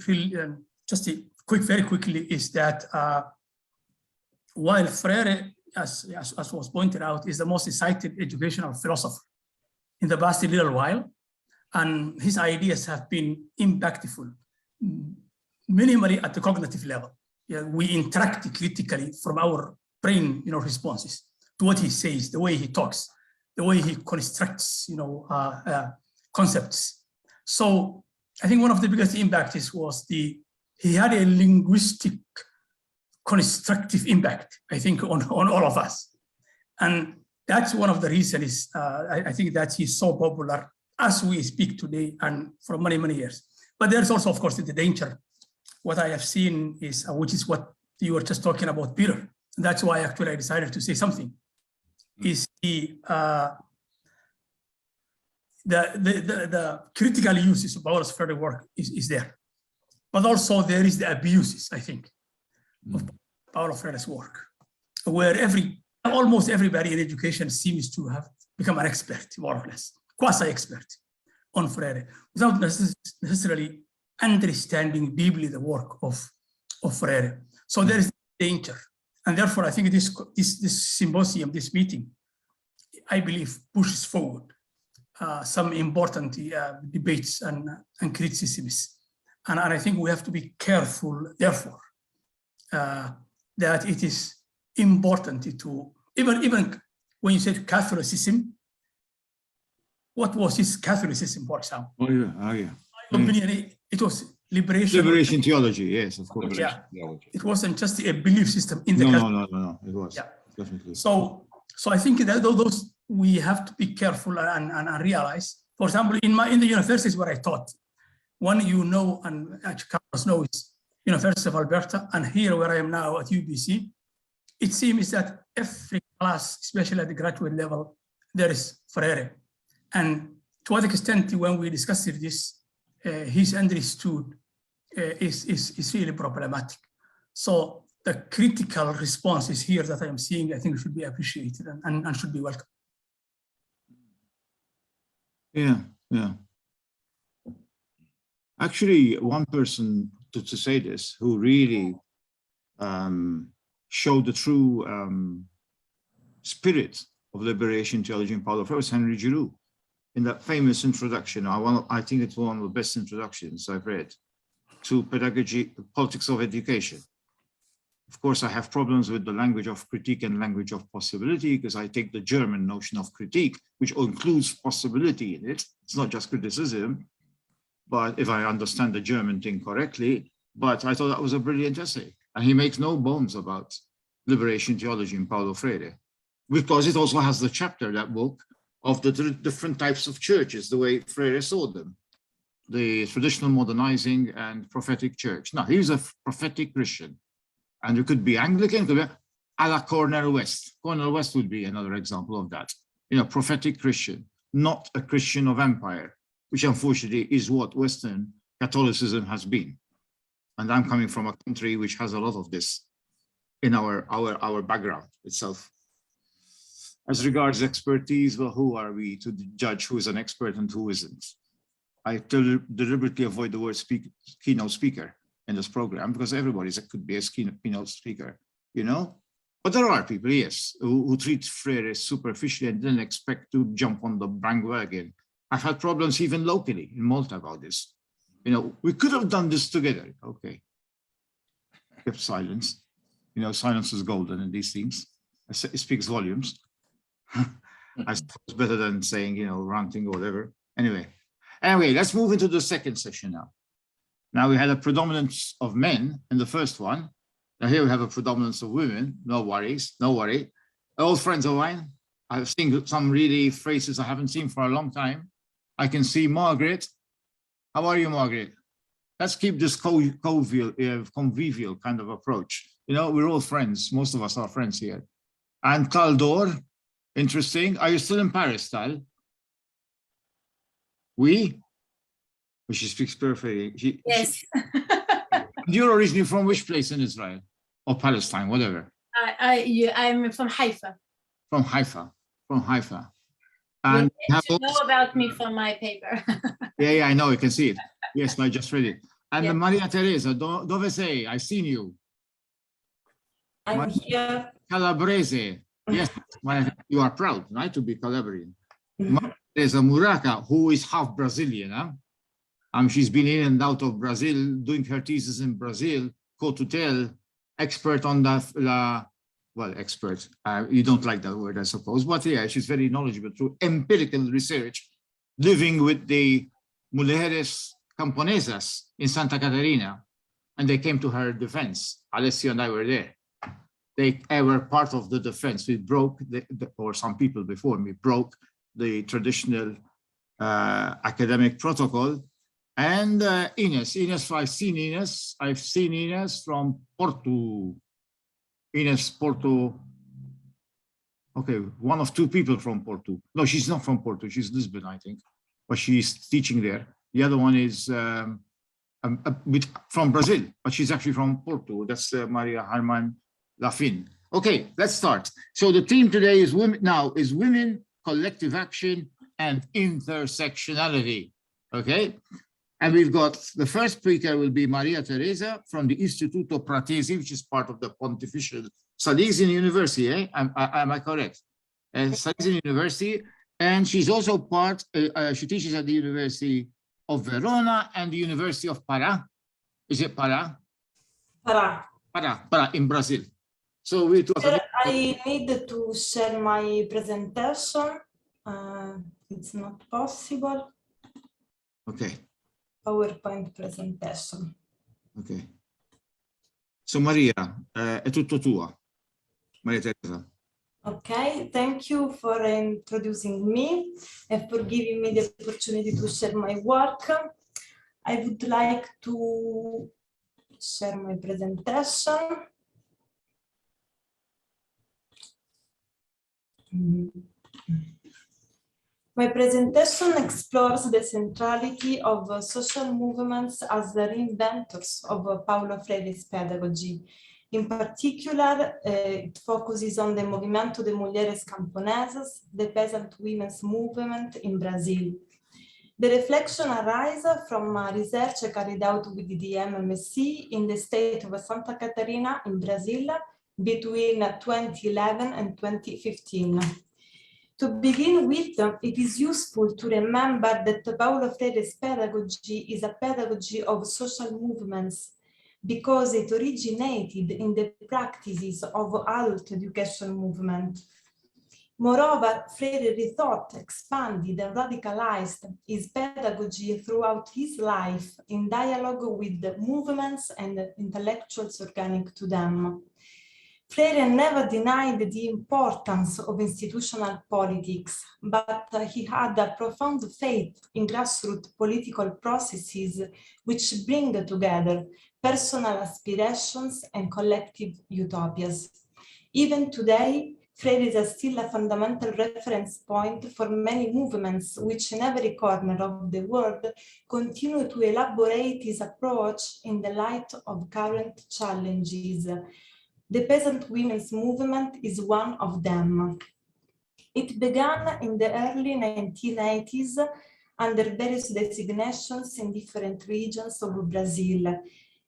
just very quickly, is that while Freire, as was pointed out, is the most cited educational philosopher in the past little while, and his ideas have been impactful, minimally at the cognitive level. Yeah, we interact critically from our brain, responses to what he says, the way he talks, the way he constructs, concepts. So I think one of the biggest impacts was he had a linguistic constructive impact, I think, on all of us. And that's one of the reasons I think that he's so popular as we speak today and for many, many years. But there's also, of course, the danger. What I have seen is, which is what you were just talking about, Peter, that's why actually I decided to say something, is the critical uses of Paulo Freire work is there. But also there is the abuses, I think, of Paulo Freire's work, where almost everybody in education seems to have become an expert, more or less, quasi-expert on Freire, without necessarily understanding deeply the work of Freire. So there is danger. And therefore, I think this symposium, this meeting, I believe pushes forward some important debates and criticisms. And I think we have to be careful, therefore, that it is important to, even when you said Catholicism, what was his Catholicism, for example? Oh yeah. My opinion, it was liberation Theology, yes, of course. Yeah, it wasn't just a belief system in the No, it was, yeah. Definitely. So I think that those we have to be careful and realize. For example, in the universities where I taught, one and Carlos knows, University of Alberta, and here where I am now at UBC, it seems that every class, especially at the graduate level, there is Freire. And to what extent, when we discussed this, he's understood is really problematic. So the critical responses here that I am seeing, I think should be appreciated and should be welcome. Yeah. Actually, one person to say this who really showed the true spirit of liberation theology in Paulo Freire was Henry Giroux. In that famous introduction, I think it's one of the best introductions I've read to pedagogy, politics of education. Of course, I have problems with the language of critique and language of possibility, because I take the German notion of critique, which includes possibility in it. It's not just criticism, but if I understand the German thing correctly, but I thought that was a brilliant essay. And he makes no bones about liberation theology in Paulo Freire, because it also has the chapter, that book, of the different types of churches, the way Freire saw them, the traditional modernizing and prophetic church. Now, he's a prophetic Christian, and it could be Anglican, could be a la Cornel West. Cornel West would be another example of that. Prophetic Christian, not a Christian of empire, which unfortunately is what Western Catholicism has been. And I'm coming from a country which has a lot of this in our background itself. As regards expertise, well, who are we to judge who is an expert and who isn't? I deliberately avoid the word keynote speaker in this program, because everybody could be a keynote speaker, But there are people, yes, who treat Freire superficially and didn't expect to jump on the bandwagon. I've had problems even locally in Malta about this. We could have done this together. Okay. Kept silence. Silence is golden in these things. It speaks volumes. I suppose better than saying, ranting or whatever. Anyway, let's move into the second session now. Now we had a predominance of men in the first one. Now here we have a predominance of women. No worries, no worry. Old friends of mine. I've seen some really faces I haven't seen for a long time. I can see Margaret. How are you, Margaret? Let's keep this convivial kind of approach. We're all friends. Most of us are friends here. And Caldor, interesting. Are you still in Paris, Tal? Oui? She speaks perfectly. Yes. You're originally from which place in Israel? Or Palestine, whatever? I'm from Haifa. From Haifa. And you know about me from my paper. Yeah, I know, you can see it. Yes, I just read it. And Maria Teresa, dove sei? I've seen you. I'm here. Calabrese. Yes, you are proud, right, to be Calabrian. Maria Teresa Muraca, who is half Brazilian. She's been in and out of Brazil, doing her thesis in Brazil, co-tutel, expert on expert. You don't like that word, I suppose, but yeah, she's very knowledgeable through empirical research, living with the mujeres camponesas in Santa Catarina, and they came to her defense. Alessio and I were there. They were part of the defense. We broke, or some people before me broke the traditional academic protocol. And Ines, I've seen Ines from Porto. Ines Porto. Okay, one of two people from Porto. No, she's not from Porto. She's Lisbon, I think, but she's teaching there. The other one is from Brazil, but she's actually from Porto. That's Maria Harman Lafin. Okay, let's start. So the theme today is women, collective action, and intersectionality. Okay, and we've got the first speaker will be Maria Teresa from the Istituto Pratesi, which is part of the Pontifical Salesian University. Am I correct? Salesian University, and she's also part. She teaches at the University of Verona and the University of Pará. Is it Pará? Pará in Brazil. So we talk about. I need to share my presentation. It's not possible. Okay. PowerPoint presentation. Okay. So Maria, è tutto tua. Maria Teresa. Okay, thank you for introducing me and for giving me the opportunity to share my work. I would like to share my presentation. My presentation explores the centrality of social movements as the reinventors of Paulo Freire's pedagogy. In particular, it focuses on the Movimento de Mulheres Camponesas, the peasant women's movement in Brazil. The reflection arises from research carried out with the MMSC in the state of Santa Catarina in Brazil between 2011 and 2015. To begin with, it is useful to remember that Paulo Freire's pedagogy is a pedagogy of social movements because it originated in the practices of adult education movement. Moreover, Freire rethought, expanded, and radicalized his pedagogy throughout his life in dialogue with the movements and intellectuals organic to them. Freire never denied the importance of institutional politics, but he had a profound faith in grassroots political processes which bring together personal aspirations and collective utopias. Even today, Freire is still a fundamental reference point for many movements which in every corner of the world continue to elaborate his approach in the light of current challenges. The peasant women's movement is one of them. It began in the early 1980s under various designations in different regions of Brazil.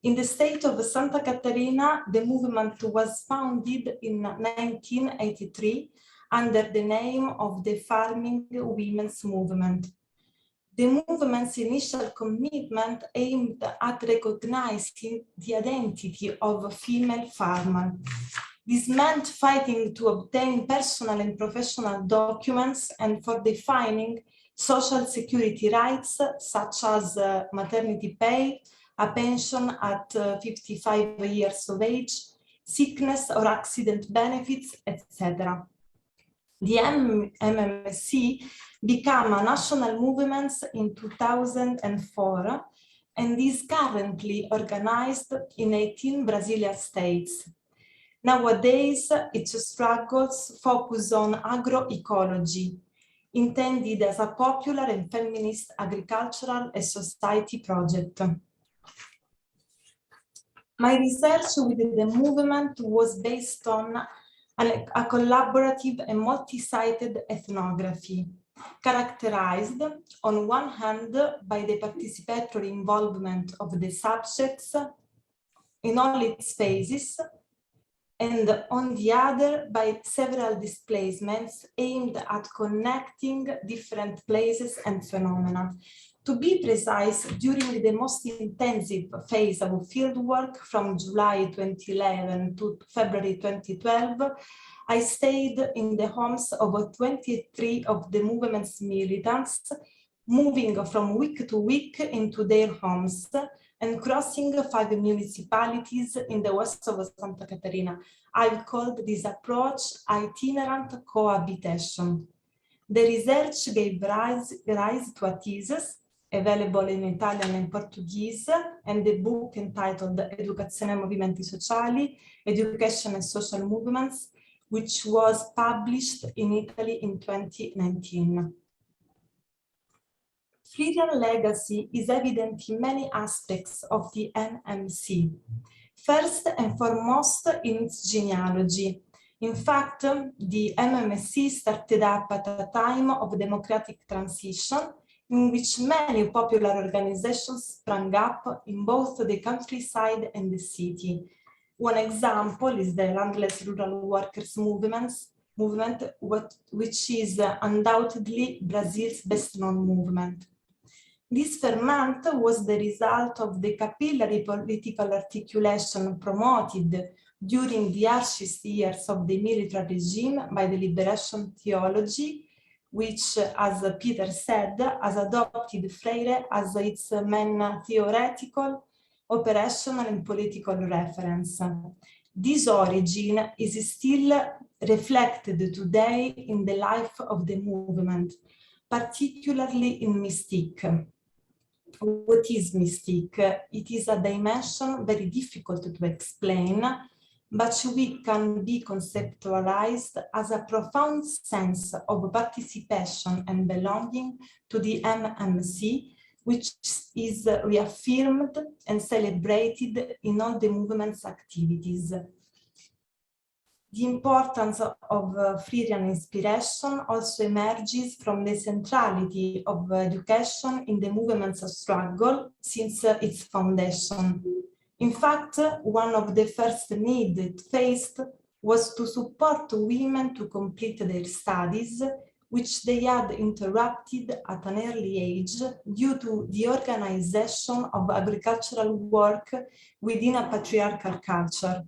In the state of Santa Catarina, the movement was founded in 1983 under the name of the Farming Women's Movement. The movement's initial commitment aimed at recognizing the identity of a female farmer. This meant fighting to obtain personal and professional documents and for defining social security rights such as maternity pay, a pension at 55 years of age, sickness or accident benefits, etc. The MMSC became a national movement in 2004 and is currently organized in 18 Brazilian states. Nowadays, its struggles focus on agroecology, intended as a popular and feminist agricultural and society project. My research with the movement was based on a collaborative and multi-sided ethnography, characterized on one hand by the participatory involvement of the subjects in all its phases, and on the other by several displacements aimed at connecting different places and phenomena. To be precise, during the most intensive phase of fieldwork from July 2011 to February 2012, I stayed in the homes of 23 of the movement's militants, moving from week to week into their homes and crossing 5 municipalities in the west of Santa Catarina. I've called this approach itinerant cohabitation. The research gave rise to a thesis available in Italian and Portuguese, and the book entitled Educazione e Movimenti Sociali, Education and Social Movements, which was published in Italy in 2019. Freirian legacy is evident in many aspects of the MMC. First and foremost in its genealogy. In fact, the MMC started up at a time of democratic transition in which many popular organizations sprang up in both the countryside and the city. One example is the Landless Rural Workers movement, which is undoubtedly Brazil's best-known movement. This ferment was the result of the capillary political articulation promoted during the harshest years of the military regime by the liberation theology, which, as Peter said, has adopted Freire as its main theoretical, operational, and political reference. This origin is still reflected today in the life of the movement, particularly in Mystique. What is Mystique? It is a dimension very difficult to explain, but which can be conceptualized as a profound sense of participation and belonging to the MMC, which is reaffirmed and celebrated in all the movement's activities. The importance of Freirian inspiration also emerges from the centrality of education in the movement's struggle since its foundation. In fact, one of the first needs it faced was to support women to complete their studies, which they had interrupted at an early age due to the organization of agricultural work within a patriarchal culture.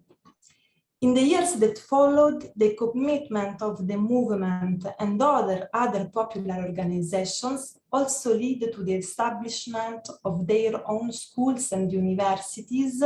In the years that followed, the commitment of the movement and other popular organizations also led to the establishment of their own schools and universities.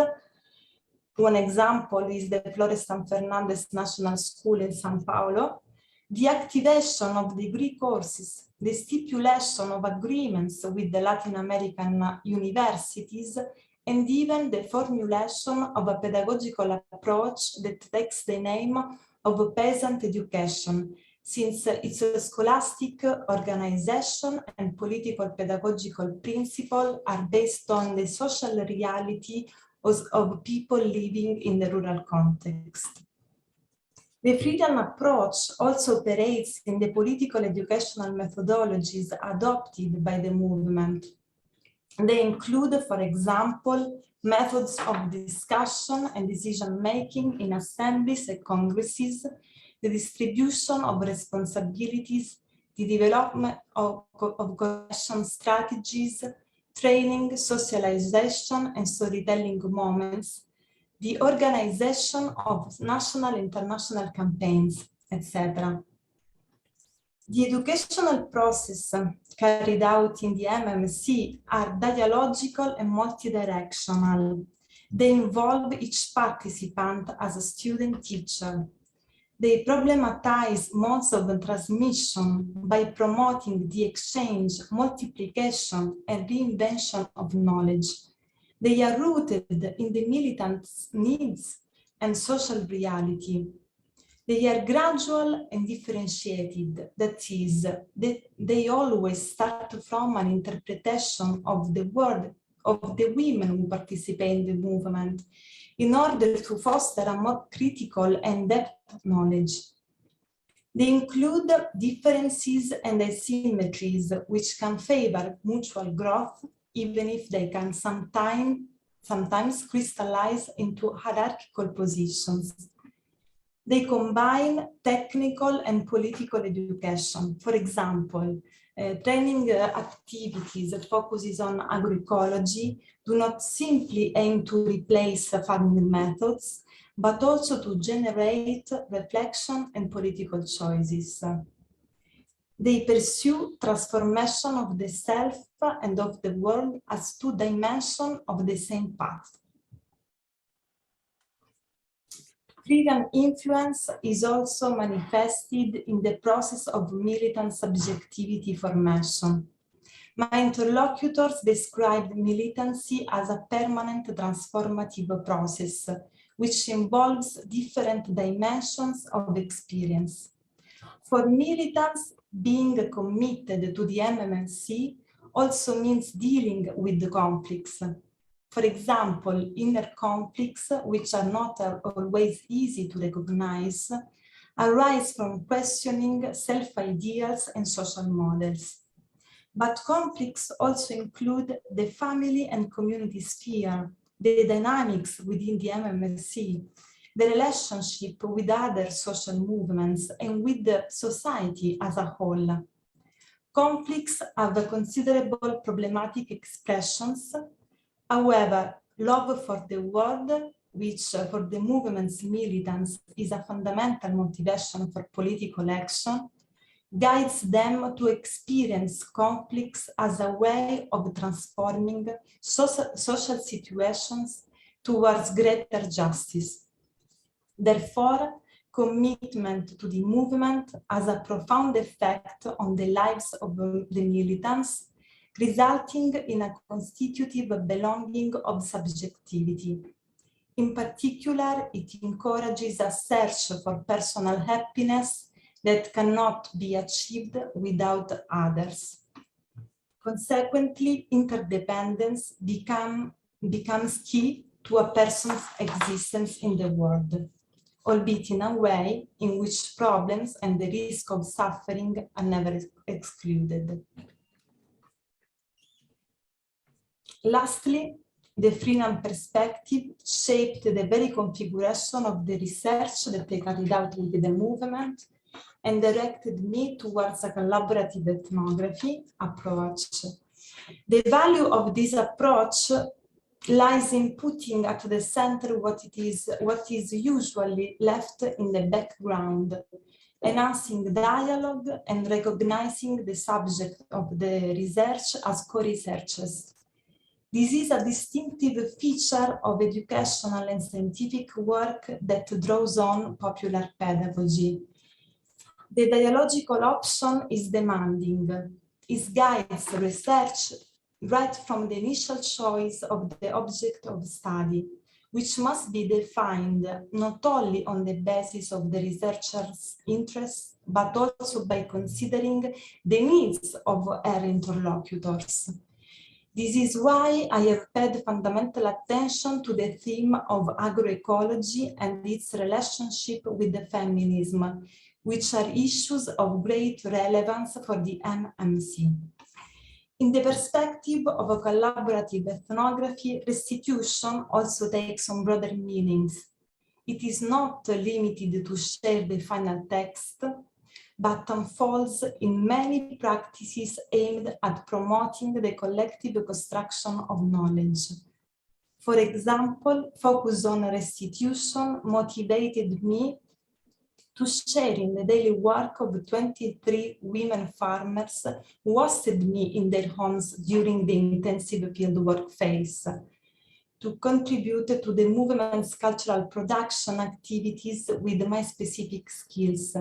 One example is the Florestan Fernandez National School in São Paulo. The activation of degree courses, the stipulation of agreements with the Latin American universities, and even the formulation of a pedagogical approach that takes the name of peasant education, since its scholastic organization and political pedagogical principle are based on the social reality of people living in the rural context. The Freirian approach also operates in the political educational methodologies adopted by the movement. They include, for example, methods of discussion and decision-making in assemblies and congresses, the distribution of responsibilities, the development of cohesion strategies, training, socialization, and storytelling moments, the organization of national and international campaigns, etc. The educational process carried out in the MMC are dialogical and multidirectional. They involve each participant as a student teacher. They problematize modes of transmission by promoting the exchange, multiplication, and reinvention of knowledge. They are rooted in the militants' needs and social reality. They are gradual and differentiated, that is, they always start from an interpretation of the word of the women who participate in the movement in order to foster a more critical and depth knowledge. They include differences and asymmetries which can favor mutual growth, even if they can sometimes crystallize into hierarchical positions. They combine technical and political education. For example, training activities that focuses on agroecology do not simply aim to replace farming methods, but also to generate reflection and political choices. They pursue transformation of the self and of the world as two dimensions of the same path. Freirian influence is also manifested in the process of militant subjectivity formation. My interlocutors described militancy as a permanent transformative process, which involves different dimensions of experience. For militants, being committed to the MMC also means dealing with the conflicts. For example, inner conflicts, which are not always easy to recognize, arise from questioning self-ideals and social models. But conflicts also include the family and community sphere, the dynamics within the MMC, the relationship with other social movements and with the society as a whole. Conflicts have considerable problematic expressions. However, love for the world, which for the movement's militants is a fundamental motivation for political action, guides them to experience conflicts as a way of transforming social situations towards greater justice. Therefore, commitment to the movement has a profound effect on the lives of the militants, resulting in a constitutive belonging of subjectivity. In particular, it encourages a search for personal happiness that cannot be achieved without others. Consequently, interdependence becomes key to a person's existence in the world, albeit in a way in which problems and the risk of suffering are never excluded. Lastly, the freedom perspective shaped the very configuration of the research that I carried out with the movement and directed me towards a collaborative ethnography approach. The value of this approach lies in putting at the center what is usually left in the background, enhancing dialogue and recognizing the subject of the research as co-researchers. This is a distinctive feature of educational and scientific work that draws on popular pedagogy. The dialogical option is demanding. It guides research right from the initial choice of the object of study, which must be defined not only on the basis of the researcher's interests, but also by considering the needs of her interlocutors. This is why I have paid fundamental attention to the theme of agroecology and its relationship with the feminism, which are issues of great relevance for the MMC. In the perspective of a collaborative ethnography, restitution also takes on broader meanings. It is not limited to share the final text, but unfolds in many practices aimed at promoting the collective construction of knowledge. For example, focus on restitution motivated me to share in the daily work of 23 women farmers who hosted me in their homes during the intensive fieldwork phase, to contribute to the movement's cultural production activities with my specific skills,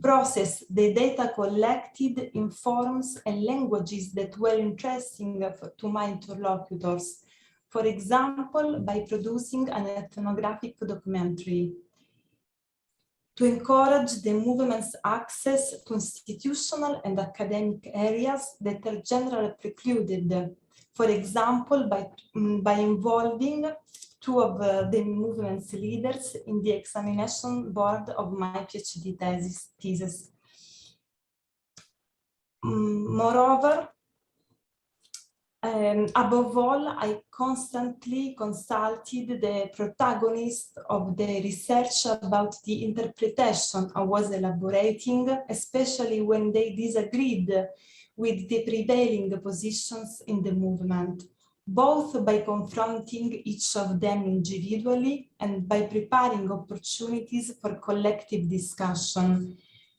process the data collected in forms and languages that were interesting to my interlocutors, for example, by producing an ethnographic documentary, to encourage the movement's access to institutional and academic areas that are generally precluded, for example, by involving two of the movement's leaders in the examination board of my PhD thesis. Moreover, above all, I constantly consulted the protagonist of the research about the interpretation I was elaborating, especially when they disagreed with the prevailing positions in the movement, both by confronting each of them individually and by preparing opportunities for collective discussion.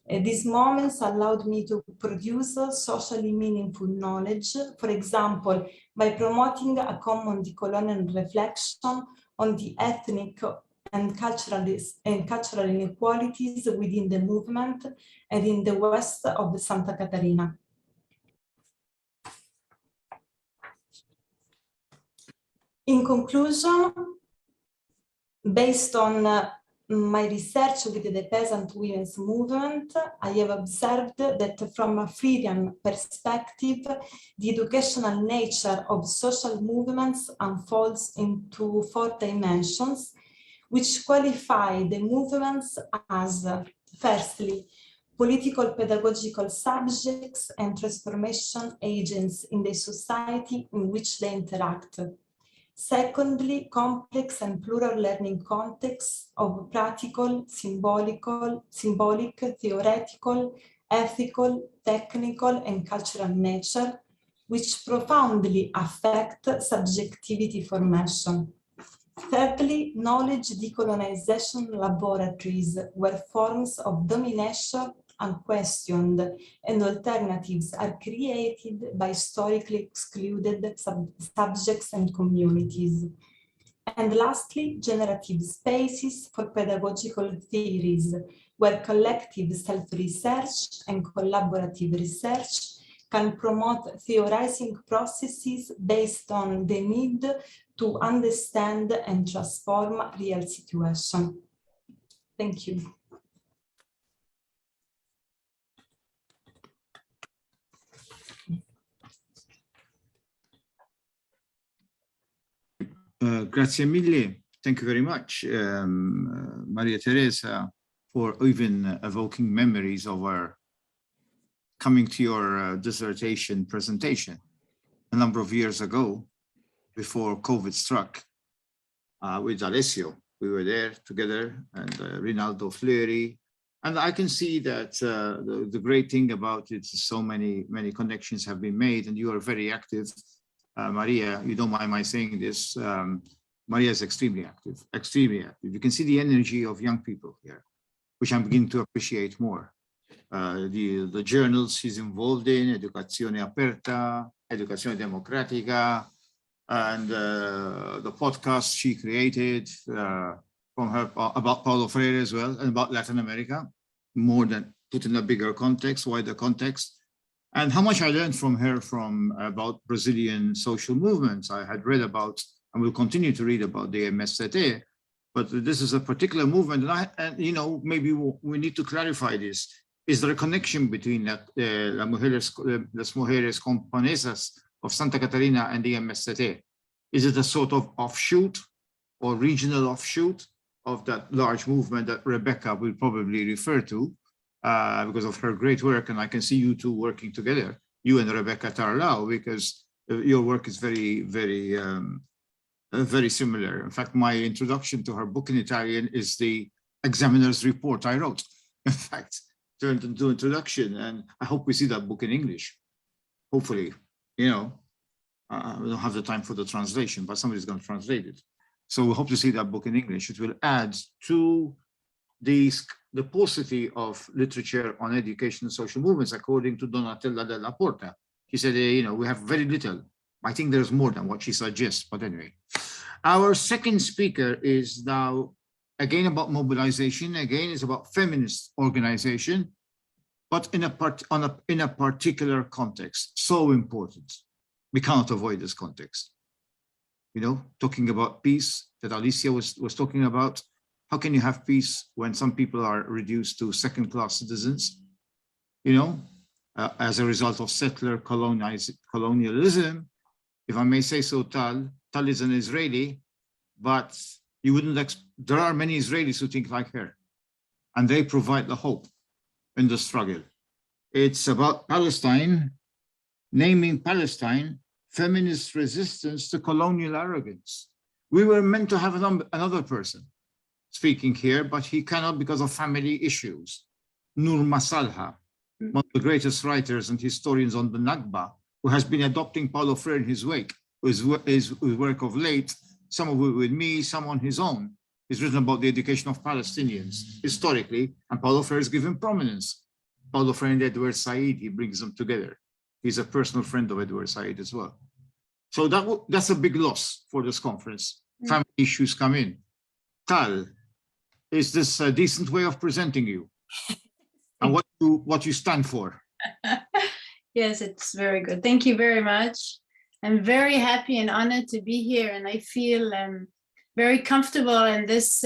These moments allowed me to produce socially meaningful knowledge, for example, by promoting a common decolonial reflection on the ethnic and cultural inequalities within the movement and in the west of Santa Catarina. In conclusion, based on my research with the peasant women's movement, I have observed that from a Freudian perspective, the educational nature of social movements unfolds into 4 dimensions, which qualify the movements as, firstly, political pedagogical subjects and transformation agents in the society in which they interact. Secondly, complex and plural learning contexts of practical, symbolic, theoretical, ethical, technical, and cultural nature, which profoundly affect subjectivity formation. Thirdly, knowledge decolonization laboratories where forms of domination unquestioned and alternatives are created by historically excluded subjects and communities. And lastly, generative spaces for pedagogical theories where collective self-research and collaborative research can promote theorizing processes based on the need to understand and transform real situation. Thank you. Grazie mille. Thank you very much, Maria Teresa, for even evoking memories of our coming to your dissertation presentation a number of years ago, before COVID struck, with Alessio. We were there together, and Rinaldo Fleury. And I can see that the great thing about it is so many connections have been made, and you are very active. Maria, you don't mind my saying this, Maria is extremely active, extremely active. You can see the energy of young people here, which I'm beginning to appreciate more. The journals she's involved in, Educazione Aperta, Educazione Democratica, and the podcast she created from her about Paulo Freire as well, and about Latin America, more than put in a bigger context, wider context. And how much I learned from her about Brazilian social movements. I had read about, and will continue to read about, the MST, but this is a particular movement, and you know, maybe we need to clarify this. Is there a connection between las mujeres companesas of Santa Catarina and the MST? Is it a sort of offshoot or regional offshoot of that large movement that Rebecca will probably refer to because of her great work? And I can see you two working together, you and Rebecca Tarlau, because your work is very, very, very similar. In fact, my introduction to her book in Italian is the examiner's report I wrote, in fact, turned into introduction. And I hope we see that book in English, hopefully. You know, we don't have the time for the translation, but somebody's going to translate it. So we hope to see that book in English. It will add to the paucity of literature on education and social movements, according to Donatella Della Porta. She said, you know, we have very little. I think there's more than what she suggests, but anyway. Our second speaker is now, again, about mobilization. Again, it's about feminist organization, but in a particular context, so important. We cannot avoid this context. You know, talking about peace that Alicia was talking about. How can you have peace when some people are reduced to second-class citizens? You know, as a result of settler colonialism, if I may say so, Tal is an Israeli, but you wouldn't. There are many Israelis who think like her, and they provide the hope in the struggle. It's about Palestine, naming Palestine feminist resistance to colonial arrogance. We were meant to have another person speaking here, but he cannot because of family issues. Nur Masalha, one of the greatest writers and historians on the Nakba, who has been adopting Paulo Freire in his wake, his work of late, some of it with me, some on his own. He's written about the education of Palestinians historically, and Paulo Freire is given prominence. Paulo Freire and Edward Said, he brings them together. He's a personal friend of Edward Said as well. So that's a big loss for this conference. Family issues come in. Tal, is this a decent way of presenting you? And what you stand for? Yes, it's very good. Thank you very much. I'm very happy and honored to be here, and I feel very comfortable in this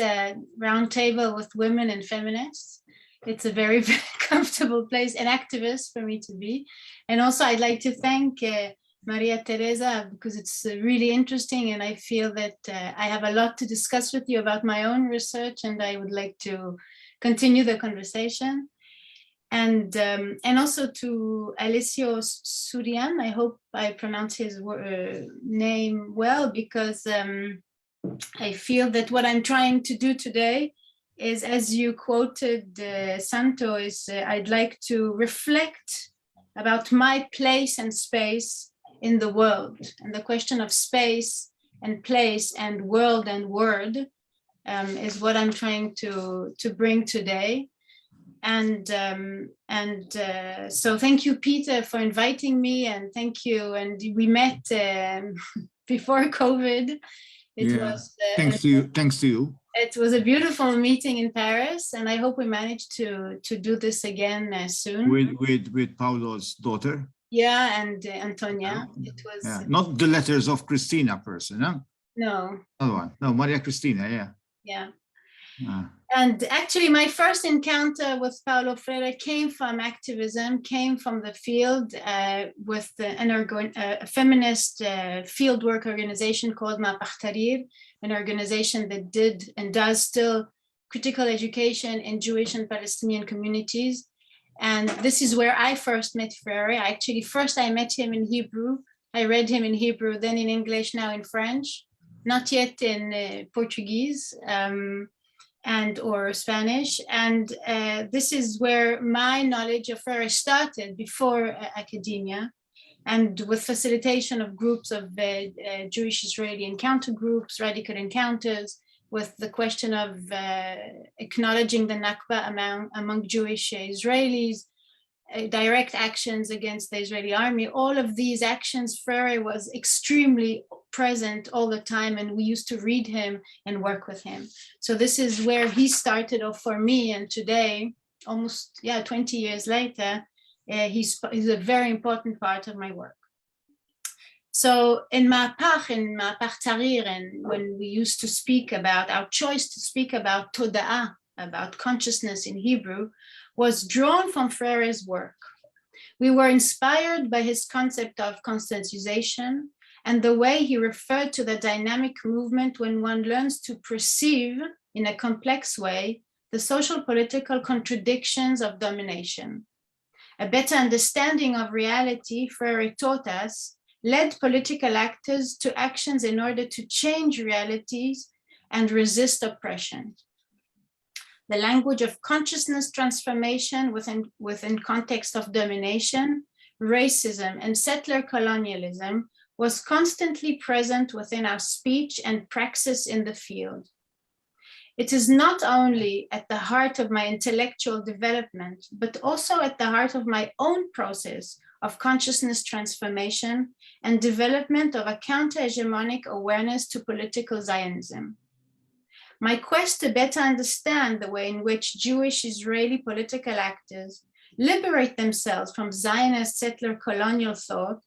round table with women and feminists. It's a very, very comfortable place and activist for me to be. And also I'd like to thank Maria Teresa, because it's really interesting, and I feel that I have a lot to discuss with you about my own research, and I would like to continue the conversation. And also to Alessio Surian, I hope I pronounce his name well, because I feel that what I'm trying to do today is, as you quoted Santo, is I'd like to reflect about my place and space in the world, and the question of space and place and world and word is what I'm trying to bring today. And so thank you, Peter, for inviting me, and thank you. And we met before COVID. It was thanks to you. It was a beautiful meeting in Paris, and I hope we managed to do this again soon. With Paulo's daughter. Yeah, and Antonia. It was not the letters of Christina person, huh? No. Other one. No, Maria Cristina, yeah. And actually, my first encounter with Paulo Freire came from activism, came from the field with a feminist fieldwork organization called Ma Tahrir, an organization that did and does still critical education in Jewish and Palestinian communities. And this is where I first met Freire. Actually, first I met him in Hebrew. I read him in Hebrew, then in English, now in French, not yet in Portuguese. Or Spanish, and this is where my knowledge of Freire started before academia, and with facilitation of groups of Jewish-Israeli encounter groups, radical encounters, with the question of acknowledging the Nakba among Jewish Israelis, direct actions against the Israeli army. All of these actions, Freire was extremely present all the time, and we used to read him and work with him. So this is where he started off for me, and today, almost 20 years later, he's a very important part of my work. So in Ma Tahrir, and when we used to speak about our choice to speak about Toda'ah, about consciousness in Hebrew, was drawn from Freire's work. We were inspired by his concept of conscientization and the way he referred to the dynamic movement when one learns to perceive in a complex way the social political contradictions of domination. A better understanding of reality, Freire taught us, led political actors to actions in order to change realities and resist oppression. The language of consciousness transformation within context of domination, racism, and settler colonialism was constantly present within our speech and praxis in the field. It is not only at the heart of my intellectual development, but also at the heart of my own process of consciousness transformation and development of a counter-hegemonic awareness to political Zionism. My quest to better understand the way in which Jewish Israeli political actors liberate themselves from Zionist settler colonial thought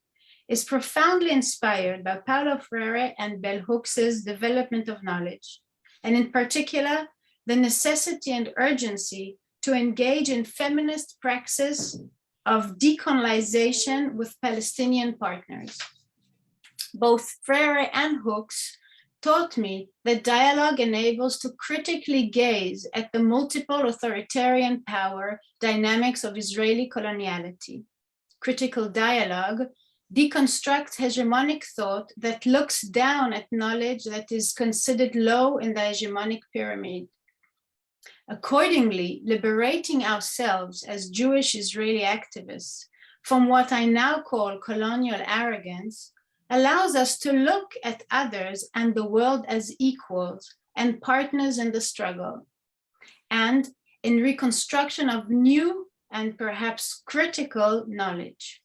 is profoundly inspired by Paulo Freire and Bell Hooks's development of knowledge, and in particular, the necessity and urgency to engage in feminist praxis of decolonization with Palestinian partners. Both Freire and Hooks taught me that dialogue enables to critically gaze at the multiple authoritarian power dynamics of Israeli coloniality. Critical dialogue deconstructs hegemonic thought that looks down at knowledge that is considered low in the hegemonic pyramid. Accordingly, liberating ourselves as Jewish Israeli activists from what I now call colonial arrogance allows us to look at others and the world as equals and partners in the struggle, and in reconstruction of new and perhaps critical knowledge.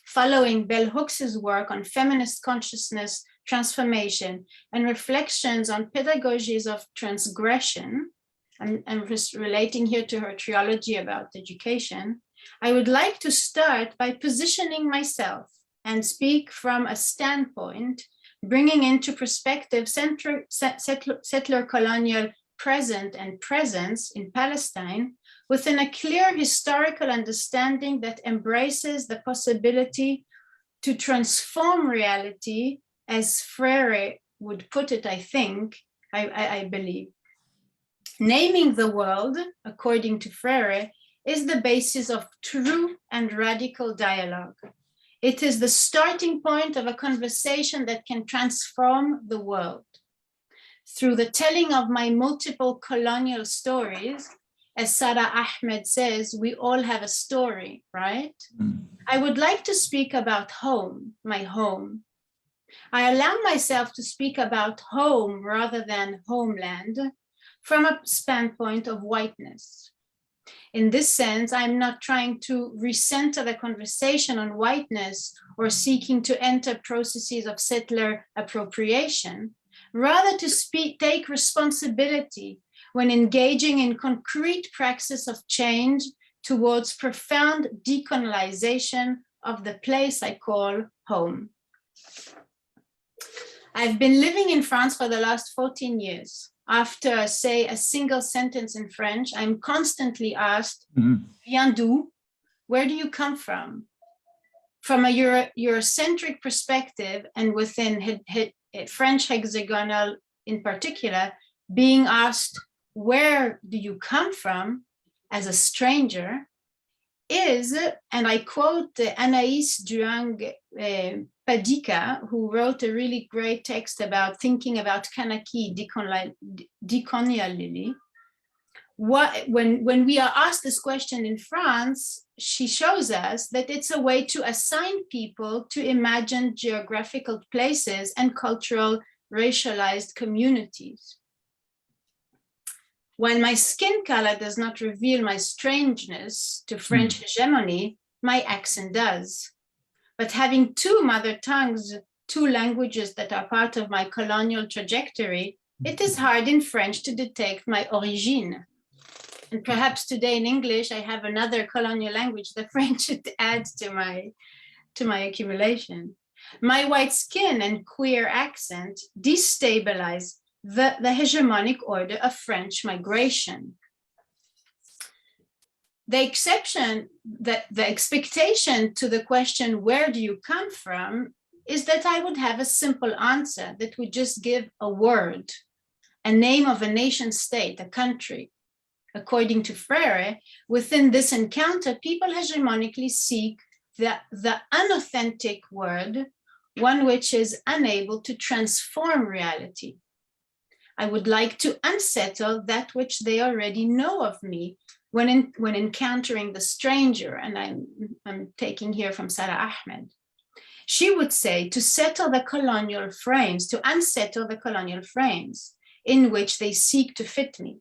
Following Bell Hooks's work on feminist consciousness transformation and reflections on pedagogies of transgression, I'm just relating here to her trilogy about education, I would like to start by positioning myself and speak from a standpoint, bringing into perspective settler colonial present and presence in Palestine within a clear historical understanding that embraces the possibility to transform reality, as Freire would put it, I believe. Naming the world, according to Freire, is the basis of true and radical dialogue. It is the starting point of a conversation that can transform the world. Through the telling of my multiple colonial stories, as Sarah Ahmed says, we all have a story, right? I would like to speak about home, my home. I allow myself to speak about home rather than homeland from a standpoint of whiteness. In this sense, I'm not trying to recenter the conversation on whiteness or seeking to enter processes of settler appropriation, rather to take responsibility when engaging in concrete praxis of change towards profound decolonization of the place I call home. I've been living in France for the last 14 years. After, say, a single sentence in French, I'm constantly asked, Viens d'où? Where do you come from? From a Eurocentric perspective, and within French hexagonal in particular, being asked, where do you come from as a stranger, is, and I quote Anaïs Duang Padika, who wrote a really great text about thinking about Kanaki decolonially. When we are asked this question in France, she shows us that it's a way to assign people to imagined geographical places and cultural racialized communities. While my skin color does not reveal my strangeness to French hegemony, my accent does. But having two mother tongues, two languages that are part of my colonial trajectory, it is hard in French to detect my origine. And perhaps today in English, I have another colonial language that French adds to my accumulation. My white skin and queer accent destabilize the hegemonic order of French migration. The expectation to the question, where do you come from, is that I would have a simple answer that would just give a word, a name of a nation state, a country. According to Freire, within this encounter, people hegemonically seek the unauthentic word, one which is unable to transform reality. I would like to unsettle that which they already know of me when encountering the stranger, and I'm taking here from Sarah Ahmed. She would say to settle the colonial frames, to unsettle the colonial frames in which they seek to fit me.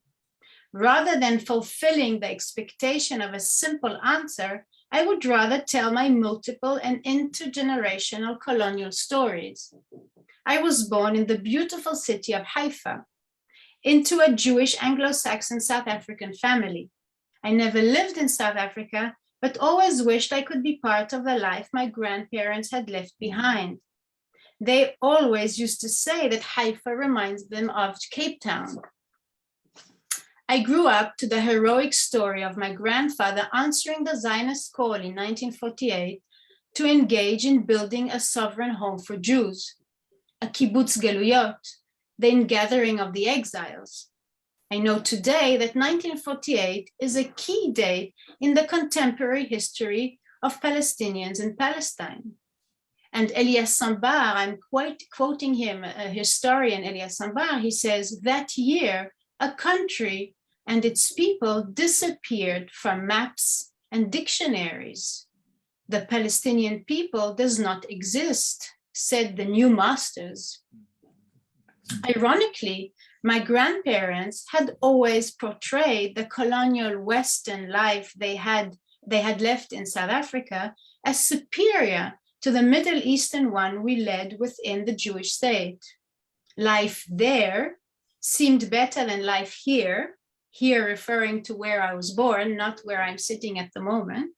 Rather than fulfilling the expectation of a simple answer, I would rather tell my multiple and intergenerational colonial stories. I was born in the beautiful city of Haifa, into a Jewish Anglo-Saxon South African family. I never lived in South Africa, but always wished I could be part of the life my grandparents had left behind. They always used to say that Haifa reminds them of Cape Town. I grew up to the heroic story of my grandfather answering the Zionist call in 1948 to engage in building a sovereign home for Jews, a kibbutz geluyot, the ingathering of the exiles. I know today that 1948 is a key date in the contemporary history of Palestinians in Palestine. And Elias Sambar, I'm quoting him, a historian, Elias Sambar, he says, that year, a country and its people disappeared from maps and dictionaries. The Palestinian people does not exist, said the new masters. Ironically, my grandparents had always portrayed the colonial Western life they had left in South Africa as superior to the Middle Eastern one we led within the Jewish state. Life there seemed better than life here referring to where I was born, not where I'm sitting at the moment.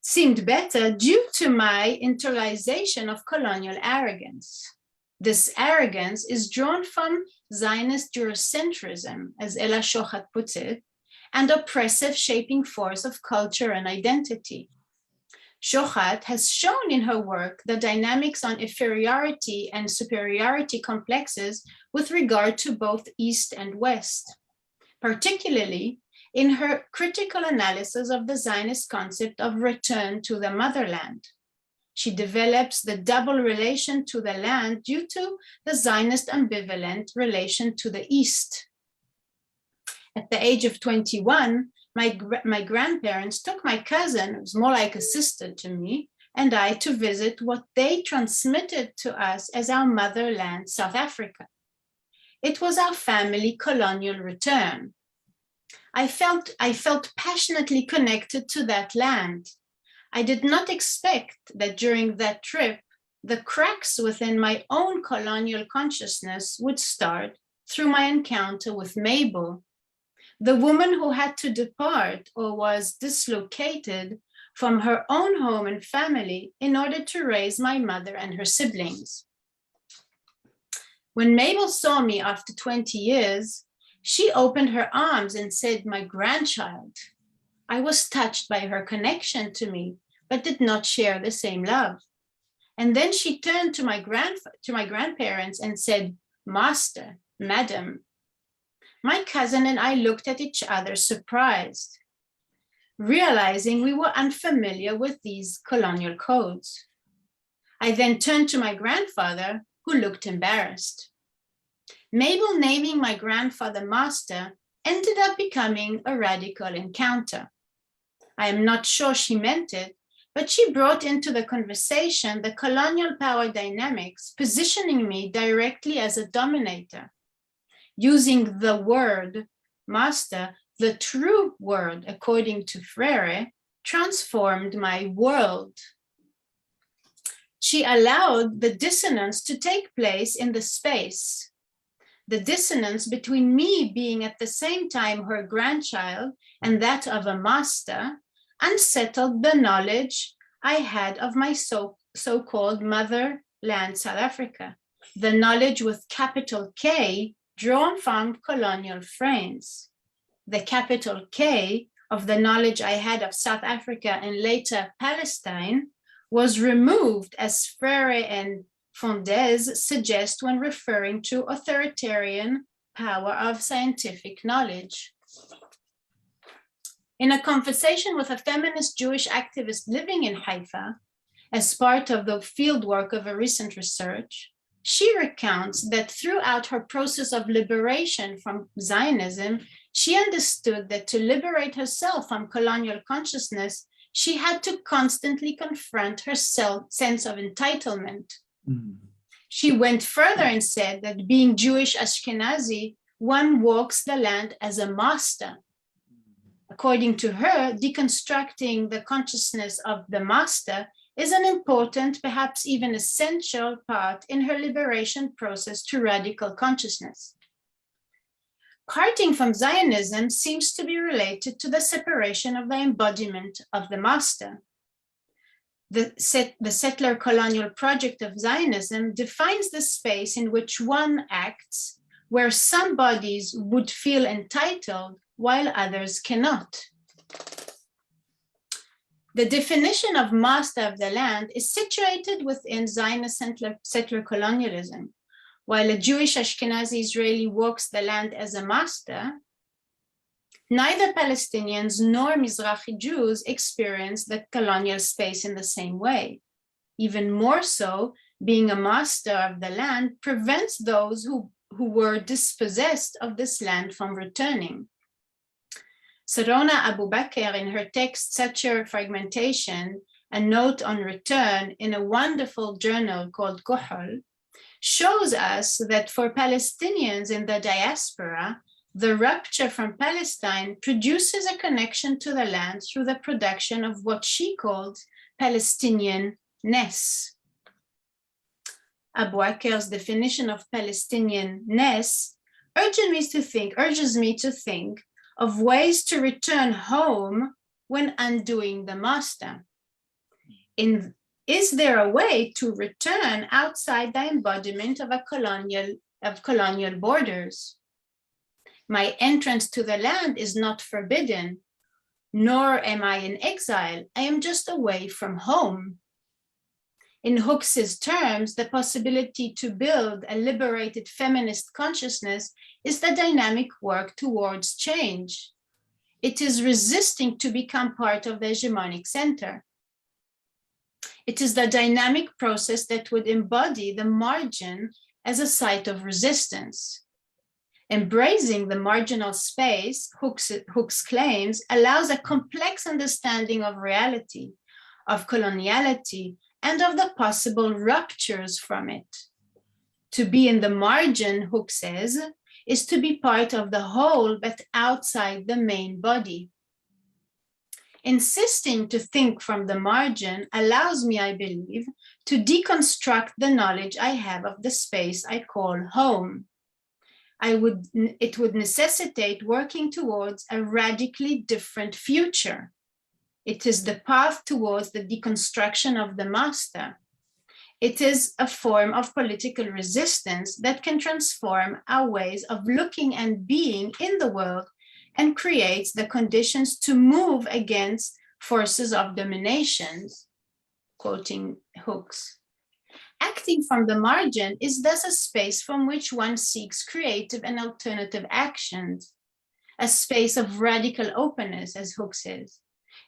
seemed better due to my internalization of colonial arrogance. This arrogance is drawn from Zionist Eurocentrism, as Ella Shochat puts it, and oppressive shaping force of culture and identity. Shochat has shown in her work the dynamics on inferiority and superiority complexes with regard to both East and West, particularly in her critical analysis of the Zionist concept of return to the motherland. She develops the double relation to the land due to the Zionist ambivalent relation to the East. At the age of 21, my grandparents took my cousin, who was more like a sister to me, and I to visit what they transmitted to us as our motherland, South Africa. It was our family colonial return. I felt passionately connected to that land. I did not expect that during that trip, the cracks within my own colonial consciousness would start through my encounter with Mabel, the woman who had to depart or was dislocated from her own home and family in order to raise my mother and her siblings. When Mabel saw me after 20 years, she opened her arms and said, "My grandchild." I was touched by her connection to me, but did not share the same love. And then she turned to my grandparents and said, "Master, Madam." My cousin and I looked at each other surprised, realizing we were unfamiliar with these colonial codes. I then turned to my grandfather, who looked embarrassed. Mabel naming my grandfather Master ended up becoming a radical encounter. I am not sure she meant it, but she brought into the conversation the colonial power dynamics, positioning me directly as a dominator. Using the word master, the true word, according to Freire, transformed my world. She allowed the dissonance to take place in the space. The dissonance between me being at the same time her grandchild and that of a master unsettled the knowledge I had of my so-called motherland, South Africa, the knowledge with capital K drawn from colonial frames. The capital K of the knowledge I had of South Africa and later Palestine was removed, as Freire and Fondez suggest when referring to authoritarian power of scientific knowledge. In a conversation with a feminist Jewish activist living in Haifa, as part of the fieldwork of a recent research, she recounts that throughout her process of liberation from Zionism, she understood that to liberate herself from colonial consciousness, she had to constantly confront her sense of entitlement. She went further and said that being Jewish Ashkenazi, one walks the land as a master. According to her, deconstructing the consciousness of the master is an important, perhaps even essential part in her liberation process to radical consciousness. Parting from Zionism seems to be related to the separation of the embodiment of the master. The settler colonial project of Zionism defines the space in which one acts, where some bodies would feel entitled while others cannot. The definition of master of the land is situated within Zionist settler colonialism. While a Jewish Ashkenazi Israeli walks the land as a master, neither Palestinians nor Mizrahi Jews experience the colonial space in the same way. Even more so, being a master of the land prevents those who were dispossessed of this land from returning. Sarona Abu Bakr, in her text Settler Fragmentation, a note on return in a wonderful journal called Kuhul, shows us that for Palestinians in the diaspora, the rupture from Palestine produces a connection to the land through the production of what she called Palestinian-ness. Abu Bakr's definition of Palestinian-ness urges me to think of ways to return home when undoing the master. Is there a way to return outside the embodiment of colonial borders? My entrance to the land is not forbidden, nor am I in exile. I am just away from home. In Hooks's terms, the possibility to build a liberated feminist consciousness is the dynamic work towards change. It is resisting to become part of the hegemonic center. It is the dynamic process that would embody the margin as a site of resistance. Embracing the marginal space, Hooks claims, allows a complex understanding of reality, of coloniality, and of the possible ruptures from it. To be in the margin, Hooks says, is to be part of the whole, but outside the main body. Insisting to think from the margin allows me, I believe, to deconstruct the knowledge I have of the space I call home. It would necessitate working towards a radically different future. It is the path towards the deconstruction of the master. It is a form of political resistance that can transform our ways of looking and being in the world and creates the conditions to move against forces of dominations, quoting Hooks. Acting from the margin is thus a space from which one seeks creative and alternative actions, a space of radical openness, as Hooks says.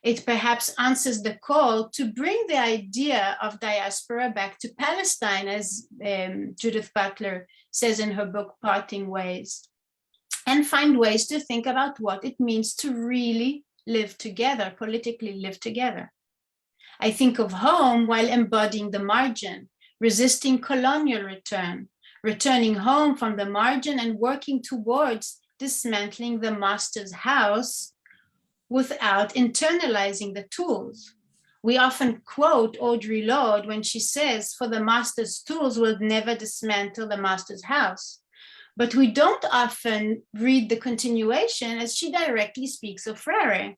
It perhaps answers the call to bring the idea of diaspora back to Palestine, as Judith Butler says in her book, Parting Ways, and find ways to think about what it means to really live together, politically live together. I think of home while embodying the margin, resisting colonial return, returning home from the margin and working towards dismantling the master's house without internalizing the tools. We often quote Audre Lorde when she says, for the master's tools will never dismantle the master's house. But we don't often read the continuation as she directly speaks of Freire,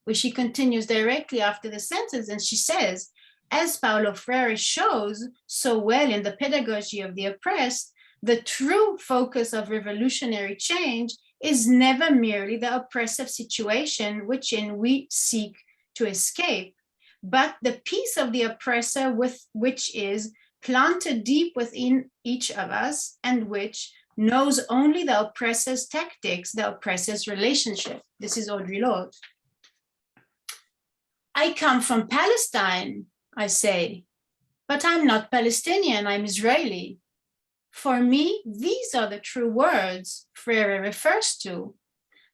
where she continues directly after the sentence and she says, as Paulo Freire shows so well in the pedagogy of the oppressed, the true focus of revolutionary change is never merely the oppressive situation wherein we seek to escape, but the peace of the oppressor which is planted deep within each of us and which knows only the oppressor's tactics, the oppressor's relationship. This is Audre Lorde. I come from Palestine, I say, but I'm not Palestinian, I'm Israeli. For me, these are the true words Freire refers to,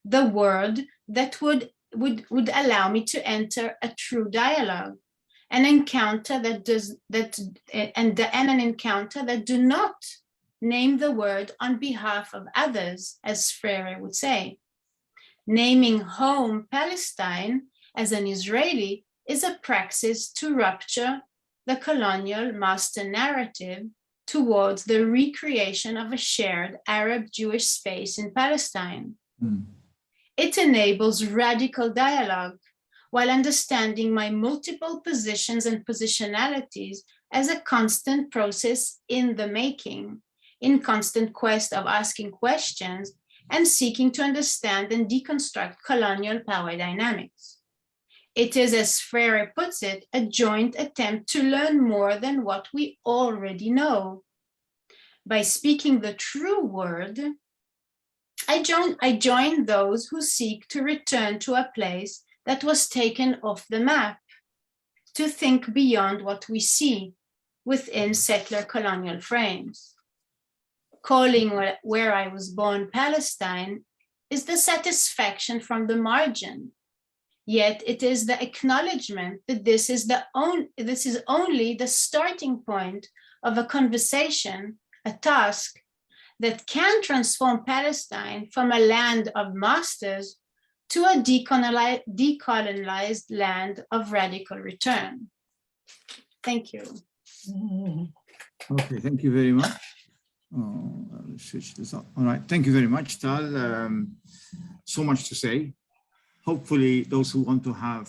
the word that would allow me to enter a true dialogue, an encounter an encounter that do not name the word on behalf of others, as Freire would say. Naming home Palestine as an Israeli is a praxis to rupture the colonial master narrative towards the recreation of a shared Arab-Jewish space in Palestine. It enables radical dialogue while understanding my multiple positions and positionalities as a constant process in the making, in constant quest of asking questions and seeking to understand and deconstruct colonial power dynamics. It is, as Freire puts it, a joint attempt to learn more than what we already know. By speaking the true word, I join those who seek to return to a place that was taken off the map, to think beyond what we see within settler colonial frames. Calling where I was born Palestine is the satisfaction from the margin. Yet it is the acknowledgement that this is only the starting point of a conversation, a task that can transform Palestine from a land of masters to a decolonized land of radical return. Thank you. Okay, thank you very much. I'll switch this up. All right, thank you very much, Tal. So much to say. Hopefully, those who want to have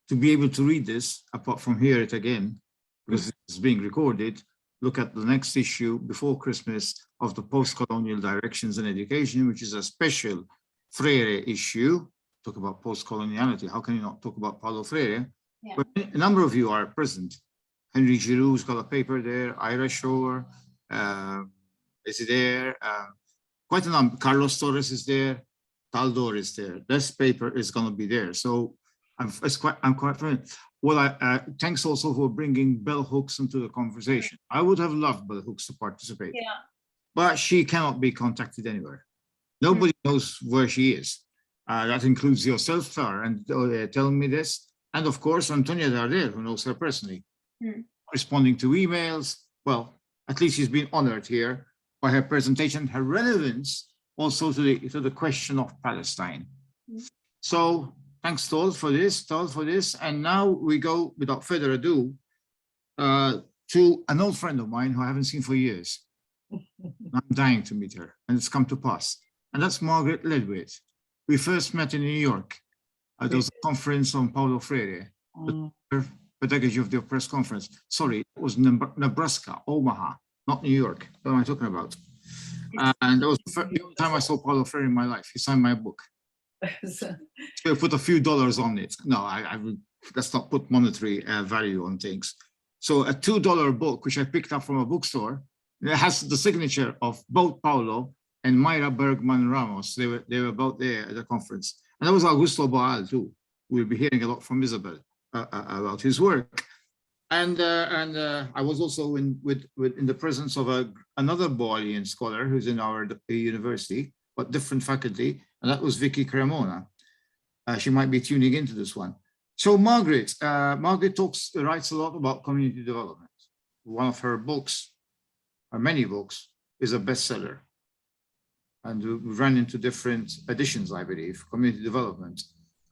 to be able to read this, apart from hear it again, because it's being recorded, look at the next issue before Christmas of the Post-Colonial Directions in Education, which is a special Freire issue. Talk about post-coloniality. How can you not talk about Paulo Freire? Yeah. But a number of you are present. Henry Giroux's got a paper there. Ira Shore is there. Quite a number. Carlos Torres is there. Taldor is there. This paper is going to be there. So I'm quite familiar. Well, thanks also for bringing Bell Hooks into the conversation. I would have loved Bell Hooks to participate, but she cannot be contacted anywhere. Nobody knows where she is. That includes yourself, Clara, and telling me this. And of course, Antonia Darder, who knows her personally, responding to emails. Well, at least she's been honored here by her presentation, her relevance also to the question of Palestine. So thanks, Tol, for this, And now we go, without further ado, to an old friend of mine who I haven't seen for years. I'm dying to meet her, and it's come to pass. And that's Margaret Ledwith. We first met in New York. There was a conference on Paulo Freire, the pedagogy of the oppressed conference. Sorry, it was Nebraska, Omaha, not New York. What am I talking about? And that was the only time I saw Paulo Freire in my life. He signed my book. So I put a few dollars on it. No, I would, let's not put monetary value on things. So a $2 book, which I picked up from a bookstore, it has the signature of both Paulo and Mayra Bergman Ramos. They were both there at the conference. And that was Augusto Boal too. We'll be hearing a lot from Isabel about his work. And I was also in the presence of another Boalian scholar who's in our university, but different faculty, and that was Vicky Cremona. She might be tuning into this one. So Margaret writes a lot about community development. One of her books, or many books, is a bestseller. And we ran into different editions, I believe, community development,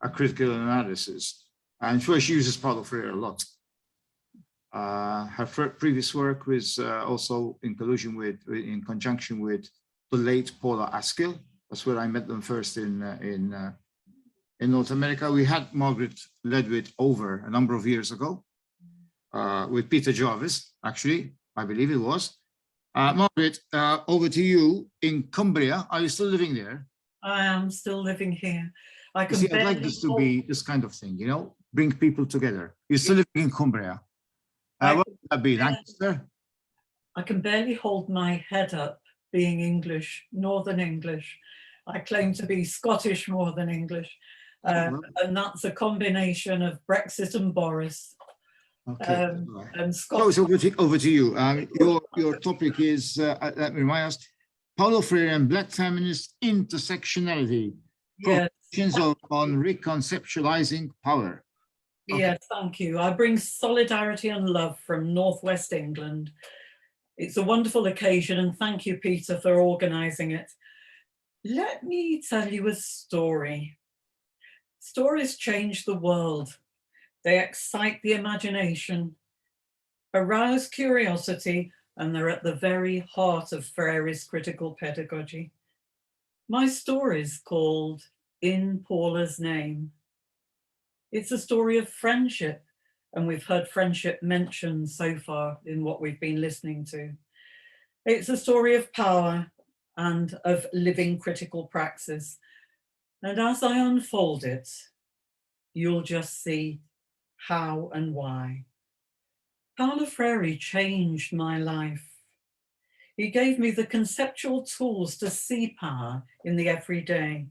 a critical analysis. And sure, she uses Paulo Freire a lot. Her previous work was also in conjunction with the late Paula Askill. That's where I met them first in North America. We had Margaret Ledwith over a number of years ago with Peter Jarvis, actually, I believe it was. Margaret, over to you in Cumbria. Are you still living there? I am still living here. I'd like this to be this kind of thing, you know, bring people together. You're still living in Cumbria. What would that be, Lancaster? I can barely hold my head up being English, Northern English. I claim to be Scottish more than English. And that's a combination of Brexit and Boris. Okay. And Scotland. So over to you. Your topic is, let me remind us, Paulo Freire and Black feminist intersectionality. Yes. On reconceptualizing power. Okay. Yes, thank you. I bring solidarity and love from Northwest England. It's a wonderful occasion, and thank you, Peter, for organising it. Let me tell you a story. Stories change the world. They excite the imagination, arouse curiosity, and they're at the very heart of Freire's critical pedagogy. My story is called In Paula's Name. It's a story of friendship, and we've heard friendship mentioned so far in what we've been listening to. It's a story of power and of living critical praxis. And as I unfold it, you'll just see how and why. Paulo Freire changed my life. He gave me the conceptual tools to see power in the everyday.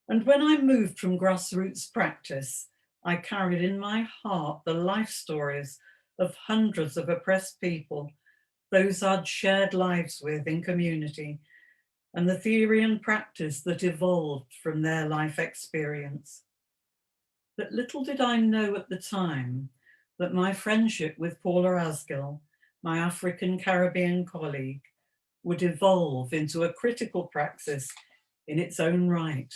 And when I moved from grassroots practice, I carried in my heart the life stories of hundreds of oppressed people, those I'd shared lives with in community, and the theory and practice that evolved from their life experience. But little did I know at the time that my friendship with Paula Askill, my African Caribbean colleague, would evolve into a critical praxis in its own right.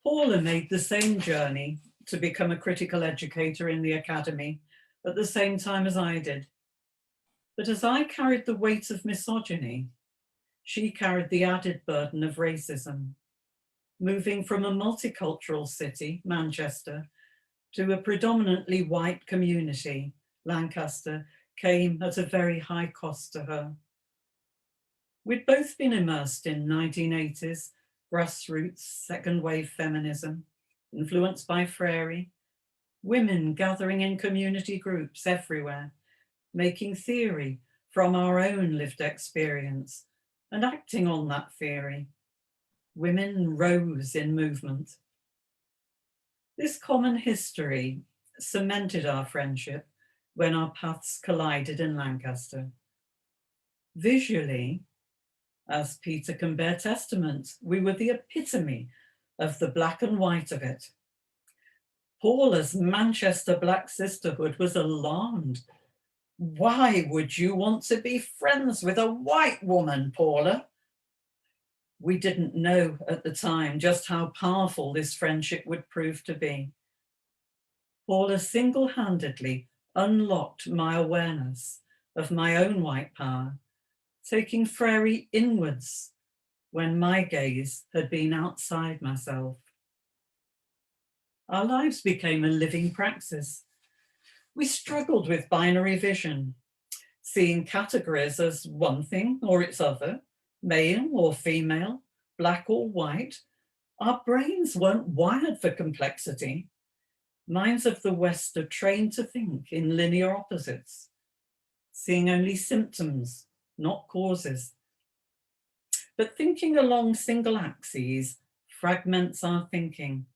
Paula made the same journey to become a critical educator in the academy at the same time as I did. But as I carried the weight of misogyny, she carried the added burden of racism. Moving from a multicultural city, Manchester, to a predominantly white community, Lancaster came at a very high cost to her. We'd both been immersed in 1980s grassroots second wave feminism, influenced by Freire, women gathering in community groups everywhere, making theory from our own lived experience and acting on that theory. Women rose in movement. This common history cemented our friendship when our paths collided in Lancaster. Visually, as Peter can bear testament, we were the epitome of the black and white of it. Paula's Manchester Black Sisterhood was alarmed. Why would you want to be friends with a white woman, Paula? We didn't know at the time just how powerful this friendship would prove to be. Paula single-handedly unlocked my awareness of my own white power, taking Freire inwards when my gaze had been outside myself. Our lives became a living praxis. We struggled with binary vision, seeing categories as one thing or its other, male or female, black or white. Our brains weren't wired for complexity. Minds of the West are trained to think in linear opposites, seeing only symptoms, not causes. But thinking along single axes fragments our thinking,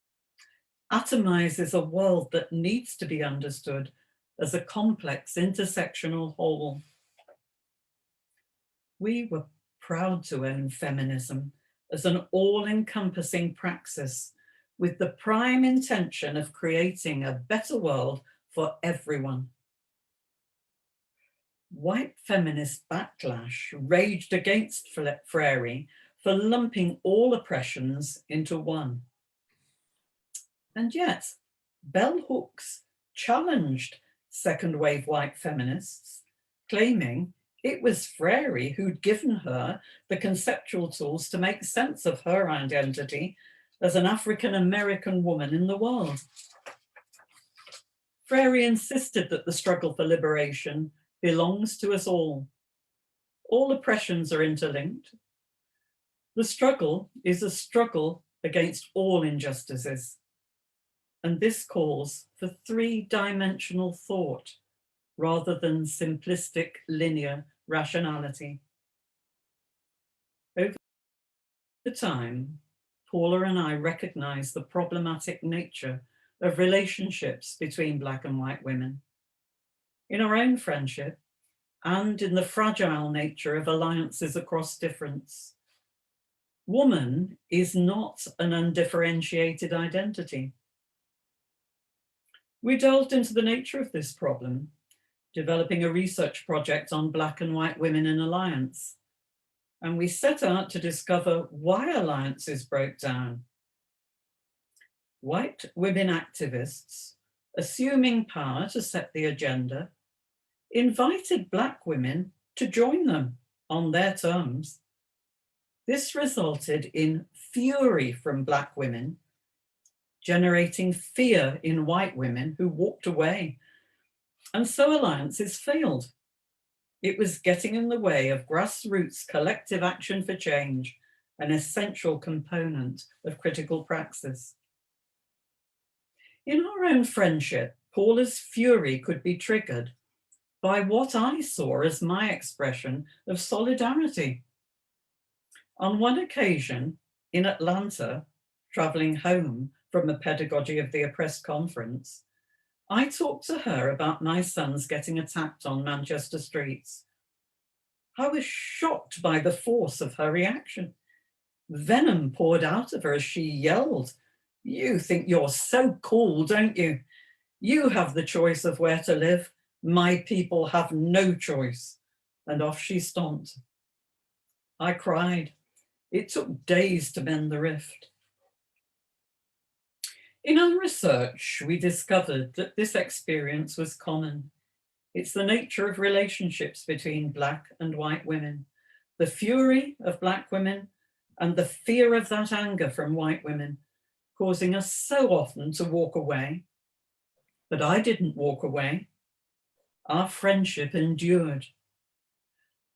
atomizes a world that needs to be understood as a complex intersectional whole. We were proud to own feminism as an all-encompassing praxis with the prime intention of creating a better world for everyone. White feminist backlash raged against Freire for lumping all oppressions into one. And yet, bell hooks challenged second wave white feminists, claiming it was Freire who'd given her the conceptual tools to make sense of her identity as an African-American woman in the world. Freire insisted that the struggle for liberation belongs to us all. All oppressions are interlinked. The struggle is a struggle against all injustices. And this calls for three-dimensional thought rather than simplistic linear rationality. Over time, Paula and I recognized the problematic nature of relationships between Black and white women, in our own friendship, and in the fragile nature of alliances across difference. Woman is not an undifferentiated identity. We delved into the nature of this problem, developing a research project on Black and white women in alliance. And we set out to discover why alliances broke down. White women activists, assuming power to set the agenda, invited Black women to join them on their terms. This resulted in fury from Black women, generating fear in white women who walked away. And so alliances failed. It was getting in the way of grassroots collective action for change, an essential component of critical praxis. In our own friendship, Paula's fury could be triggered by what I saw as my expression of solidarity. On one occasion in Atlanta, traveling home from a Pedagogy of the Oppressed conference, I talked to her about my sons getting attacked on Manchester streets. I was shocked by the force of her reaction. Venom poured out of her as she yelled, "You think you're so cool, don't you? You have the choice of where to live. My people have no choice." And off she stomped. I cried. It took days to mend the rift. In our research, we discovered that this experience was common. It's the nature of relationships between Black and white women, the fury of Black women and the fear of that anger from white women, causing us so often to walk away, But I didn't walk away. Our friendship endured.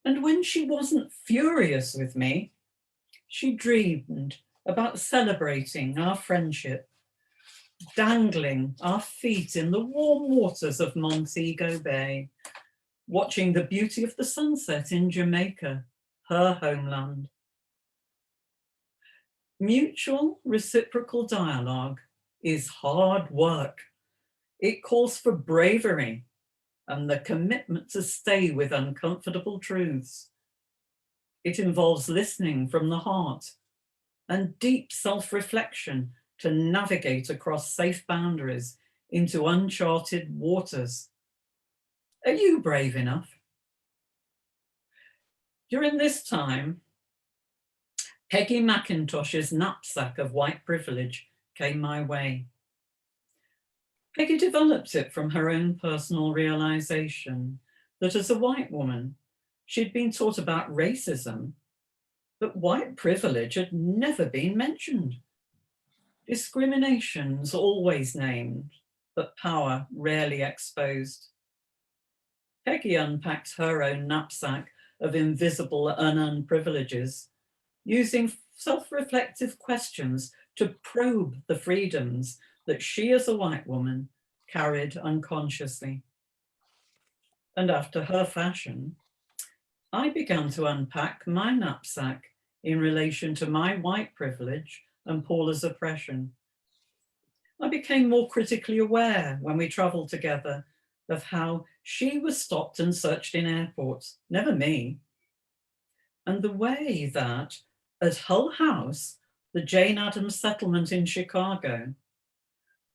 And when she wasn't furious with me, she dreamed about celebrating our friendship, dangling our feet in the warm waters of Montego Bay, watching the beauty of the sunset in Jamaica, her homeland. Mutual reciprocal dialogue is hard work. It calls for bravery and the commitment to stay with uncomfortable truths. It involves listening from the heart and deep self-reflection to navigate across safe boundaries into uncharted waters. Are you brave enough? During this time, Peggy McIntosh's knapsack of white privilege came my way. Peggy developed it from her own personal realization that as a white woman, she'd been taught about racism, but white privilege had never been mentioned. Discriminations always named, but power rarely exposed. Peggy unpacked her own knapsack of invisible unearned privileges, using self-reflective questions to probe the freedoms that she as a white woman carried unconsciously. And after her fashion, I began to unpack my knapsack in relation to my white privilege and Paula's oppression. I became more critically aware when we traveled together of how she was stopped and searched in airports, never me. And the way that at Hull House, the Jane Addams settlement in Chicago,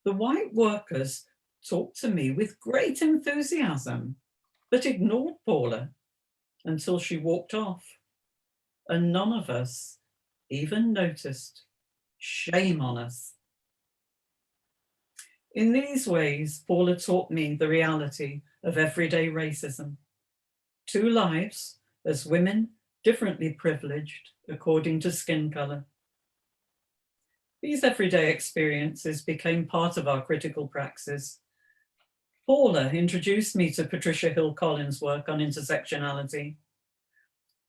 the white workers talked to me with great enthusiasm, but ignored Paula until she walked off. And none of us even noticed. Shame on us. In these ways, Paula taught me the reality of everyday racism. 2 lives as women differently privileged according to skin color. These everyday experiences became part of our critical praxis. Paula introduced me to Patricia Hill Collins' work on intersectionality.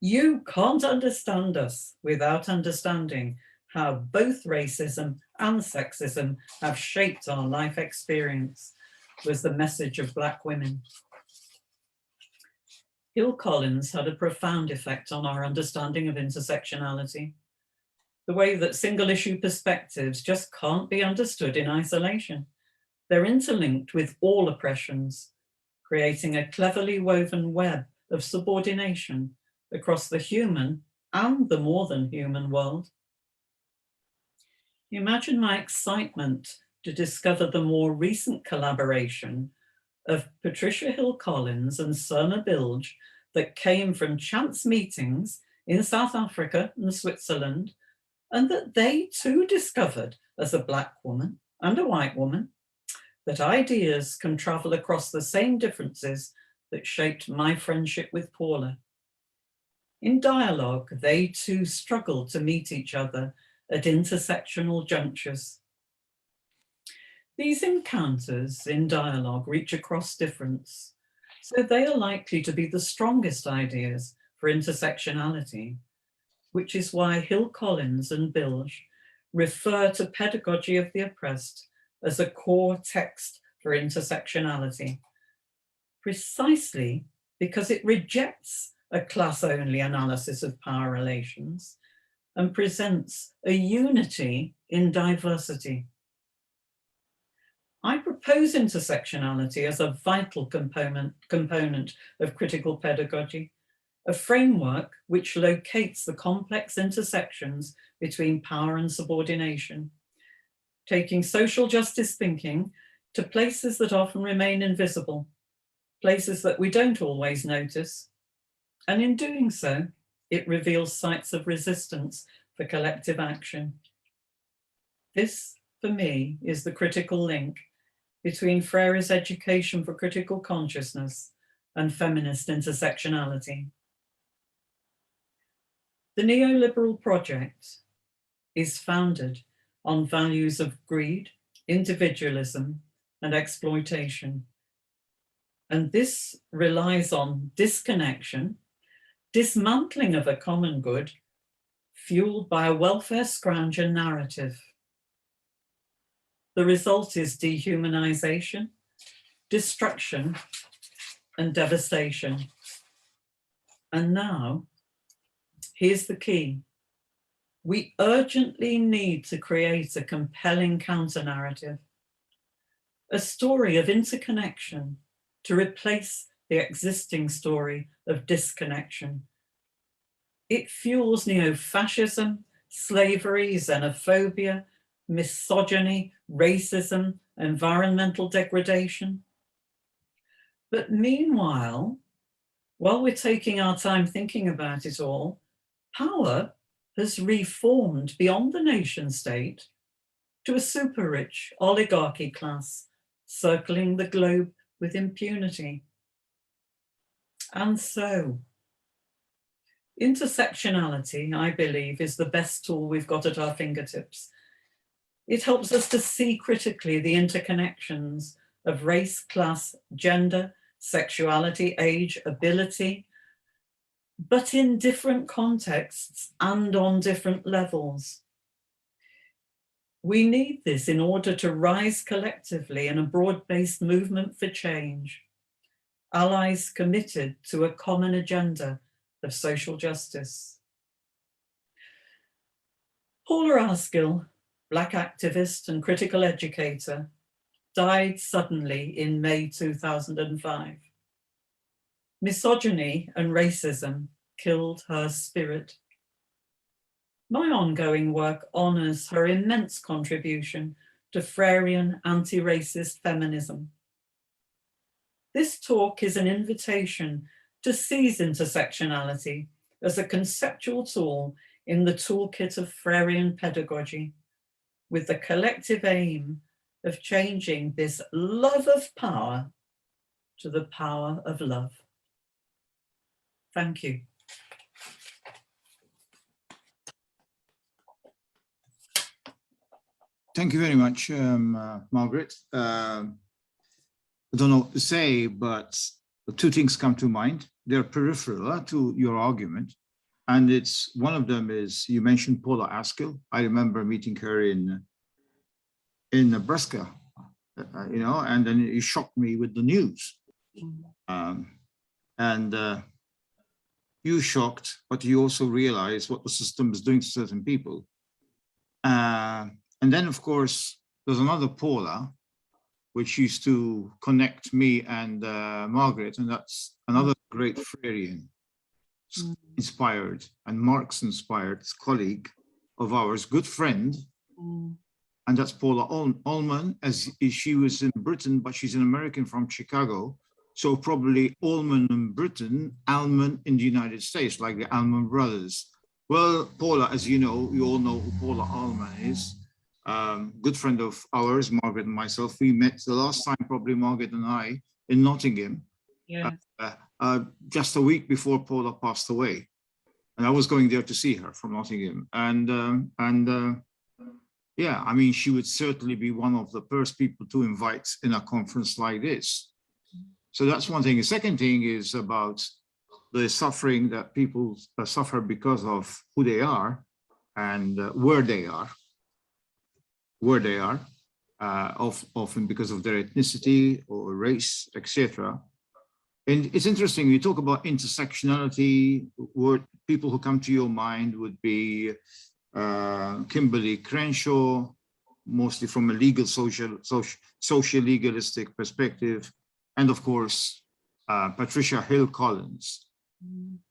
You can't understand us without understanding how both racism and sexism have shaped our life experience, was the message of Black women. Hill Collins had a profound effect on our understanding of intersectionality, the way that single issue perspectives just can't be understood in isolation. They're interlinked with all oppressions, creating a cleverly woven web of subordination across the human and the more than human world. Imagine my excitement to discover the more recent collaboration of Patricia Hill Collins and Surma Bilge that came from chance meetings in South Africa and Switzerland, and that they too discovered as a Black woman and a white woman, that ideas can travel across the same differences that shaped my friendship with Paula. In dialogue, they too struggled to meet each other at intersectional junctures. These encounters in dialogue reach across difference, so they are likely to be the strongest ideas for intersectionality, which is why Hill Collins and Bilge refer to pedagogy of the oppressed as a core text for intersectionality, precisely because it rejects a class-only analysis of power relations and presents a unity in diversity. I propose intersectionality as a vital component of critical pedagogy, a framework which locates the complex intersections between power and subordination, taking social justice thinking to places that often remain invisible, places that we don't always notice. And in doing so, it reveals sites of resistance for collective action. This, for me, is the critical link between Freire's education for critical consciousness and feminist intersectionality. The neoliberal project is founded on values of greed, individualism, and exploitation. And this relies on disconnection, dismantling of a common good, fueled by a welfare scrounge and narrative. The result is dehumanization, destruction, and devastation. And now, here's the key. We urgently need to create a compelling counter-narrative, a story of interconnection to replace the existing story of disconnection. It fuels neo-fascism, slavery, xenophobia, misogyny, racism, environmental degradation. But meanwhile, while we're taking our time thinking about it all, power has reformed beyond the nation state to a super-rich oligarchy class circling the globe with impunity. And so, intersectionality, I believe, is the best tool we've got at our fingertips. It helps us to see critically the interconnections of race, class, gender, sexuality, age, ability, but in different contexts and on different levels. We need this in order to rise collectively in a broad-based movement for change, allies committed to a common agenda of social justice. Paula Askill, Black activist and critical educator, died suddenly in May 2005. Misogyny and racism killed her spirit. My ongoing work honors her immense contribution to Freirean anti-racist feminism. This talk is an invitation to seize intersectionality as a conceptual tool in the toolkit of Freirean pedagogy, with the collective aim of changing this love of power to the power of love. Thank you. Thank you very much, Margaret. I don't know what to say, but two things come to mind. They're peripheral to your argument. And it's one of them is, you mentioned Paula Askill. I remember meeting her in Nebraska, and then it shocked me with the news. You shocked, but you also realized what the system is doing to certain people. And then, of course, there's another Paula, which used to connect me and Margaret, and that's another great Freirean inspired and Marx inspired colleague of ours, good friend, and that's Paula Ullman, as she was in Britain, but she's an American from Chicago. So probably Ullman in Britain, Allman in the United States, like the Allman brothers. Well, Paula, as you know, you all know who Paula Ullman is. Good friend of ours, Margaret and myself. We met the last time, probably Margaret and I, in Nottingham, just a week before Paula passed away. And I was going there to see her from Nottingham. Yeah, I mean, she would certainly be one of the first people to invite in a conference like this. So that's one thing. The second thing is about the suffering that people suffer because of who they are and where they are. Often because of their ethnicity or race, etc. And it's interesting, you talk about intersectionality, where people who come to your mind would be Kimberly Crenshaw, mostly from a legal, social legalistic perspective, and of course, Patricia Hill Collins.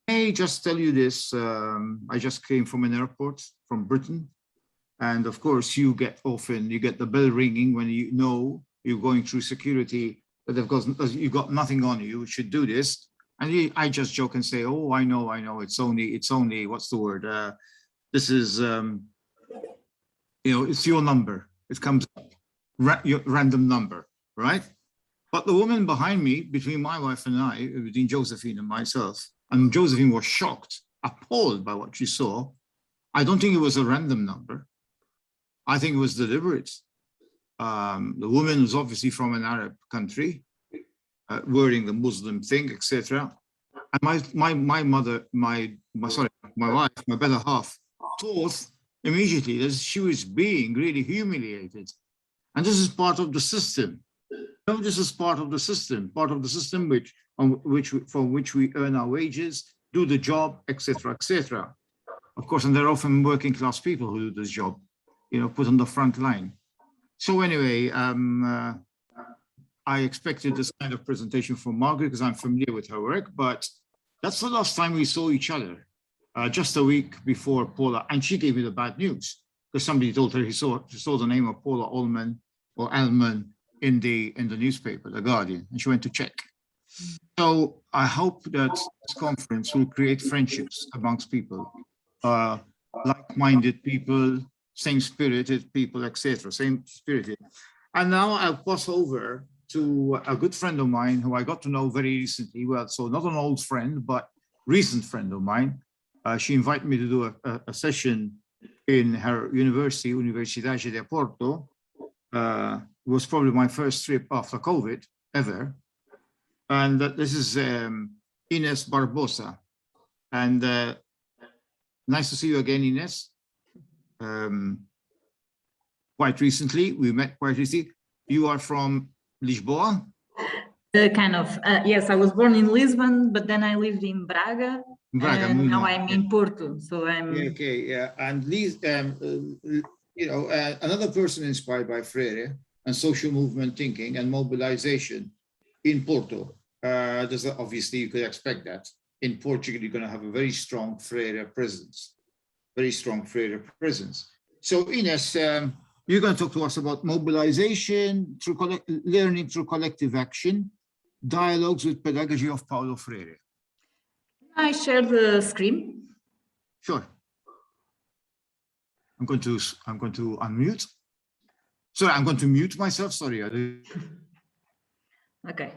May I just tell you this, I just came from an airport from Britain. And of course, you get the bell ringing when you know you're going through security, but of course, you've got nothing on you, you should do this. And I just joke and say, oh, I know, it's only, what's the word? This is, it's your number. It comes up, your random number, right? But the woman behind me, between my wife and I, between Josephine and myself, and Josephine was shocked, appalled by what she saw. I don't think it was a random number. I think it was deliberate. The woman is obviously from an Arab country, wearing the Muslim thing, etc. And my wife, my better half, thought immediately that she was being really humiliated. And this is part of the system. No, this is part of the system from which we earn our wages, do the job, etc., etc. Of course, and they're often working class people who do this job, you know, put on the front line. So anyway, I expected this kind of presentation from Margaret because I'm familiar with her work, but that's the last time we saw each other, just a week before Paula, and she gave me the bad news because somebody told her she saw the name of Paula Ullman or Alman in the newspaper, The Guardian, and she went to check. So I hope that this conference will create friendships amongst people, like-minded people, same-spirited people, etc., same-spirited. And now I'll pass over to a good friend of mine who I got to know very recently. Well, so not an old friend, but recent friend of mine. She invited me to do a session in her university, Universidade de Porto. It was probably my first trip after COVID ever. And this is Ines Barbosa. And nice to see you again, Ines. Quite recently, we met quite recently. You are from Lisboa? Yes, I was born in Lisbon, but then I lived in Braga, and now I'm in Porto. So I'm... Yeah, okay, yeah. And you know, another person inspired by Freire and social movement thinking and mobilization in Porto. There's obviously, you could expect that. In Portugal, you're going to have a very strong Freire presence. Very strong Freire presence. So Ines, you're going to talk to us about mobilization, through learning through collective action, dialogues with pedagogy of Paulo Freire. I share the screen. Sure. I'm going to unmute. Sorry, I'm going to mute myself. Sorry. Okay.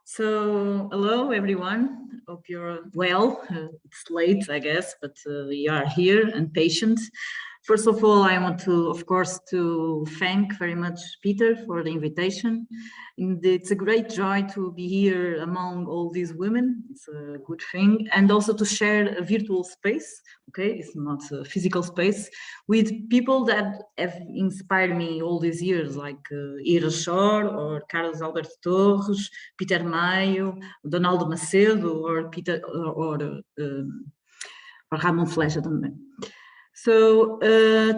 So hello, everyone. Hope you're well. It's late, I guess, but you are here and patient. First of all, I want to, of course, to thank very much Peter for the invitation. And it's a great joy to be here among all these women. It's a good thing. And also to share a virtual space, okay? It's not a physical space, with people that have inspired me all these years, like Ira Shore or Carlos Alberto Torres, Peter Mayo, Donaldo Macedo, or Peter, or Ramon Flecha também. So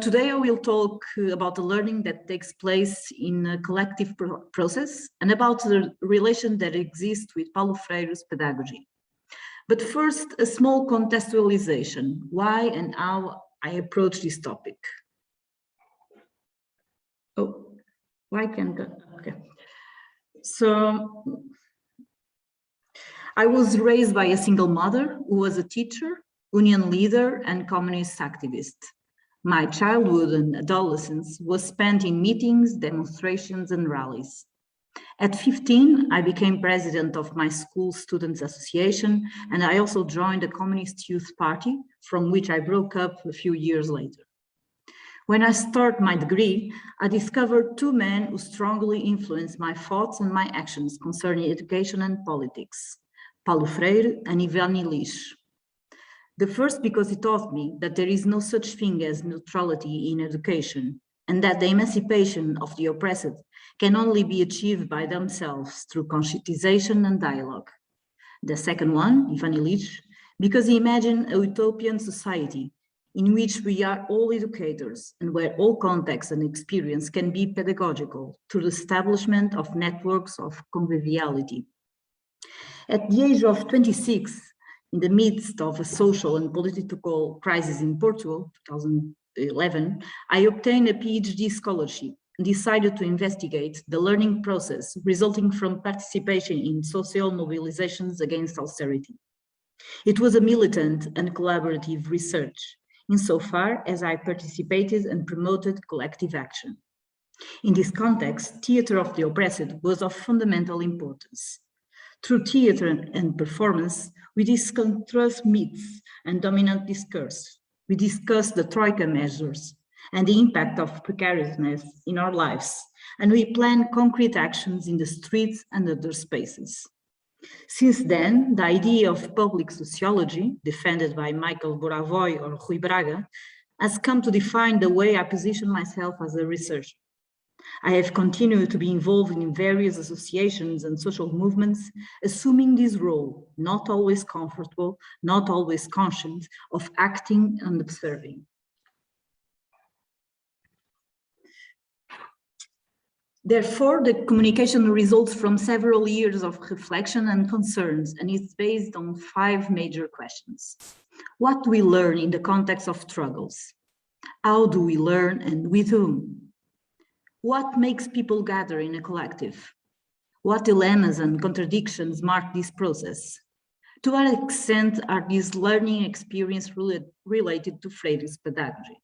today I will talk about the learning that takes place in a collective process and about the relation that exists with Paulo Freire's pedagogy. But first, a small contextualization, why and how I approach this topic. Oh, why can't I? Okay. So I was raised by a single mother who was a teacher, union leader, and communist activist. My childhood and adolescence was spent in meetings, demonstrations, and rallies. At 15, I became president of my school students' association, and I also joined the Communist Youth Party, from which I broke up a few years later. When I started my degree, I discovered two men who strongly influenced my thoughts and my actions concerning education and politics, Paulo Freire and Ivan Illich. The first because he taught me that there is no such thing as neutrality in education, and that the emancipation of the oppressed can only be achieved by themselves through conscientization and dialogue. The second one, Ivan Illich, because he imagined a utopian society in which we are all educators and where all context and experience can be pedagogical through the establishment of networks of conviviality. At the age of 26, in the midst of a social and political crisis in Portugal, 2011, I obtained a PhD scholarship and decided to investigate the learning process resulting from participation in social mobilizations against austerity. It was a militant and collaborative research, insofar as I participated and promoted collective action. In this context, theater of the oppressed was of fundamental importance. Through theater and performance, we discuss myths and dominant discourse. We discuss the Troika measures, and the impact of precariousness in our lives, and we plan concrete actions in the streets and other spaces. Since then, the idea of public sociology, defended by Michael Boravoy or Rui Braga, has come to define the way I position myself as a researcher. I have continued to be involved in various associations and social movements, assuming this role, not always comfortable, not always conscious of acting and observing. Therefore, the communication results from several years of reflection and concerns, and it's based on 5 major questions. What do we learn in the context of struggles? How do we learn and with whom? What makes people gather in a collective? What dilemmas and contradictions mark this process? To what extent are these learning experiences related to Freire's pedagogy?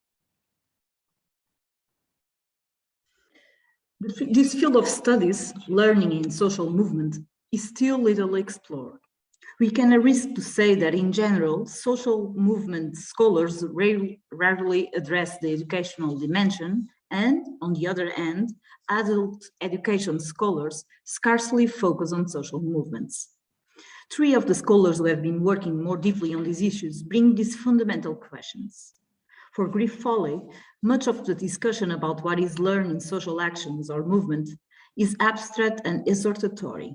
This field of studies, learning in social movement, is still little explored. We can risk to say that in general, social movement scholars rarely address the educational dimension, and on the other hand, adult education scholars scarcely focus on social movements. 3 of the scholars who have been working more deeply on these issues bring these fundamental questions. For Griff Foley, much of the discussion about what is learned in social actions or movement is abstract and exhortatory.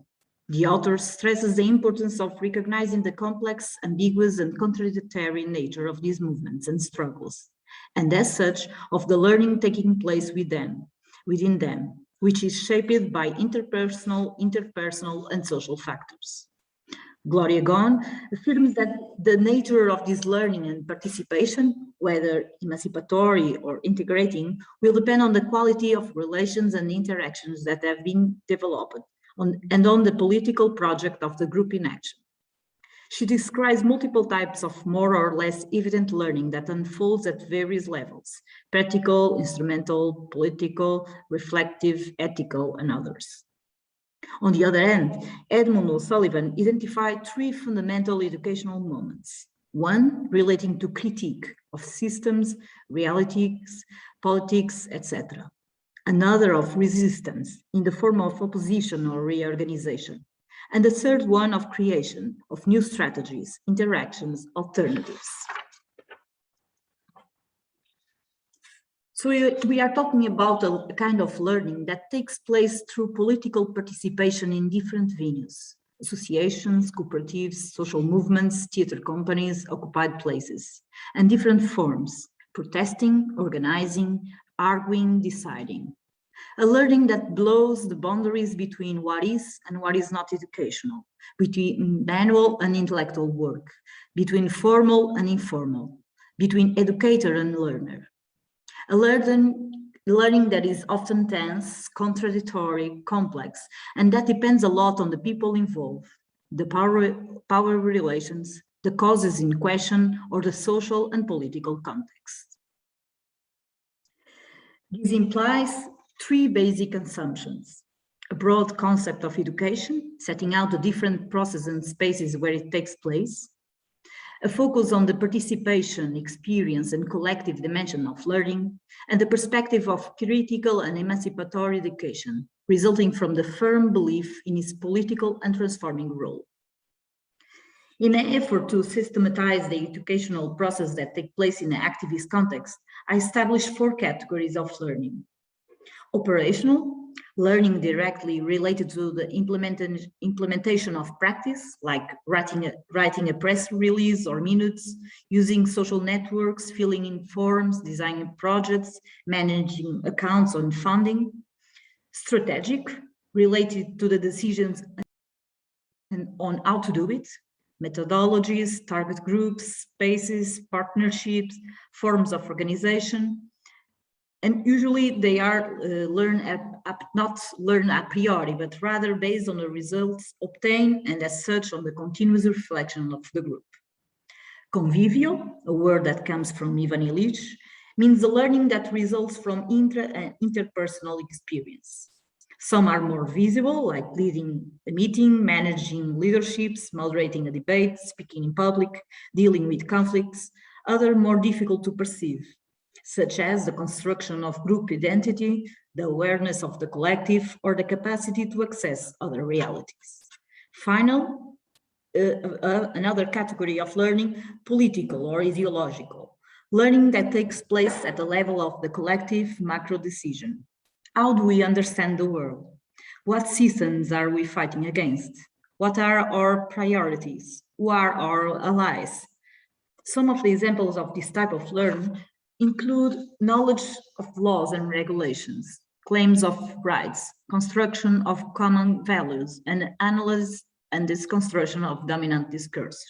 The author stresses the importance of recognizing the complex, ambiguous, and contradictory nature of these movements and struggles, and as such, of the learning taking place within them, which is shaped by interpersonal, and social factors. Gloria Gon affirms that the nature of this learning and participation, whether emancipatory or integrating, will depend on the quality of relations and interactions that have been developed and on the political project of the group in action. She describes multiple types of more or less evident learning that unfolds at various levels: practical, instrumental, political, reflective, ethical, and others. On the other hand, Edmund O'Sullivan identified 3 fundamental educational moments. One relating to critique of systems, realities, politics, etc. Another of resistance in the form of opposition or reorganization. And the third one of creation of new strategies, interactions, alternatives. So we are talking about a kind of learning that takes place through political participation in different venues: associations, cooperatives, social movements, theater companies, occupied places, and different forms: protesting, organizing, arguing, deciding. A learning that blows the boundaries between what is and what is not educational, between manual and intellectual work, between formal and informal, between educator and learner. A learning that is often tense, contradictory, complex, and that depends a lot on the people involved, the power relations, the causes in question, or the social and political context. This implies 3 basic assumptions: a broad concept of education, setting out the different processes and spaces where it takes place; a focus on the participation, experience, and collective dimension of learning, and the perspective of critical and emancipatory education, resulting from the firm belief in its political and transforming role. In an effort to systematize the educational process that takes place in an activist context, I established 4 categories of learning. Operational, learning directly related to the implementation of practice, like writing a press release or minutes, using social networks, filling in forms, designing projects, managing accounts on funding. Strategic, related to the decisions on how to do it, methodologies, target groups, spaces, partnerships, forms of organization. And usually they are not learned a priori, but rather based on the results obtained and as such on the continuous reflection of the group. Convivial, a word that comes from Ivan Illich, means the learning that results from interpersonal experience. Some are more visible, like leading a meeting, managing leaderships, moderating a debate, speaking in public, dealing with conflicts. Others more difficult to perceive, such as the construction of group identity, the awareness of the collective, or the capacity to access other realities. Another category of learning, political or ideological, learning that takes place at the level of the collective macro decision. How do we understand the world? What systems are we fighting against? What are our priorities? Who are our allies? Some of the examples of this type of learning include knowledge of laws and regulations, claims of rights, construction of common values, and analysis and disconstruction of dominant discourse.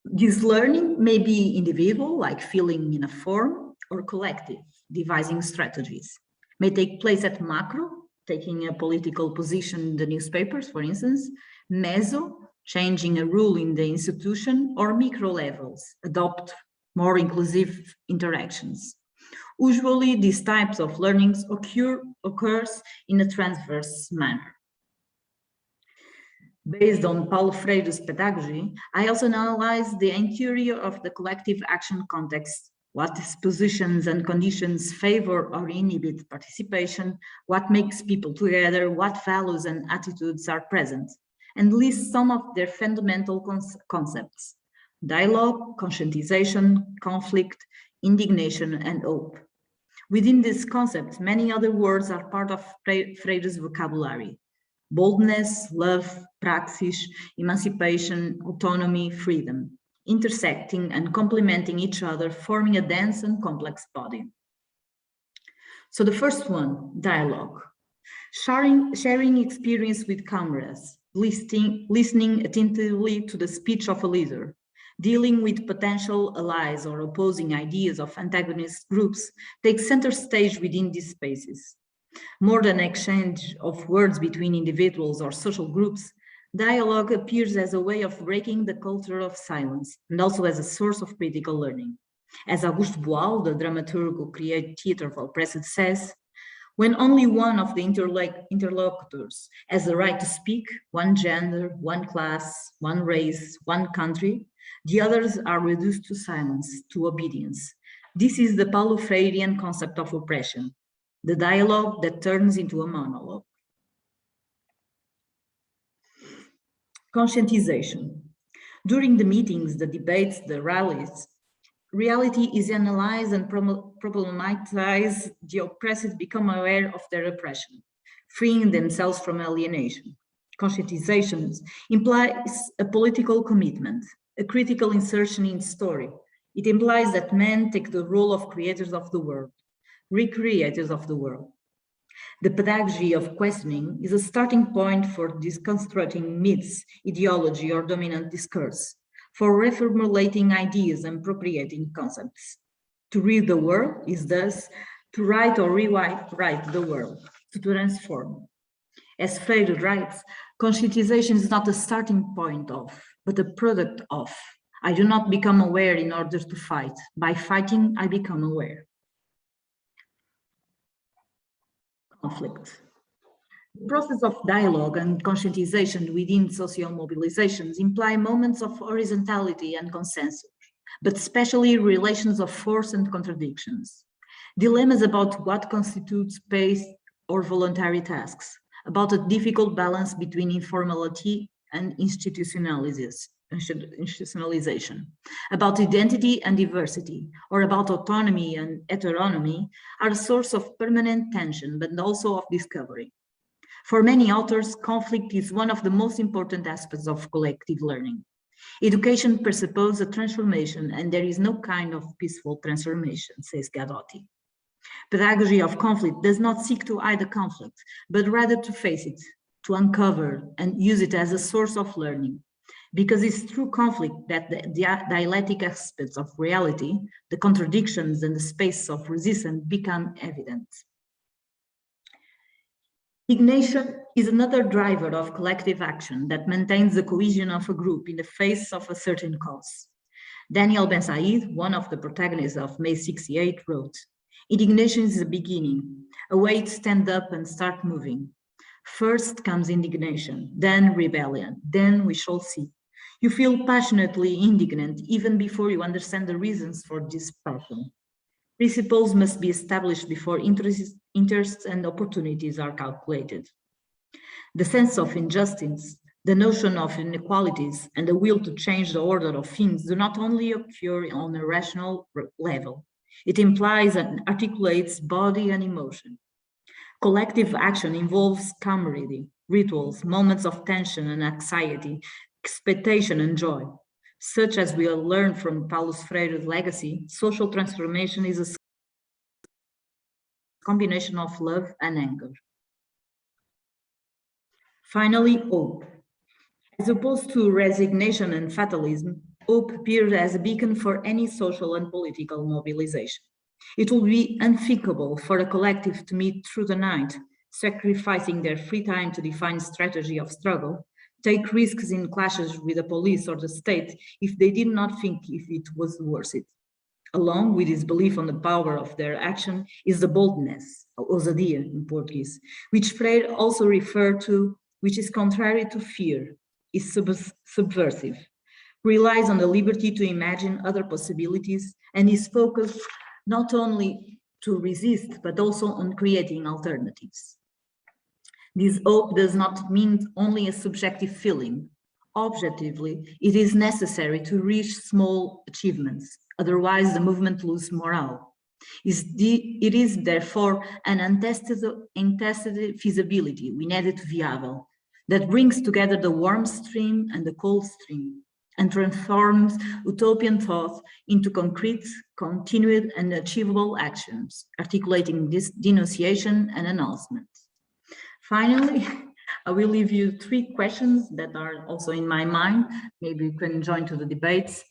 This learning may be individual, like filling in a form, or collective, devising strategies. May take place at macro, taking a political position in the newspapers, for instance, meso, changing a rule in the institution, or micro levels, adopt more inclusive interactions. Usually, these types of learnings occurs in a transverse manner. Based on Paulo Freire's pedagogy, I also analyzed the interior of the collective action context, what dispositions and conditions favor or inhibit participation, what makes people together, what values and attitudes are present, and list some of their fundamental concepts: dialogue, conscientization, conflict, indignation, and hope. Within this concept, many other words are part of Freire's vocabulary: boldness, love, praxis, emancipation, autonomy, freedom, intersecting and complementing each other, forming a dense and complex body. So the first one, dialogue. Sharing experience with comrades, listening attentively to the speech of a leader, dealing with potential allies or opposing ideas of antagonist groups takes center stage within these spaces. More than exchange of words between individuals or social groups, dialogue appears as a way of breaking the culture of silence and also as a source of critical learning. As Augusto Boal, the dramaturg who created Theatre for Oppressed, says, when only one of the interlocutors has the right to speak, one gender, one class, one race, one country, the others are reduced to silence, to obedience. This is the Paulo Freirean concept of oppression, the dialogue that turns into a monologue. Conscientization. During the meetings, the debates, the rallies, reality is analyzed and problematized. The oppressed become aware of their oppression, freeing themselves from alienation. Conscientization implies a political commitment, a critical insertion in story. It implies that men take the role of creators of the world, recreators of the world. The pedagogy of questioning is a starting point for deconstructing myths, ideology, or dominant discourse, for reformulating ideas and appropriating concepts. To read the world is thus to write or rewrite the world, to transform. As Freire writes, conscientization is not a starting point of, but a product of. I do not become aware in order to fight. By fighting, I become aware. Conflict. The process of dialogue and conscientization within social mobilizations imply moments of horizontality and consensus, but especially relations of force and contradictions. Dilemmas about what constitutes paid or voluntary tasks, about a difficult balance between informality and institutionalization, about identity and diversity, or about autonomy and heteronomy, are a source of permanent tension, but also of discovery. For many authors, conflict is one of the most important aspects of collective learning. Education presupposes a transformation, and there is no kind of peaceful transformation, says Gadotti. Pedagogy of conflict does not seek to hide the conflict, but rather to face it, to uncover and use it as a source of learning. Because it's through conflict that the dialectic aspects of reality, the contradictions and the space of resistance become evident. Indignation is another driver of collective action that maintains the cohesion of a group in the face of a certain cause. Daniel Ben Said, one of the protagonists of May 68, wrote, "Indignation is a beginning, a way to stand up and start moving. First comes indignation, then rebellion, then we shall see. You feel passionately indignant even before you understand the reasons for this passion. Principles must be established before interests and opportunities are calculated. The sense of injustice, the notion of inequalities, and the will to change the order of things do not only occur on a rational level. It implies and articulates body and emotion. Collective action involves camaraderie, rituals, moments of tension and anxiety, expectation and joy. Such as we have learned from Paulo Freire's legacy, social transformation is a combination of love and anger. Finally, hope. As opposed to resignation and fatalism, hope appears as a beacon for any social and political mobilization. It will be unthinkable for a collective to meet through the night, sacrificing their free time to define strategy of struggle, take risks in clashes with the police or the state if they did not think if it was worth it. Along with this belief on the power of their action is the boldness, ousadia in Portuguese, which Freire also referred to, which is contrary to fear, is subversive, relies on the liberty to imagine other possibilities, and is focused not only to resist, but also on creating alternatives. This hope does not mean only a subjective feeling. Objectively, it is necessary to reach small achievements, otherwise the movement loses morale. It is therefore an untested feasibility, we need it viable, that brings together the warm stream and the cold stream, and transforms utopian thought into concrete, continued, and achievable actions, articulating this denunciation and announcement. Finally, I will leave you 3 questions that are also in my mind. Maybe you can join to the debates.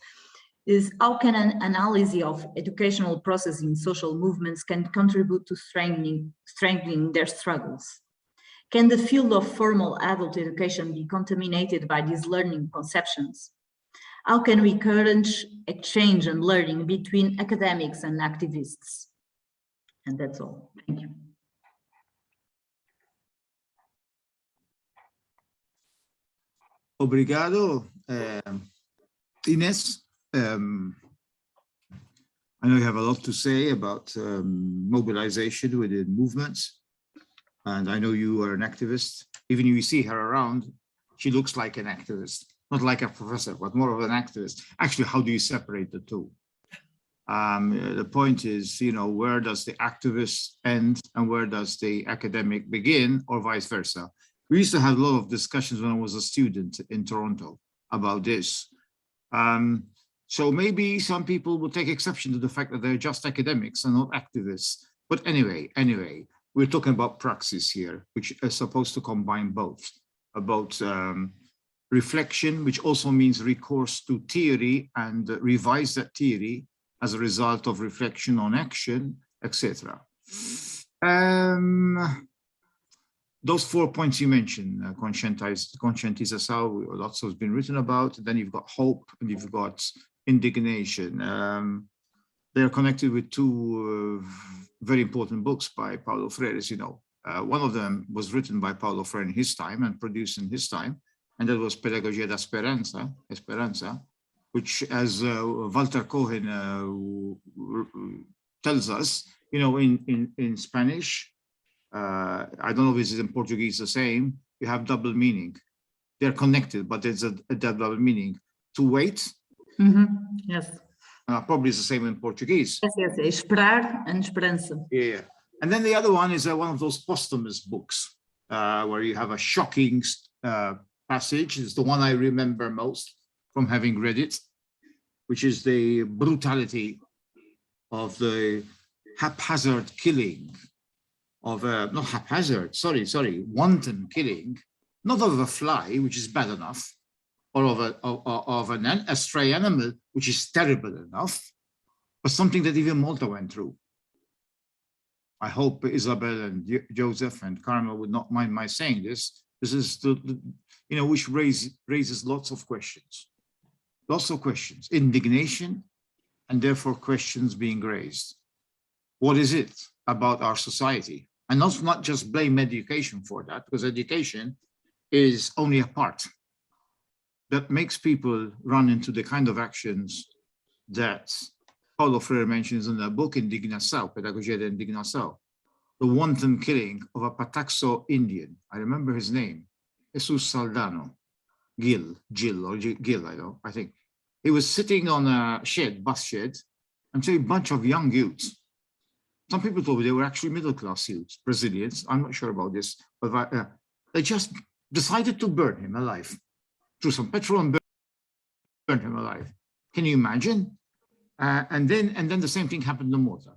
Is how can an analysis of educational process in social movements can contribute to strengthening their struggles? Can the field of formal adult education be contaminated by these learning conceptions? How can we encourage exchange and learning between academics and activists? And that's all. Thank you. Obrigado, Ines. I know you have a lot to say about mobilization within movements, and I know you are an activist. Even if you see her around, she looks like an activist, not like a professor, but more of an activist. Actually, how do you separate the two? The point is, you know, where does the activist end and where does the academic begin, or vice versa? We used to have a lot of discussions when I was a student in Toronto about this. So maybe some people will take exception to the fact that they're just academics and not activists. But anyway, we're talking about praxis here, which is supposed to combine both, about reflection, which also means recourse to theory and revise that theory as a result of reflection on action, etc. Those 4 points you mentioned, conscientização, lots has been written about. Then you've got hope and you've got indignation. They're connected with 2 very important books by Paulo Freire, as you know. One of them was written by Paulo Freire in his time and produced in his time, and that was Pedagogy da Esperança, which, as Walter Cohen tells us, you know, in Spanish, I don't know if this is in Portuguese the same, you have double meaning. They're connected, but there's a double meaning. To wait. Yes. Probably it's the same in Portuguese. Yes. Esperar and esperança. Yeah. And then the other one is one of those posthumous books where you have a shocking passage. It's the one I remember most from having read it, which is the brutality of the haphazard killing of not haphazard, wanton killing, not of a fly, which is bad enough, or of a stray animal, which is terrible enough, but something that even Malta went through. I hope Isabel and Joseph and Carmel would not mind my saying this. This is which raises lots of questions, indignation, and therefore questions being raised. What is it about our society? And not just blame education for that, because education is only a part. that makes people run into the kind of actions that Paulo Freire mentions in the book Indignação, Pedagogia da Indignação, the wanton killing of a Pataxo Indian. I remember his name, Jesus Saldano, Gil, I think. He was sitting on a shed, bus shed, and a bunch of young youths. Some people told me they were actually middle-class youths, Brazilians. I'm not sure about this, but they just decided to burn him alive, threw some petrol and burned him alive. Can you imagine? And then the same thing happened in Malta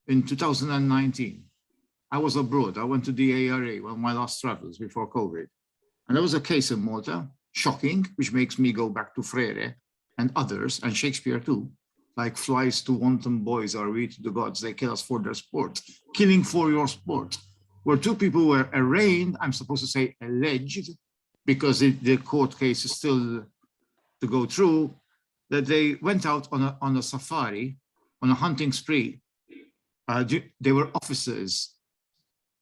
in 2019. I was abroad. I went to the ARA, one of my last travels before COVID. And there was a case in Malta, shocking, which makes me go back to Freire and others, and Shakespeare too. Like flies to wanton boys are we to the gods, they kill us for their sport. Killing for your sport. Where two people were arraigned, I'm supposed to say alleged, because the court case is still to go through, that they went out on a safari, on a hunting spree. They were officers.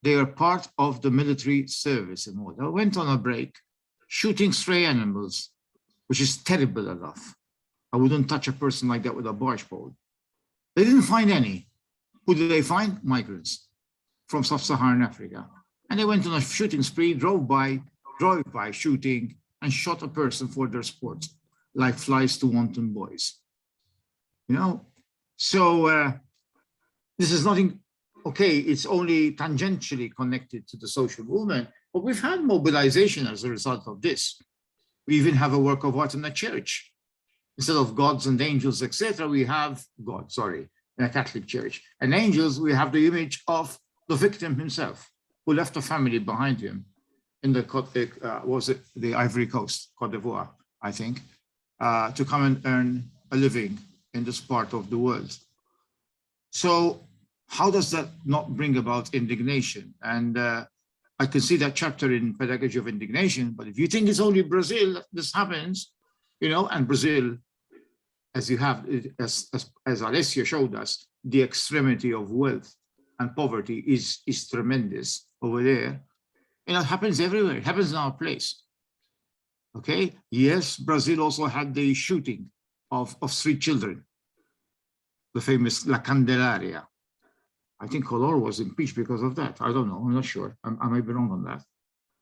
They were part of the military service in Malta. Went on a break, shooting stray animals, which is terrible enough. I wouldn't touch a person like that with a barge pole. They didn't find any. Who did they find? Migrants from sub-Saharan Africa. And they went on a shooting spree, drove by shooting, and shot a person for their sport, like flies to wanton boys. You know, so this is nothing, okay, it's only tangentially connected to the social movement, but we've had mobilization as a result of this. We even have a work of art in the church. Instead of gods and angels, etc., we have God, in a Catholic church. And angels, we have the image of the victim himself, who left a family behind him in the Ivory Coast, Côte d'Ivoire, I think, to come and earn a living in this part of the world. So how does that not bring about indignation? And I can see that chapter in Pedagogy of Indignation, but if you think it's only Brazil that this happens, you know, and Brazil, as you have, as Alessio showed us, the extremity of wealth and poverty is tremendous over there. And it happens everywhere. It happens in our place. Okay. Yes, Brazil also had the shooting of 3 children, the famous La Candelaria. I think Collor was impeached because of that. I don't know. I'm not sure. I might be wrong on that.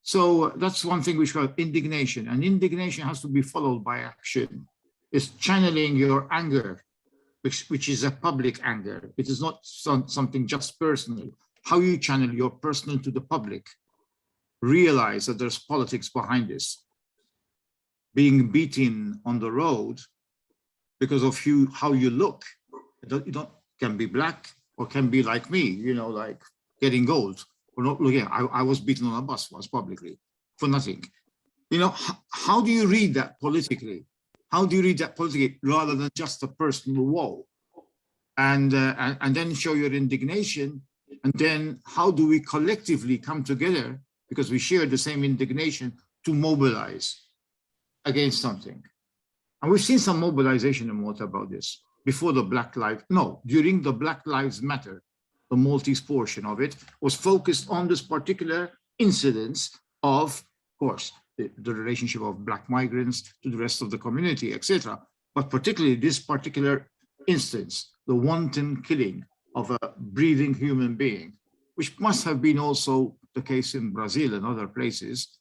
So that's one thing which was indignation, and indignation has to be followed by action. It's channeling your anger, which is a public anger. It is not something just personal. How you channel your personal to the public. Realize that there's politics behind this. Being beaten on the road because of how you look. Can be black or can be like me, you know, like getting gold. Or not looking. I was beaten on a bus once publicly for nothing. You know, how do you read that politically? How do you read that politically rather than just a personal woe? And then show your indignation. And then how do we collectively come together, because we share the same indignation, to mobilize against something? And we've seen some mobilization in Malta about this before the during the Black Lives Matter. The Maltese portion of it was focused on this particular incidence of course, the relationship of Black migrants to the rest of the community, etc. But particularly this particular instance, the wanton killing of a breathing human being, which must have been also the case in Brazil and other places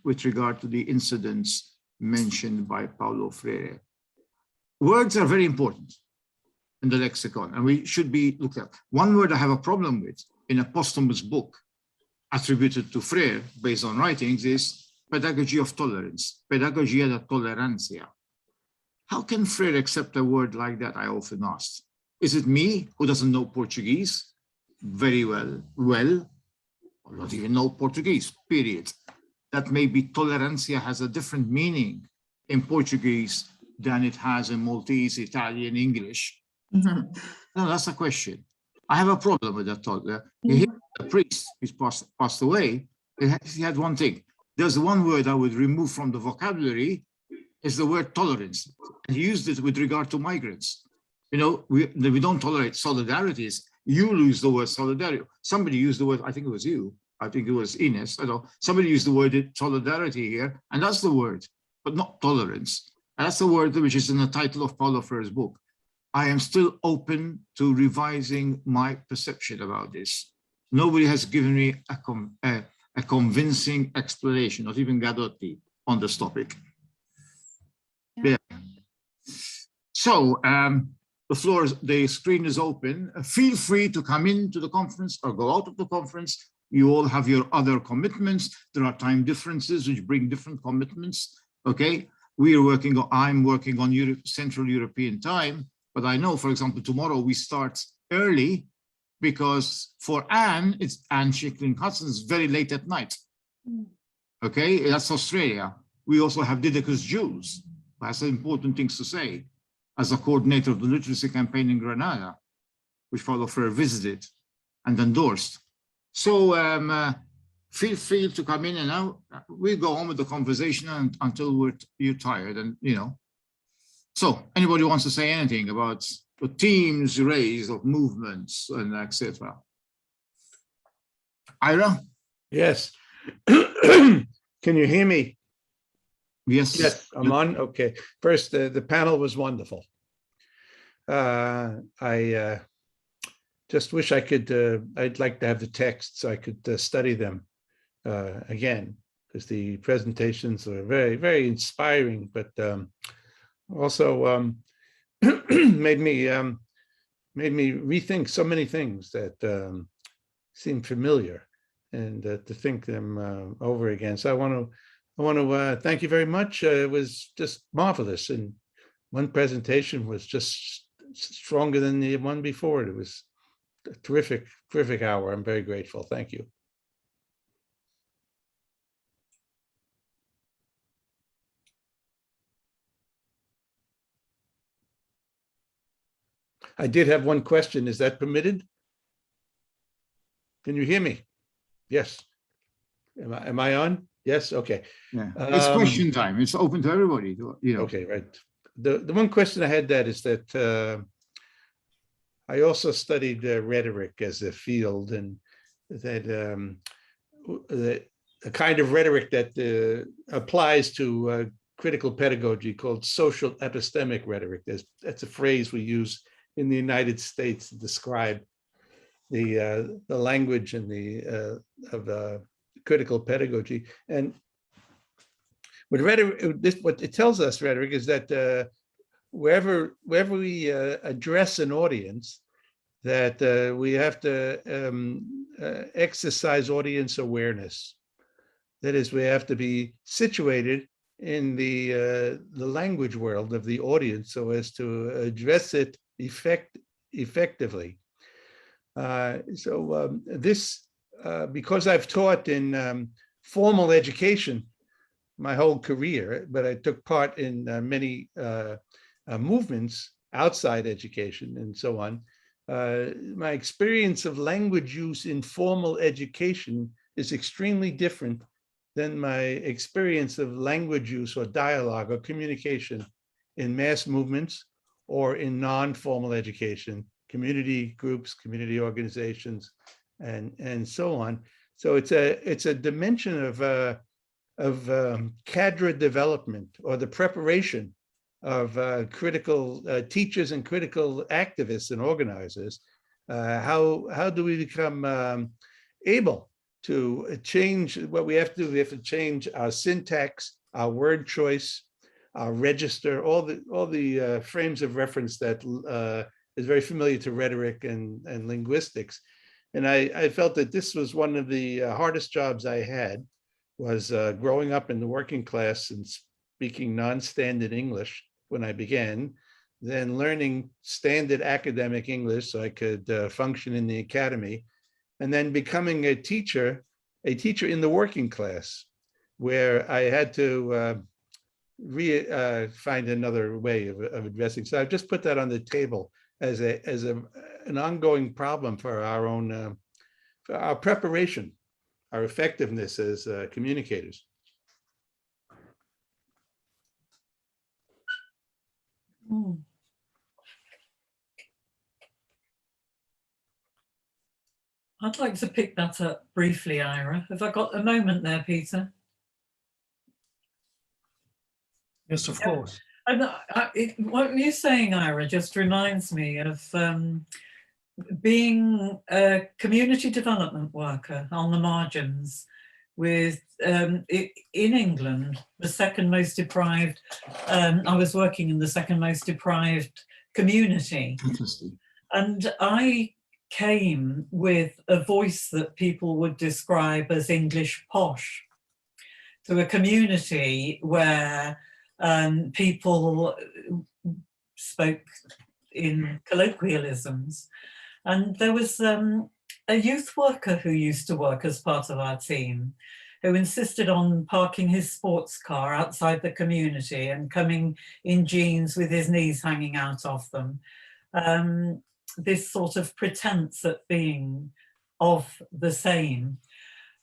with regard to the incidents mentioned by Paulo Freire. Words are very important in the lexicon, and we should be looked at. One word I have a problem with in a posthumous book attributed to Freire based on writings is pedagogy of tolerance, pedagogia da tolerancia. How can Freire accept a word like that, I often ask. Is it me who doesn't know Portuguese very well, or not even know Portuguese, period? That maybe tolerancia has a different meaning in Portuguese than it has in Maltese, Italian, English. No, that's a question. I have a problem with that thought. The priest who's passed away, he had one thing. There's one word I would remove from the vocabulary, is the word tolerance. And he used it with regard to migrants. You know, we don't tolerate solidarities. You lose the word solidarity. Somebody used the word, I think it was you. I think it was Ines. I don't know. Somebody used the word solidarity here, and that's the word. but not tolerance. And that's the word which is in the title of Paulo Freire's book. I am still open to revising my perception about this. Nobody has given me a convincing explanation, not even Gadotti, on this topic. Yeah. So the screen is open. Feel free to come into the conference or go out of the conference. You all have your other commitments. There are time differences which bring different commitments. Okay, I'm working on Central European time, but I know, for example, tomorrow we start early because for Anne Schicklin-Hudson, it's very late at night. Okay, that's Australia. We also have Didacus Jews. That's important things to say. As a coordinator of the literacy campaign in Granada, which Paulo Freire visited and endorsed. So feel free to come in and out. We'll go on with the conversation until you're tired, and you know. So anybody wants to say anything about the themes raised of movements and etc. Ira? Yes. Can you hear me? Yes. Yes, I'm on. Okay. First, the panel was wonderful. I just wish I could, I'd like to have the text so I could study them again, because the presentations were very, very inspiring, but also made me rethink so many things that seem familiar, and to think them over again. So I want to thank you very much. It was just marvelous, and one presentation was just stronger than the one before it. It was a terrific, terrific hour. I'm very grateful. Thank you. I did have one question. Is that permitted? Can you hear me? Yes. Am I on? Yes. Okay. Yeah. It's question time. It's open to everybody. You know. Okay. Right. The one question I had is that I also studied rhetoric as a field, and that the kind of rhetoric that applies to critical pedagogy called social epistemic rhetoric. That's a phrase we use in the United States to describe the language and of critical pedagogy. And with rhetoric, what it tells us, rhetoric, is that wherever we address an audience, that we have to exercise audience awareness. That is, we have to be situated in the language world of the audience so as to address it effectively. This, because I've taught in formal education my whole career, but I took part in many movements outside education and so on. My experience of language use in formal education is extremely different than my experience of language use or dialogue or communication in mass movements or in non-formal education, community groups, community organizations, and so on. So it's a dimension of cadre development, or the preparation of critical teachers and critical activists and organizers. How do we become able to change what we have to do? We have to change our syntax, our word choice, our register, all the frames of reference that is very familiar to rhetoric and linguistics. And I felt that this was one of the hardest jobs I had, was growing up in the working class and speaking non-standard English when I began, then learning standard academic English so I could function in the academy, and then becoming a teacher in the working class, where I had to find another way of addressing. So I've just put that on the table as an ongoing problem for our own, for our preparation, our effectiveness as communicators. I'd like to pick that up briefly, Ira. Have I got a moment there, Peter? Yes, of course. And what you're saying, Ira, just reminds me of being a community development worker on the margins with in England, the second most deprived. I was working in the second most deprived community. Interesting. And I came with a voice that people would describe as English posh to a community where people spoke in colloquialisms. And there was a youth worker who used to work as part of our team, who insisted on parking his sports car outside the community and coming in jeans with his knees hanging out of them. This sort of pretense at being of the same.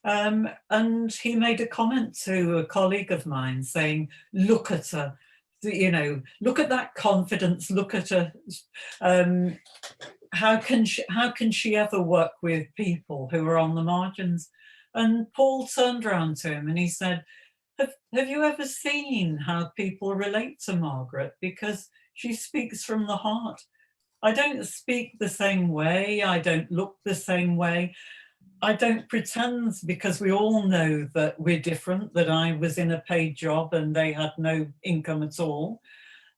And he made a comment to a colleague of mine saying, look at her, you know, look at that confidence, look at her. How can she ever work with people who are on the margins? And Paul turned around to him and he said, have you ever seen how people relate to Margaret? Because she speaks from the heart. I don't speak the same way. I don't look the same way. I don't pretend, because we all know that we're different, that I was in a paid job and they had no income at all.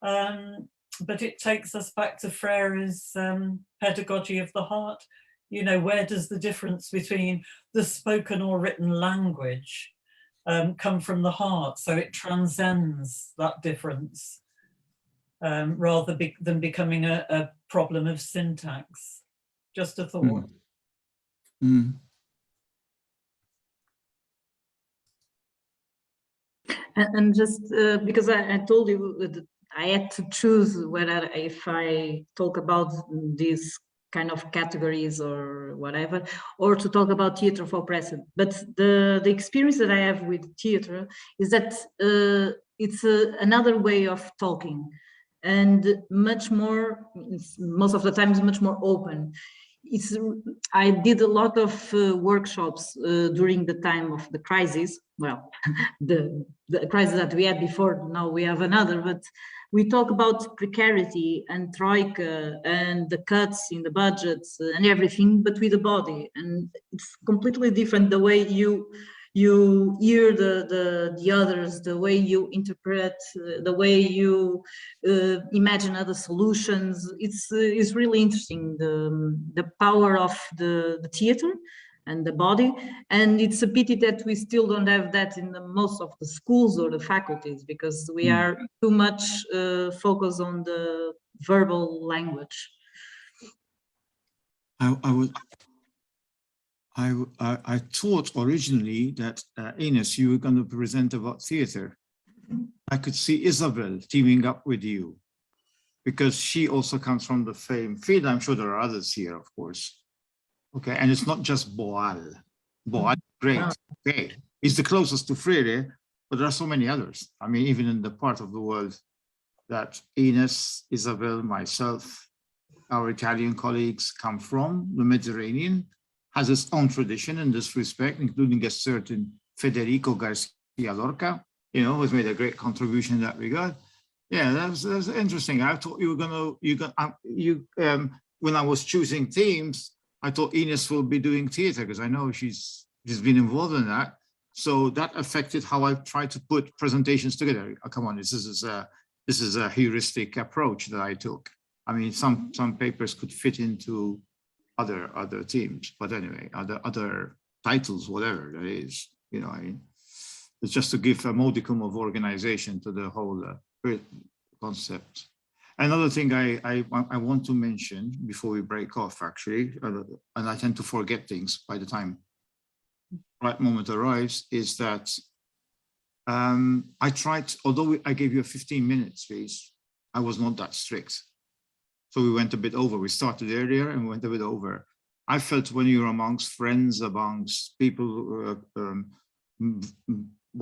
But it takes us back to Freire's pedagogy of the heart. You know, where does the difference between the spoken or written language come from the heart? So it transcends that difference rather than becoming a problem of syntax. Just a thought. And just because I told you that I had to choose whether if I talk about these kind of categories or whatever, or to talk about theater for present. But the experience that I have with theater is that it's another way of talking, and much more, most of the time, is much more open. I did a lot of workshops during the time of the crisis. Well, the crisis that we had before, now we have another, but we talk about precarity and troika and the cuts in the budgets and everything, but with the body. And it's completely different the way you hear the others, the way you interpret, the way you imagine other solutions. It's really interesting, the power of the theater and the body. And it's a pity that we still don't have that in most of the schools or the faculties, because we are too much focused on the verbal language. I thought originally that Ines, you were going to present about theater. I could see Isabel teaming up with you, because she also comes from the same field. I'm sure there are others here, of course. Okay, and it's not just Boal. Boal, great. Okay, he's the closest to Freire, but there are so many others. I mean, even in the part of the world that Ines, Isabel, myself, our Italian colleagues come from, the Mediterranean, has its own tradition in this respect, including a certain Federico Garcia Lorca, you know, who's made a great contribution in that regard. Yeah, that's interesting. I thought you were gonna, when I was choosing themes, I thought Ines will be doing theater, because I know she's been involved in that. So that affected how I try to put presentations together. Oh, come on, this is a heuristic approach that I took. I mean, some papers could fit into other themes, but anyway, other titles, whatever that is, you know, it's just to give a modicum of organization to the whole concept. Another thing I want to mention before we break off, actually, and I tend to forget things by the time the right moment arrives, is that I tried, although I gave you a 15-minute space, I was not that strict. So we went a bit over. We started earlier and we went a bit over. I felt when you're amongst friends, amongst people,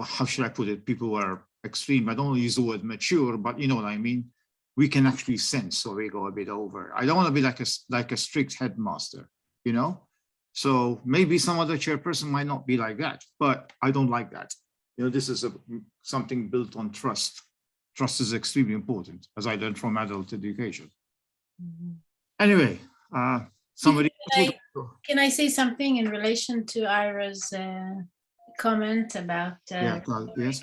how should I put it? People who are extreme. I don't want to use the word mature, but you know what I mean. We can actually sense, so we go a bit over. I don't want to be like a strict headmaster, you know. So maybe some other chairperson might not be like that, but I don't like that. You know, this is something built on trust. Trust is extremely important, as I learned from adult education. Anyway, somebody. Can I say something in relation to Ira's comment about? Yes.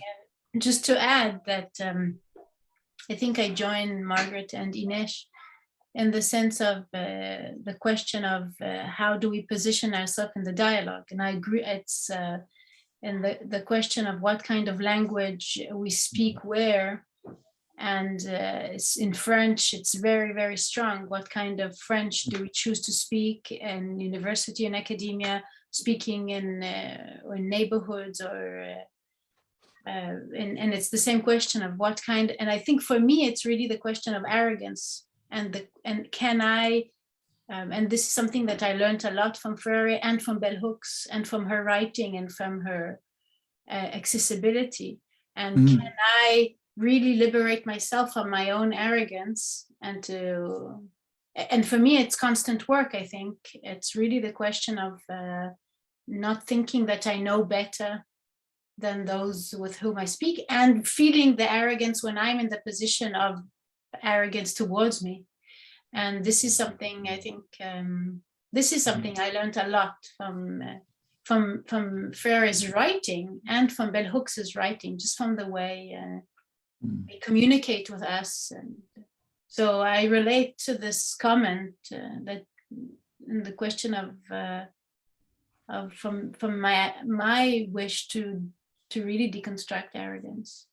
Just to add that I think I join Margaret and Ines in the sense of the question of how do we position ourselves in the dialogue, and I agree. It's in the question of what kind of language we speak where. And it's in French, it's very, very strong. What kind of French do we choose to speak in university and academia, speaking in neighborhoods, or and it's the same question of what kind. And I think for me, it's really the question of arrogance and can I, and this is something that I learned a lot from Freire and from Bell Hooks and from her writing and from her accessibility. And can I really liberate myself from my own arrogance and for me, it's constant work. I think it's really the question of not thinking that I know better than those with whom I speak, and feeling the arrogance when I'm in the position of arrogance towards me. And this is something I think, this is something I learned a lot from Freire's writing and from Bell Hooks's writing, just from the way they communicate with us. And so I relate to this comment that in the question of from my wish to really deconstruct arrogance.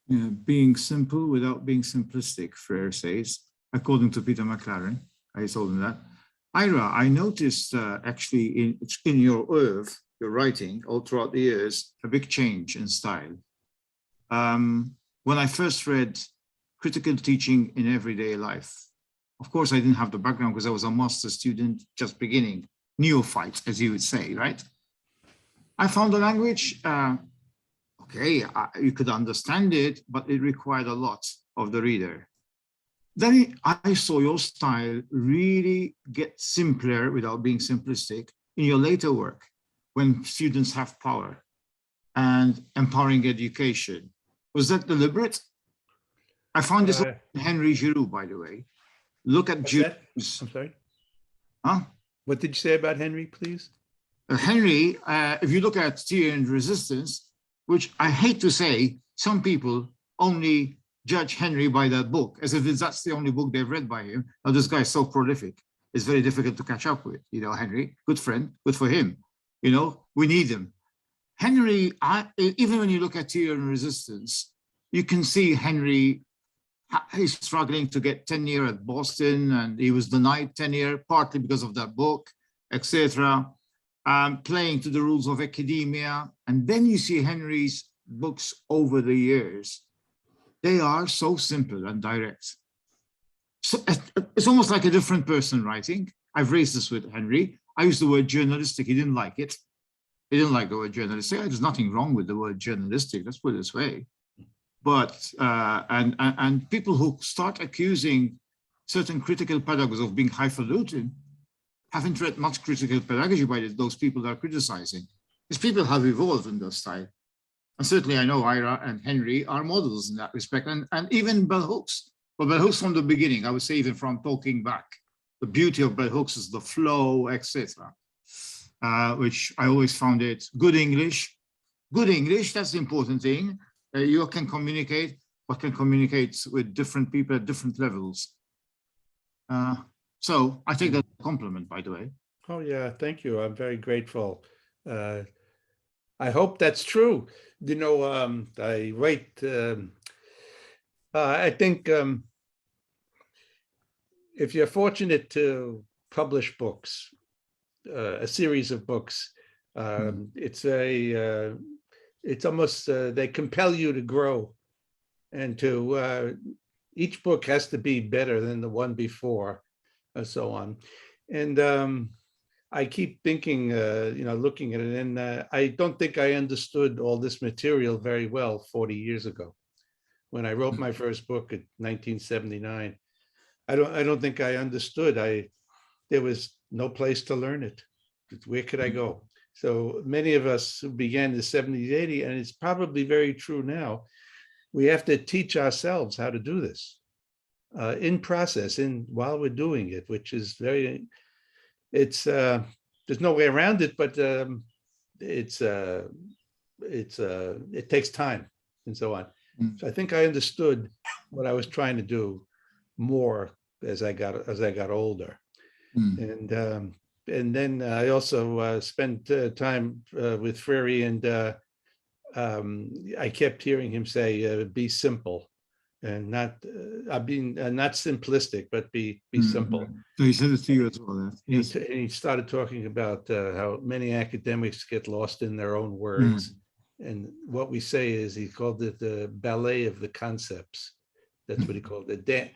Yeah, being simple without being simplistic, Freire says, according to Peter McLaren. I told him that. Ira, I noticed actually in your oeuvre, your writing, all throughout the years, a big change in style. When I first read Critical Teaching in Everyday Life, of course, I didn't have the background because I was a master's student just beginning, neophyte, as you would say, right? I found the language, okay, you could understand it, but it required a lot of the reader. Then I saw your style really get simpler without being simplistic in your later work, when students have power and empowering education. Was that deliberate? I found this in Henry Giroux, by the way. Look at Giroux. I'm sorry? Huh? What did you say about Henry, please? Henry, if you look at Tyranny and Resistance, which I hate to say, some people only judge Henry by that book, as if that's the only book they've read by him. Now, this guy is so prolific. It's very difficult to catch up with. You know, Henry, good friend, good for him. You know, we need him. Henry, even when you look at Tyranny and Resistance, you can see Henry, he's struggling to get tenure at Boston, and he was denied tenure partly because of that book, etc. Playing to the rules of academia. And then you see Henry's books over the years. They are so simple and direct. So it's almost like a different person writing. I've raised this with Henry. I used the word journalistic. He didn't like it. He didn't like the word journalistic. There's nothing wrong with the word journalistic. Let's put it this way. But, and people who start accusing certain critical pedagogues of being highfalutin haven't read much critical pedagogy by those people that are criticizing. These people have evolved in their style. And certainly I know Ira and Henry are models in that respect, and even Bell Hooks. But Bell Hooks from the beginning, I would say even from Talking Back, the beauty of Bell Hooks is the flow, etc., which I always found it good English. Good English, that's the important thing. You can communicate, but can communicate with different people at different levels. So I take that as a compliment, by the way. Oh yeah, thank you. I'm very grateful. I hope that's true. You know, I write, I think if you're fortunate to publish books, a series of books, it's almost, they compel you to grow, and to, each book has to be better than the one before, and so on. And I keep thinking, you know, looking at it, and I don't think I understood all this material very well 40 years ago, when I wrote my first book in 1979. I don't think I understood. There was no place to learn it. Where could I go? So many of us who began in the 70s, 80s, and it's probably very true now, we have to teach ourselves how to do this in process, while we're doing it, which is there's no way around it, but it takes time and so on. So I think I understood what I was trying to do more as I got older. And then I also spent time with Freire, and I kept hearing him say, "Be simple," and not not simplistic, but be simple. So he said it to you as well. Yes. He started talking about how many academics get lost in their own words. And what we say is, he called it the ballet of the concepts. That's what he called it.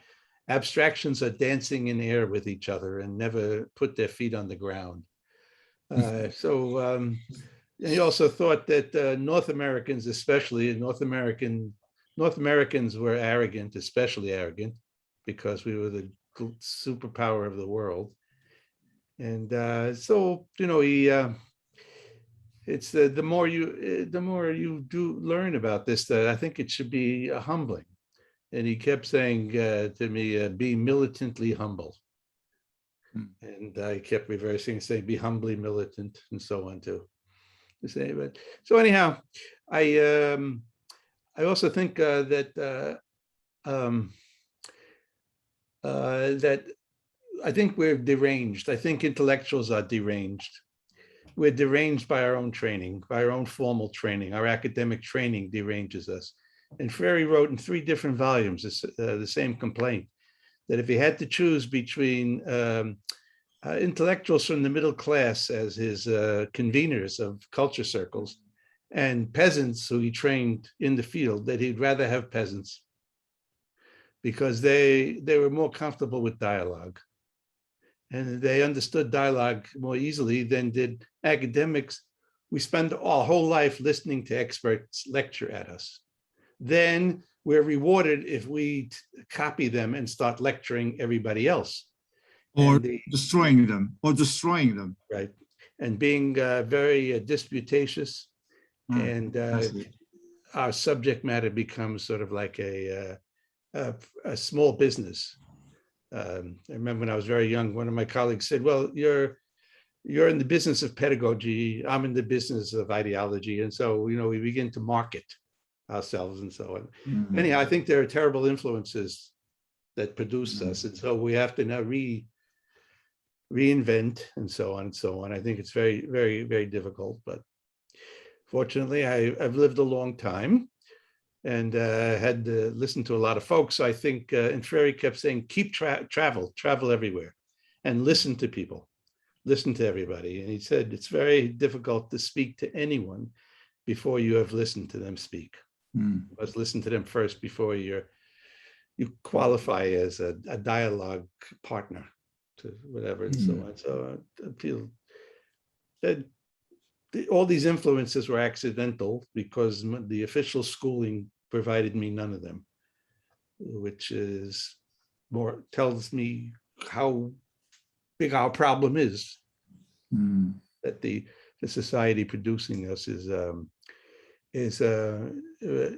Abstractions are dancing in air with each other and never put their feet on the ground. He also thought that North Americans, especially North Americans were arrogant, especially arrogant, because we were the superpower of the world. And it's the more you do learn about this, that I think it should be humbling. And he kept saying to me, "Be militantly humble." And I kept reversing, saying, "Be humbly militant," and so on too. But so anyhow, I also think that I think we're deranged. I think intellectuals are deranged. We're deranged by our own training, by our own formal training. Our academic training deranges us. And Freire wrote in 3 different volumes the same complaint, that if he had to choose between intellectuals from the middle class as his conveners of culture circles and peasants who he trained in the field, that he'd rather have peasants, because they were more comfortable with dialogue. And they understood dialogue more easily than did academics. We spend our whole life listening to experts lecture at us. Then we're rewarded if we copy them and start lecturing everybody else. Or destroying them. Right. And being very disputatious. And our subject matter becomes sort of like a small business. I remember when I was very young, one of my colleagues said, "Well, you're in the business of pedagogy. I'm in the business of ideology." And so, we begin to market ourselves and so on. Anyhow, I think there are terrible influences that produce us. And so we have to now reinvent and so on and so on. I think it's very, very, very difficult, but fortunately I've lived a long time and had to listen to a lot of folks. I think, and Freire kept saying, keep travel everywhere and listen to people, listen to everybody. And he said, it's very difficult to speak to anyone before you have listened to them speak. You must listen to them first before you qualify as a dialogue partner to whatever and so on. So I feel that all these influences were accidental because the official schooling provided me none of them, which is tells me how big our problem is. That the society producing us is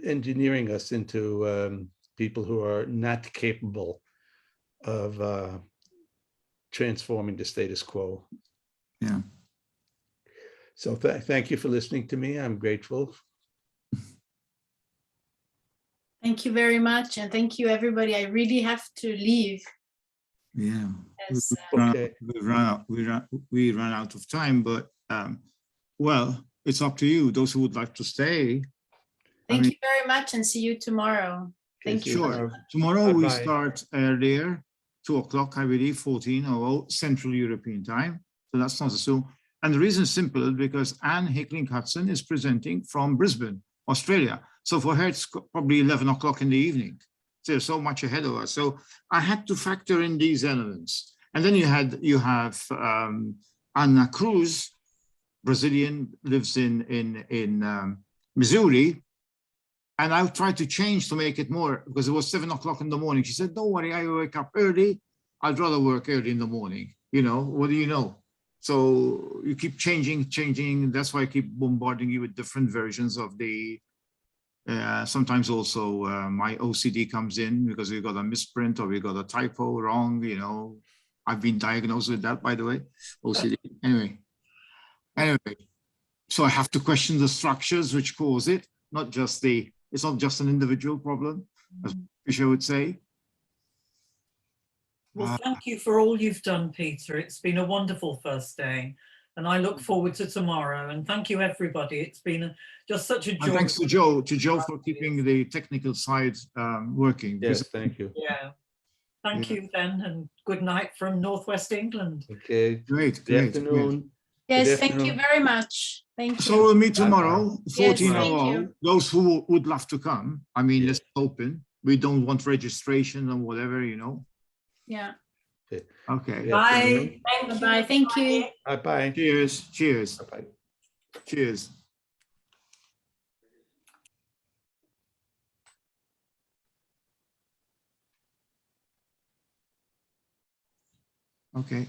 engineering us into people who are not capable of transforming the status quo. Yeah. So thank you for listening to me. I'm grateful. Thank you very much. And thank you, everybody. I really have to leave. Yeah. As, We ran out of time, but well, it's up to you. Those who would like to stay. Thank you very much, and see you tomorrow. Thank you. Sure. Tomorrow we start earlier, 2 o'clock, I believe, 14:00 Central European time. So that's not so. And the reason is simple, because Anne Hickling-Hudson is presenting from Brisbane, Australia. So for her, it's probably 11 o'clock in the evening. So there's so much ahead of us. So I had to factor in these elements. And then you have Anna Cruz, Brazilian, lives in Missouri. And I tried to change to make it more, because it was 7 o'clock in the morning. She said, don't worry, I wake up early. I'd rather work early in the morning. What do you know? So you keep changing. That's why I keep bombarding you with different versions of the, sometimes also my OCD comes in because we got a misprint or we got a typo wrong, you know. I've been diagnosed with that, by the way, OCD. Anyway, so I have to question the structures which cause it, not just the, it's not just an individual problem, as Fisher would say. Well, thank you for all you've done, Peter. It's been a wonderful first day, and I look forward to tomorrow. And thank you, everybody. It's been just such a joy. And thanks to Joe for keeping the technical side working. Yes, thank you. Yeah. Thank you then, and good night from Northwest England. Okay. Great. Good afternoon. Yes, Good thank you afternoon. very much. Thank you. So we'll meet tomorrow, Yes, 14:00. thank you. Those who would love to come, I mean, it's open. We don't want registration and whatever, you know. Yeah. Okay. Bye. Bye. Thank you. Bye-bye. Cheers. Cheers. Bye-bye. Cheers. Okay.